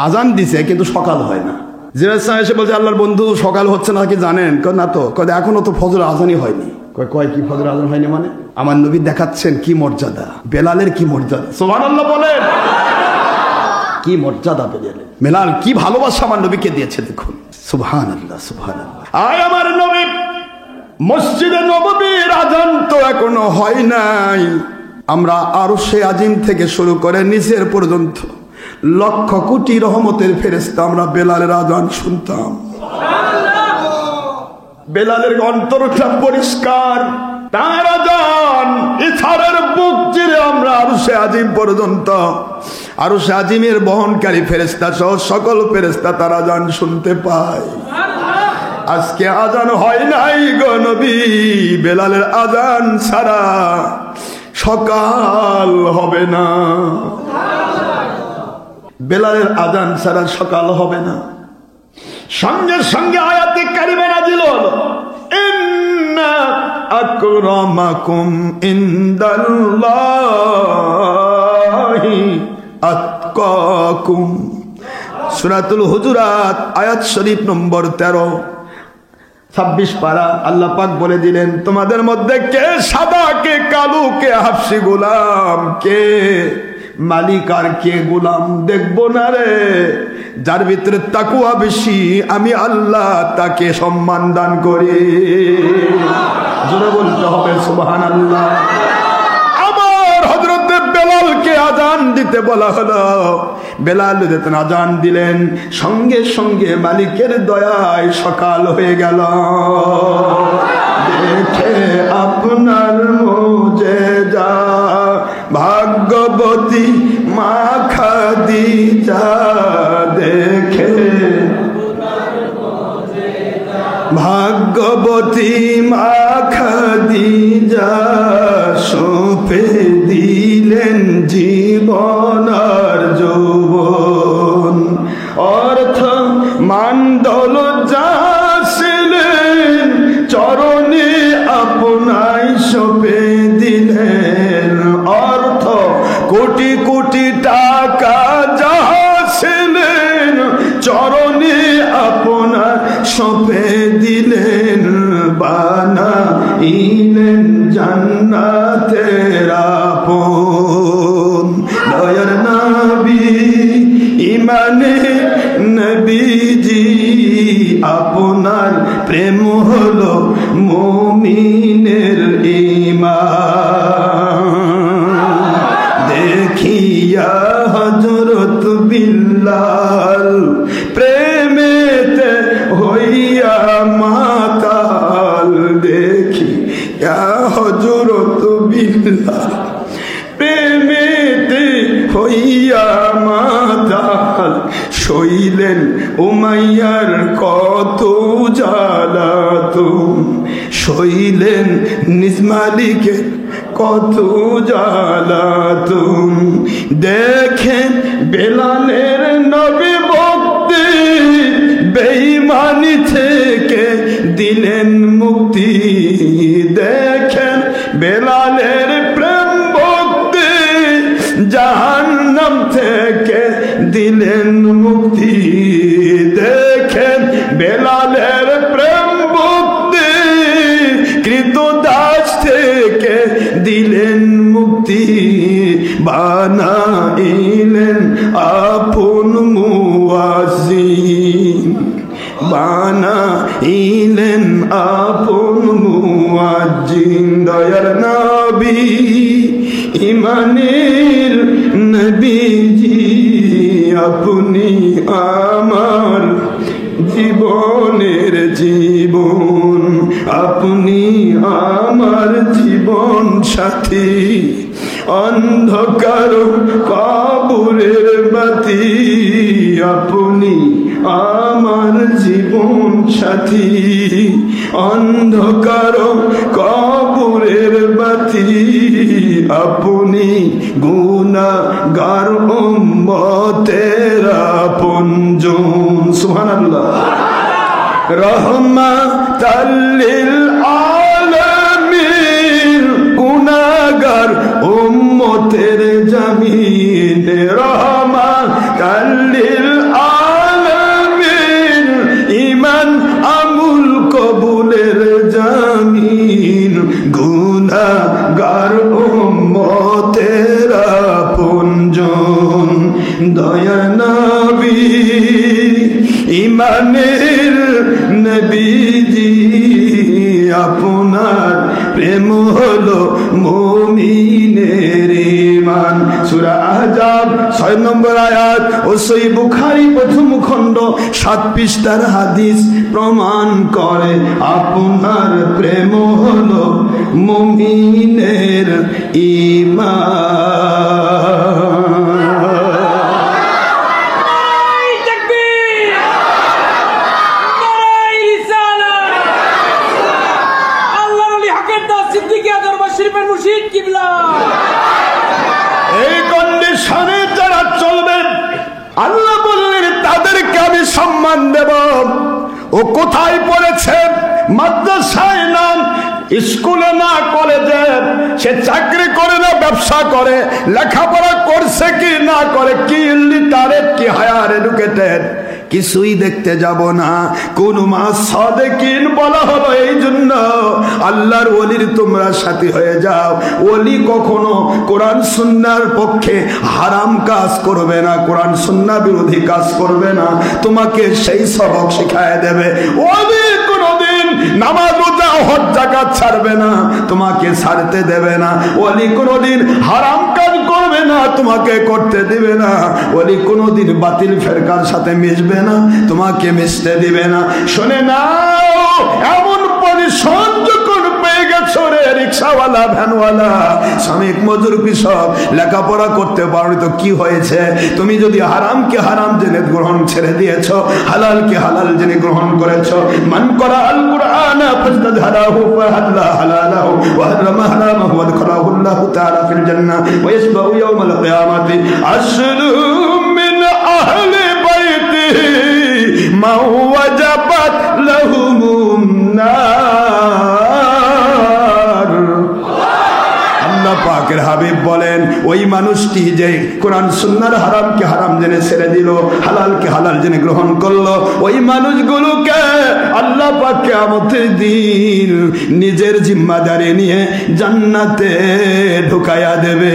আজান দিছে কিন্তু সকাল হয় না। জিবরাইল সাহেব এসে বলছে আল্লাহর বন্ধু সকাল হচ্ছে না কি জানেন? না তো। এখনো তো ফজর আজানই হয়নি। কয় কি ফজর আজান হয়নি মানে? আমার নবী দেখাচ্ছেন কি মর্যাদা, বেলালের কি মর্যাদা। সুবহানাল্লাহ বলেন, কি মর্যাদা বেলালের। বেলাল কি ভালোবাসা আমার নবীকে দিয়েছে দেখুন। সুবহানাল্লাহ সুবহানাল্লাহ। আয় আমার নবী, মসজিদে নববীর আজান তো এখনো হয় নাই। আমরা আরশে আজিম থেকে শুরু করে নিচের পর্যন্ত লক্ষ কোটি রহমতের ফেরেশতা আমরা বেলালের আজান শুনতাম। বেলালের অন্তরটা পরিষ্কার, তার আজান ইথারের বুক চিরে আমরা আরশে আজিম পর্যন্ত, আরশে আজিমের বহনকারী ফেরেশতা সহ সকল ফেরেশতা তার আজান শুনতে পায়। আজকে আজান হয় নাই গো নবী, বেলালের আজান ছাড়া সকাল হবে না। বেলালের আজান ছাড়া সকাল হবে না। সঙ্গে সঙ্গে আয়াতে কারিমা নাযিল হলো, ইন্না আকরামাকুম ইনদাল্লাহি আতকাকুম। সূরাতুল হুজুরাত আয়াত শরীফ নম্বর 13, 26 পারা। আল্লাহ পাক বলে দিলেন তোমাদের মধ্যে কে সাদা, কে কালো, কে হাফসি গোলাম, কে মালিক আর কে গোলাম দেখবো না রে। যার ভিতরে তাকওয়া বেশি আমি আল্লাহ তাকে সম্মান দান করি। জোরে বলতে হবে সুবহানাল্লাহ। আমার হযরত বেলালকে আজান দিতে বলা হলো, বেলাল যখন আজান দিলেন সঙ্গে সঙ্গে মালিকের দয়ায় সকাল হয়ে গেল। দেখে আপনার মুজেজা ভাগ্যবতী মা খাদিজা, দেখে ভাগ্যবতী মা খাদিজা, সঁপে দিলেন জীবন আর যৌবন। অর্থ মান দৌলত যা ছিলেন চরণে আপনায় সঁপে দিলেন। অর্থ কোটি কোটি টাকা যা ছিলেন চরণে আপনার সঁপে দিলেন। বানাইলেন জান্নাতের আপন। দয়ার নবী ইমানে নবীজি আপনার প্রেম হলো মুমিনের ঈমান দেখিয়া হযরত বিল্লাল প্রেমেতে হইয়া মাতাল দেখিয়া হযরত বিল্লাল প্রেমেতে হইয়া মাতাল সইলেন উমাইয়ার কত জ্বালাতন সইলেন নিজ মালিকের কত জ্বালাতন দেখেন বেলালের নবী ভক্তি বেঈমানি থেকে দিলেন মুক্তি দেখেন বেলালের প্রেম ভক্তি জাহান্নাম থেকে দিলেন মুক্তি দেখেন বেলালের প্রেম ভক্তি কৃতদাস থেকে দিলেন মুক্তি বানাইলেন আপন মুয়াজ্জিন বানাইলেন আপন মুয়াজ্জিন দয়ার নবী ইমানের নবীজি আপনি আমার জীবনের জীবন আপনি আমার জীবন সাথী অন্ধকার কবরের বাতি আপনি আমার জীবন সাথী অন্ধকার কবরের বাতি আপনি গুনাহগার উম্মতের আপনজন সুবহানাল্লাহ রহমাতাল লিল আলামিন গুনাহগার উম্মতের জামিন রহমাতাল লিল আলামিন ঈমান আমল কবুলের জামিন গুনাহগার উম্মতের আপনজন দয়া নবী ইমানের নবীজি আপনার প্রেম হলো মুমিনের ঈমান সূরা আহজাব 6 নম্বর আয়াত ও সহিহ বুখারী প্রথম খণ্ড 7 পৃষ্ঠার হাদিস প্রমাণ করে আপনার প্রেম হলো মুমিনের ঈমান এই কন্ডিশনে যারা চলবে আল্লাহ বললেন তাদেরকে আমি সম্মান দেব ও কোথায় পড়েছে মাদ্রাসায় না স্কুলে না কলেজে সে চাকরি করে না ব্যবসা করে লেখাপড়া করছে কি না করে কি লিটারেট কি হায়ার এডুকেটেড কিছুই দেখতে যাব না কোন মা সাদেকিন বলা হলো এই জন্য আল্লাহর ওলির তোমরা সাথী হয়ে যাও ওলি কখনো কোরআন সুন্নাহর পক্ষে হারাম কাজ করবে না কোরআন সুন্নাহ বিরোধী কাজ করবে না তোমাকে সেই সবক শিখায় দেবে ওলি কোনদিন নামাজ রোজা হজ যাকাত ছাড়বে না তোমাকে ছাড়তে দেবে না ওলি কোনদিন হারাম কাজ করবে না তোমাকে করতে দিবে না ওলি কোনদিন বাতিল ফেরকার সাথে মিশবে না তোমাকে মিশতে দিবে না শুনে নাও এমন পরিশ্রম যখন পেয়ে গেছো রে রিকশাওয়ালা ভ্যানওয়ালা শ্রমিক মজুর কৃষক লেখাপড়া করতে পারো তো কি হয়েছে তুমি যদি হারামকে হারাম জেনে গ্রহণ ছেড়ে দিয়েছো হালালকে হালাল জেনে গ্রহণ করেছো মান করা আল কুরআন ফাজদাহু ফাহাল্লা হালালাহু ওয়া হারামা হারামাহু ওয়া আদখালাহু আল্লাহু তাআলা ফিল জান্নাহ ওয়া ইয়াসবাউ ইয়াওমাল কিয়ামাতি আশরু মিন আহলি বাইতিহি মা ওয়াজাবাত লাহুমুন নার আল্লাহ পাকের হাবিব বলেন ওই মানুষটি যে কোরআন সুন্নাহর হারামকে হারাম জেনে ছেড়ে দিল হালালকে হালাল জেনে গ্রহণ করলো ওই মানুষগুলোকে আল্লাহ পাক কিয়ামতের দিন নিজের জিম্মাদারি নিয়ে জান্নাতে ঢুকায়া দেবে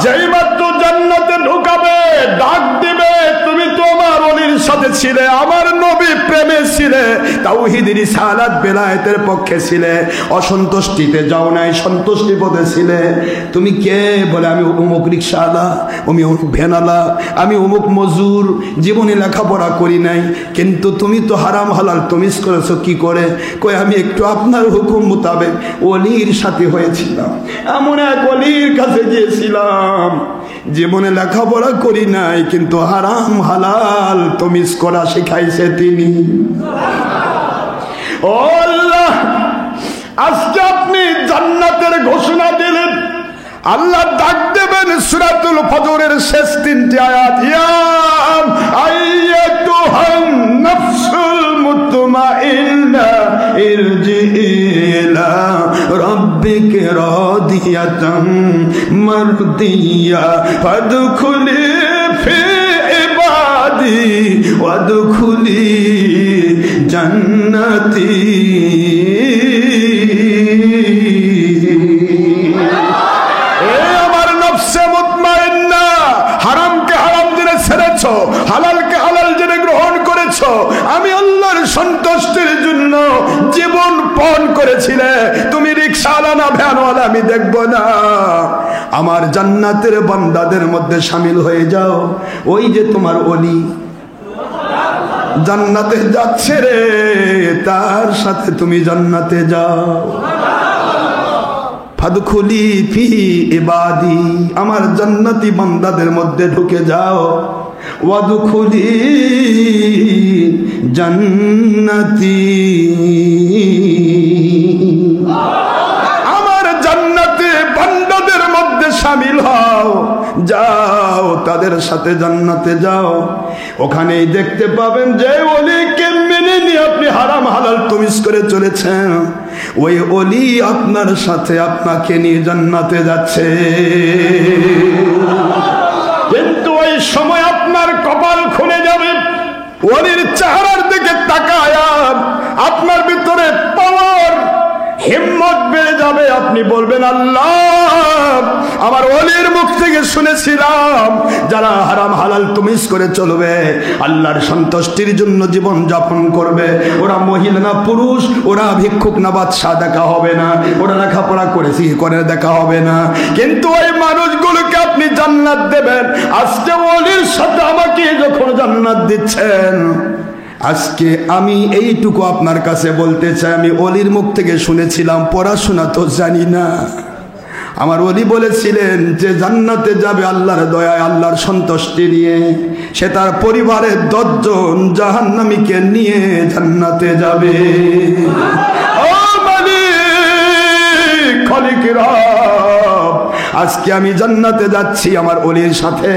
যেই মাত্র জান্নাতে ঢুকাবে ডাক দিবে, তুমি তো আমার ওলির সাথে ছিলে, আমার নবী প্রেমে ছিলে, তাওহীদ রিসালাত বেলায়েতের পক্ষে ছিলে, অসন্তুষ্টিতে যাও নাই, সন্তুষ্টি পদে ছিলে। তুমি কে? বলে আমি অমুক রিক্সাওয়ালা, আমি অমুক ভ্যানওয়ালা, আমি অমুক মজুর, জীবনে লেখাপড়া করি নাই, কিন্তু তুমি তো হারাম হালাল তমিজ করেছো কি করে? কই আমি একটু আপনার হুকুম মোতাবেক ওলির সাথে হয়েছিলাম, এমন এক ওলির কাছে গিয়েছিলাম, জীবনে লেখাপড়া করি নাই, কিন্তু হারাম হালাল তমিজ করা শিখাইছে তিনি। ও আল্লাহ, আজকে আপনি জান্নাতের ঘোষণা দিলেন, আল্লাহ ডাক দেবেন সূরাতুল ফজরের শেষ 3টি আয়াত, ইয়া আইয়াতুহান নাফসুল মুতমাইন্না ইরজিই ইলা রাব্বিকি রাদিয়াতাম মারদিয়া ফাদখুলি ফি ইবাদি ওয়াদখুলি জান্নাতি। হারামকে হারাম জেনে ছেড়েছো, হালালকে হালাল জেনে গ্রহণ করেছো, আমি আল্লাহর সন্তুষ্টির জন্য জীবন পণ করেছিলে, তুমি রিকশাওয়ালা না ভ্যানওয়ালা আমি দেখব না, আমার জান্নাতের বান্দাদের মধ্যে শামিল হয়ে যাও। ওই যে তোমার ওলি জান্নাতে যাচ্ছে রে, তার সাথে তুমি জান্নাতে যাও। ফাদখুলি ফি ইবাদি, আমার জান্নাতি বান্দাদের মধ্যে ঢুকে যাও। ওয়াদখুলি জান্নাতি, আমার জান্নাতে বান্দাদের মধ্যে শামিল হও, যাও তাদের সাথে জান্নাতে যাও। ওখানেই দেখতে পাবেন যে ওলিকে মেনে নিয়ে আপনি হারাম হালাল তমিজ করে চলেছেন, ওই ওলি আপনার সাথে আপনাকে নিয়ে জান্নাতে যাচ্ছে। কিন্তু ওই সময় আপনার কপাল খুলে যাবে, ওলির চেহারার দিকে তাকায় আপনার ভিতরে পাওয়ার হিম্মত বেড়ে যাবে, আপনি বলবেন আল্লাহ আমার ওলির মুখ থেকে শুনেছিলাম যারা হারাম হালাল তমিজ করে চলবে, আল্লাহর সন্তুষ্টির জন্য জীবন যাপন করবে, ওরা মহিলা না পুরুষ, ওরা ভিক্ষুক না বাদশা দেখা হবে না, ওরা লেখাপড়া করেছি করে দেখা হবে না, কিন্তু ওই মানুষগুলোকে আপনি জান্নাত দেবেন। আজকে ওলির সাথে আমাকে যখন জান্নাত দিচ্ছেন, আজকে আমি এইটুকু আপনার কাছে বলতে চাই, আমি ওলির মুখ থেকে শুনেছিলাম, পড়াশোনা তো জানি না। আমার ওলি বলেছিলেন যে জান্নাতে যাবে আল্লাহর দয়ায়, আল্লাহর সন্তুষ্টি নিয়ে, সে তার পরিবারের 10 জন জাহান্নামীকে নিয়ে জান্নাতে যাবে। ও মালিক খালিক রব, আজকে আমি জান্নাতে যাচ্ছি আমার ওলির সাথে,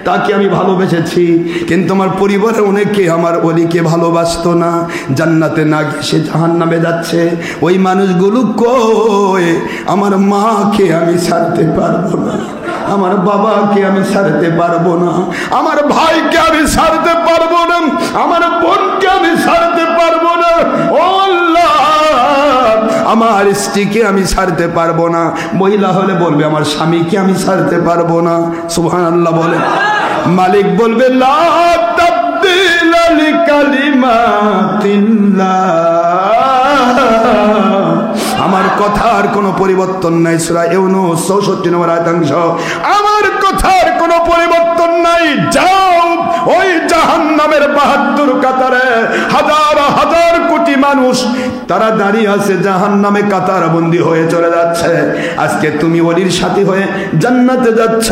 তাকে আমি ভালোবেসেছি, কিন্তু আমার পরিবারে অনেকে আমার ওলিকে ভালোবাসতো না, জান্নাতে না গিয়ে সে জাহান্নামে যাচ্ছে। ওই মানুষগুলো কই? আমার মাকে আমি ছাড়তে পারবো না, আমার বাবাকে আমি ছাড়তে পারবো না, আমার ভাইকে আমি ছাড়তে পারবো না, আমার বোনকে আমি ছাড়তে পারবো না, ও আল্লাহ আমার স্ত্রীকে আমি ছাড়তে পারবো না, মহিলা হলে বলবে আমার স্বামীকে আমি ছাড়তে পারবো না। সুবহানাল্লাহ বলে। মালিক বলবে লা তাবদীলা লিকালিমাতিল্লাহ, আমার কথার কোনো পরিবর্তন নাই। সূরা ইউনূস 64 নম্বর আয়াতাংশ, আমার কথার কোনো পরিবর্তন নাই। যাও ওই জাহান্নামের 72 কাতারে হাজার হাজার কোটি মানুষ তারা দাঁড়িয়ে আছে, জাহান্নামে কাতার বন্দী হয়ে চলে যাচ্ছে। আজকে তুমি ওলির সাথী হয়ে জান্নাতে যাচ্ছ।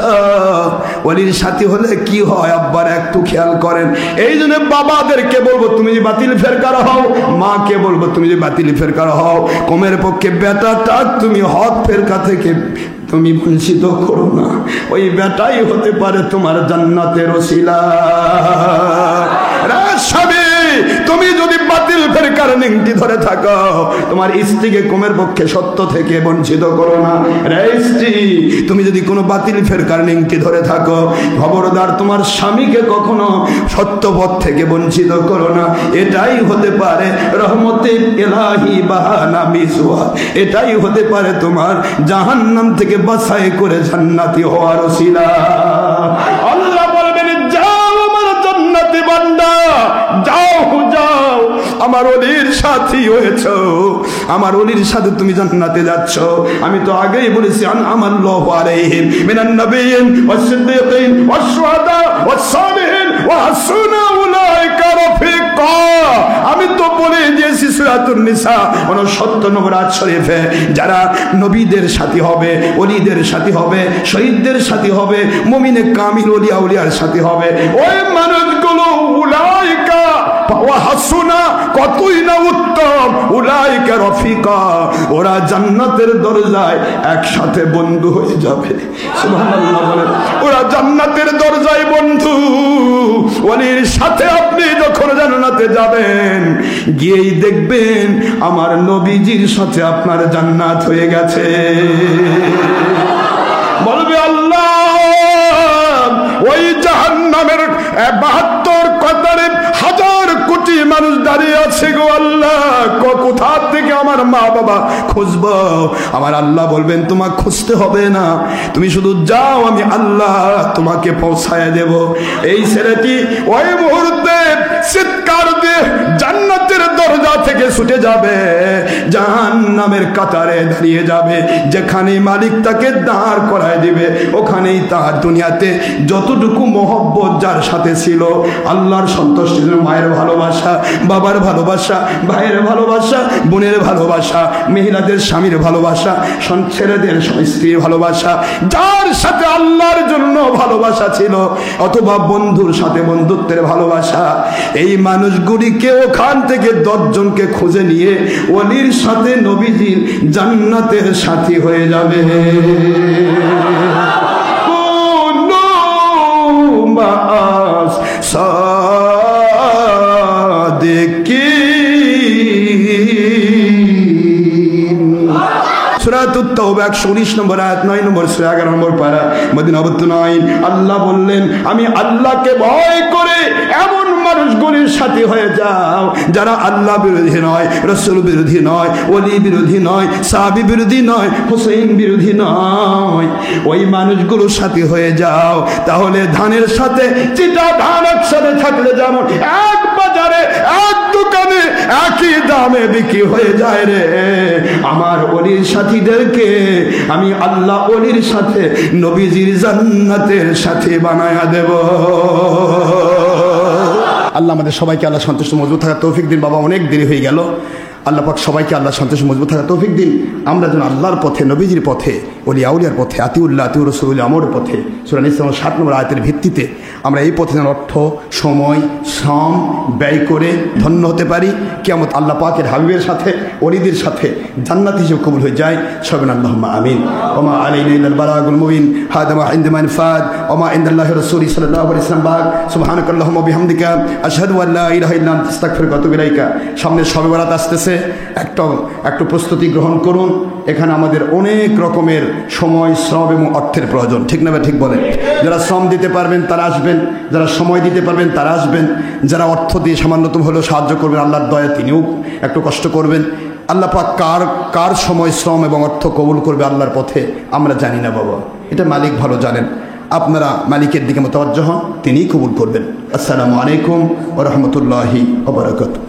ওলির সাথী হলে কি হয় আব্বার একটু খেয়াল করেন। এই জন্য বাবাদেরকে বলবো তুমি যে বাতিল ফেরকার হও, মাকে বলবো তুমি যে বাতিল ফেরকার হও, কমের পক্ষে বেটাটা তুমি হক ফেরকা থেকে তুমি বঞ্চিত করো না, ওই বেটাই হতে পারে তোমার জান্নাতের ওসিলা। স্বামী তুমি যদি বাতিল ফেরকার নিংটি ধরে থাকো, তোমার স্ত্রীকে কমের পক্ষে সত্য থেকে বঞ্চিত করো না। রে স্ত্রী তুমি যদি কোনো বাতিল ফেরকার নিংটি ধরে থাকো, খবরদার তোমার স্বামীকে কখনো সত্য পথ থেকে বঞ্চিত করো না। এটাই হতে পারে রহমতে ইলাহি বাহানা মিসওয়া, এটাই হতে পারে তোমার জাহান্নাম থেকে বাছাই করে জান্নাতি হওয়ার ওসিলা। আল্লাহ বলবেন সাথী হয়েছো, আমার ওলির সাথে তুমি জান্নাতে যাচ্ছ। আমি তো আগেই বলেছি আনআমাল্লাহু আলাইহিম মিনান নাবিয়্যিন ওয়াস সিদ্দীকিন ওয়াস শুহাদা ওয়াস সালিহিন ওয়া হাসুনা উলাইকা রাফিকা। আমি তো বলে দিয়েছি সূরাতুন নিসা 69 নম্বর আয়াত শরীফে, যারা নবীদের সাথী হবে, ওলিদের সাথী হবে, শহীদদের সাথী হবে, মুমিনে কামিল ওলি আউলিয়ার সাথী হবে, ওই মানুষগুলো উলাইকা ওয়া হাসুনা, কতই না উত্তম, উলাইকা রফিকা, ওরা জান্নাতের দরজায় একসাথে বন্ধু হয়ে যাবে। সুবহানাল্লাহ বলে, ওরা জান্নাতের দরজায় বন্ধু। ওলির সাথে আপনি যখন জান্নাতে যাবেন, গিয়েই দেখবেন আমার নবীজির সাথে আপনার জান্নাত হয়ে গেছে। বলবে আল্লাহ, ওই জাহান্নামের 72 কাতারে হাজার কোটি মানুষ দাঁড়িয়ে আছে গো আল্লাহ, কোথা থেকে আমার মা বাবা খুঁজবো? আমার আল্লাহ বলবেন তোমাকে খুঁজতে হবে না, তুমি শুধু যাও, আমি আল্লাহ তোমাকে পৌঁছায় দেব। এই ছেলেটি ওই মুহূর্তে চিৎকার দিয়ে জান্নাতের দরজা থেকে ছুটে যাবে, জাহান্নামের কাতারে দাঁড়িয়ে যাবে। যেখানে মালিক তাকে দাঁড় করায় দিবে, ওখানেই তার দুনিয়াতে যতটুকু মহব্বত যার সাথে ছিল, আল্লাহর সন্তুষ্টি, মায়ের ভালোবাসা, বাবার ভালোবাসা, ভাইয়ের ভালোবাসা, বোনের ভালোবাসা, মহিলাদের স্বামীর ভালোবাসা, ছেলেদের স্ত্রীর ভালোবাসা, যার সাথে আল্লাহর জন্য ভালোবাসা ছিল, অথবা বন্ধুর সাথে বন্ধুত্বের ভালোবাসা, এই মানুষগুলিকে ওখান থেকে 10 জনকে খুঁজে নিয়ে ওলির সাথে নবীজির জান্নাতের সাথী হয়ে যাবে। সূরাতুত তাওবা 119 নম্বর আয়াত, 9 নম্বর সূরা 11 নম্বর পারা, মদিনা নবীন। আল্লাহ বললেন, আমি আল্লাহকে ভয় করে এমন মানুষগুলির সাথে হয়ে যাও যারা আল্লাহ বিরোধী নয়, রাসূল বিরোধী নয়, ওলি বিরোধী নয়, সাহাবী বিরোধী নয়, হুসাইন বিরোধী নয়, ওই মানুষগুলোর সাথে হয়ে যাও। তাহলে ধানের সাথে চিটা ধান একসাথে থাকলে যেমন এক বাজারে এক দোকানে একই দামে বিক্রি হয়ে যায় রে, আমার ওলির সাথীদেরকে আমি আল্লাহ ওলির সাথে নবীজির জান্নাতের সাথে বানায়া দেব। আল্লাহ আমাদের সবাইকে আল্লাহ সন্তুষ্ট মজবুত থাকার তৌফিক দিন। বাবা অনেক দেরি হয়ে গেল, আল্লাহ পাক সবাইকে আল্লাহ সন্তুষ্ট মজবুত থাকার তৌফিক দিন। আমরা যেন আল্লাহর পথে, নবীজির পথে, ওলি আউলিয়ার পথে, আতিউল্লাহ আতিউর রাসূল আমর পথে, সূরা নিসা 7 নম্বর আয়াতের ভিত্তিতে আমরা এই পথে যেন অর্থ, সময়, শ্রম ব্যয় করে ধন্য হতে পারি। কিয়ামত আল্লাহ পাকের হাবিবের সাথে, ওলিদের সাথে জান্নাত হিসেবে কবুল হয়ে যায়। সবেন আল্লাহুম্মা আমিন। ওমা আলাইনা ইল্লাল বালাগুল মুবিন। হাদা মা ইনদামান ফাদ ওমা ইনদাল্লাহি রাসূলি সাল্লাল্লাহু আলাইহি ওয়াসাল্লাম বাগ। সুবহানাকাল্লাহুম্মা বিহামদিকা আশহাদু আল্লা ইলাহা ইল্লা আনতা আস্তাগফিরুকা ওয়া আতুবু ইলাইকা। সামনে শবে বরাত আসতেছে, একটু প্রস্তুতি গ্রহণ করুন। এখানে আমাদের অনেক রকমের সময়, শ্রম এবং অর্থের প্রয়োজন, ঠিক না? ঠিক বলেন। যারা শ্রম দিতে পারবেন তারা আসবেন, যারা সময় দিতে পারবেন তারা আসবেন, যারা অর্থ দিয়ে সামান্যতম হলেও সাহায্য করবেন, আল্লাহর দয়া তিনিও একটু কষ্ট করবেন। আল্লাহ পাক কার সময়, শ্রম এবং অর্থ কবুল করবে আল্লাহর পথে আমরা জানি না বাবা, এটা মালিক ভালো জানেন। আপনারা মালিকের দিকে মোতাওয়াজ্জহ হন, তিনিই কবুল করবেন। আসসালামু আলাইকুম ওয়া রাহমাতুল্লাহি ওয়া বারাকাতুহু।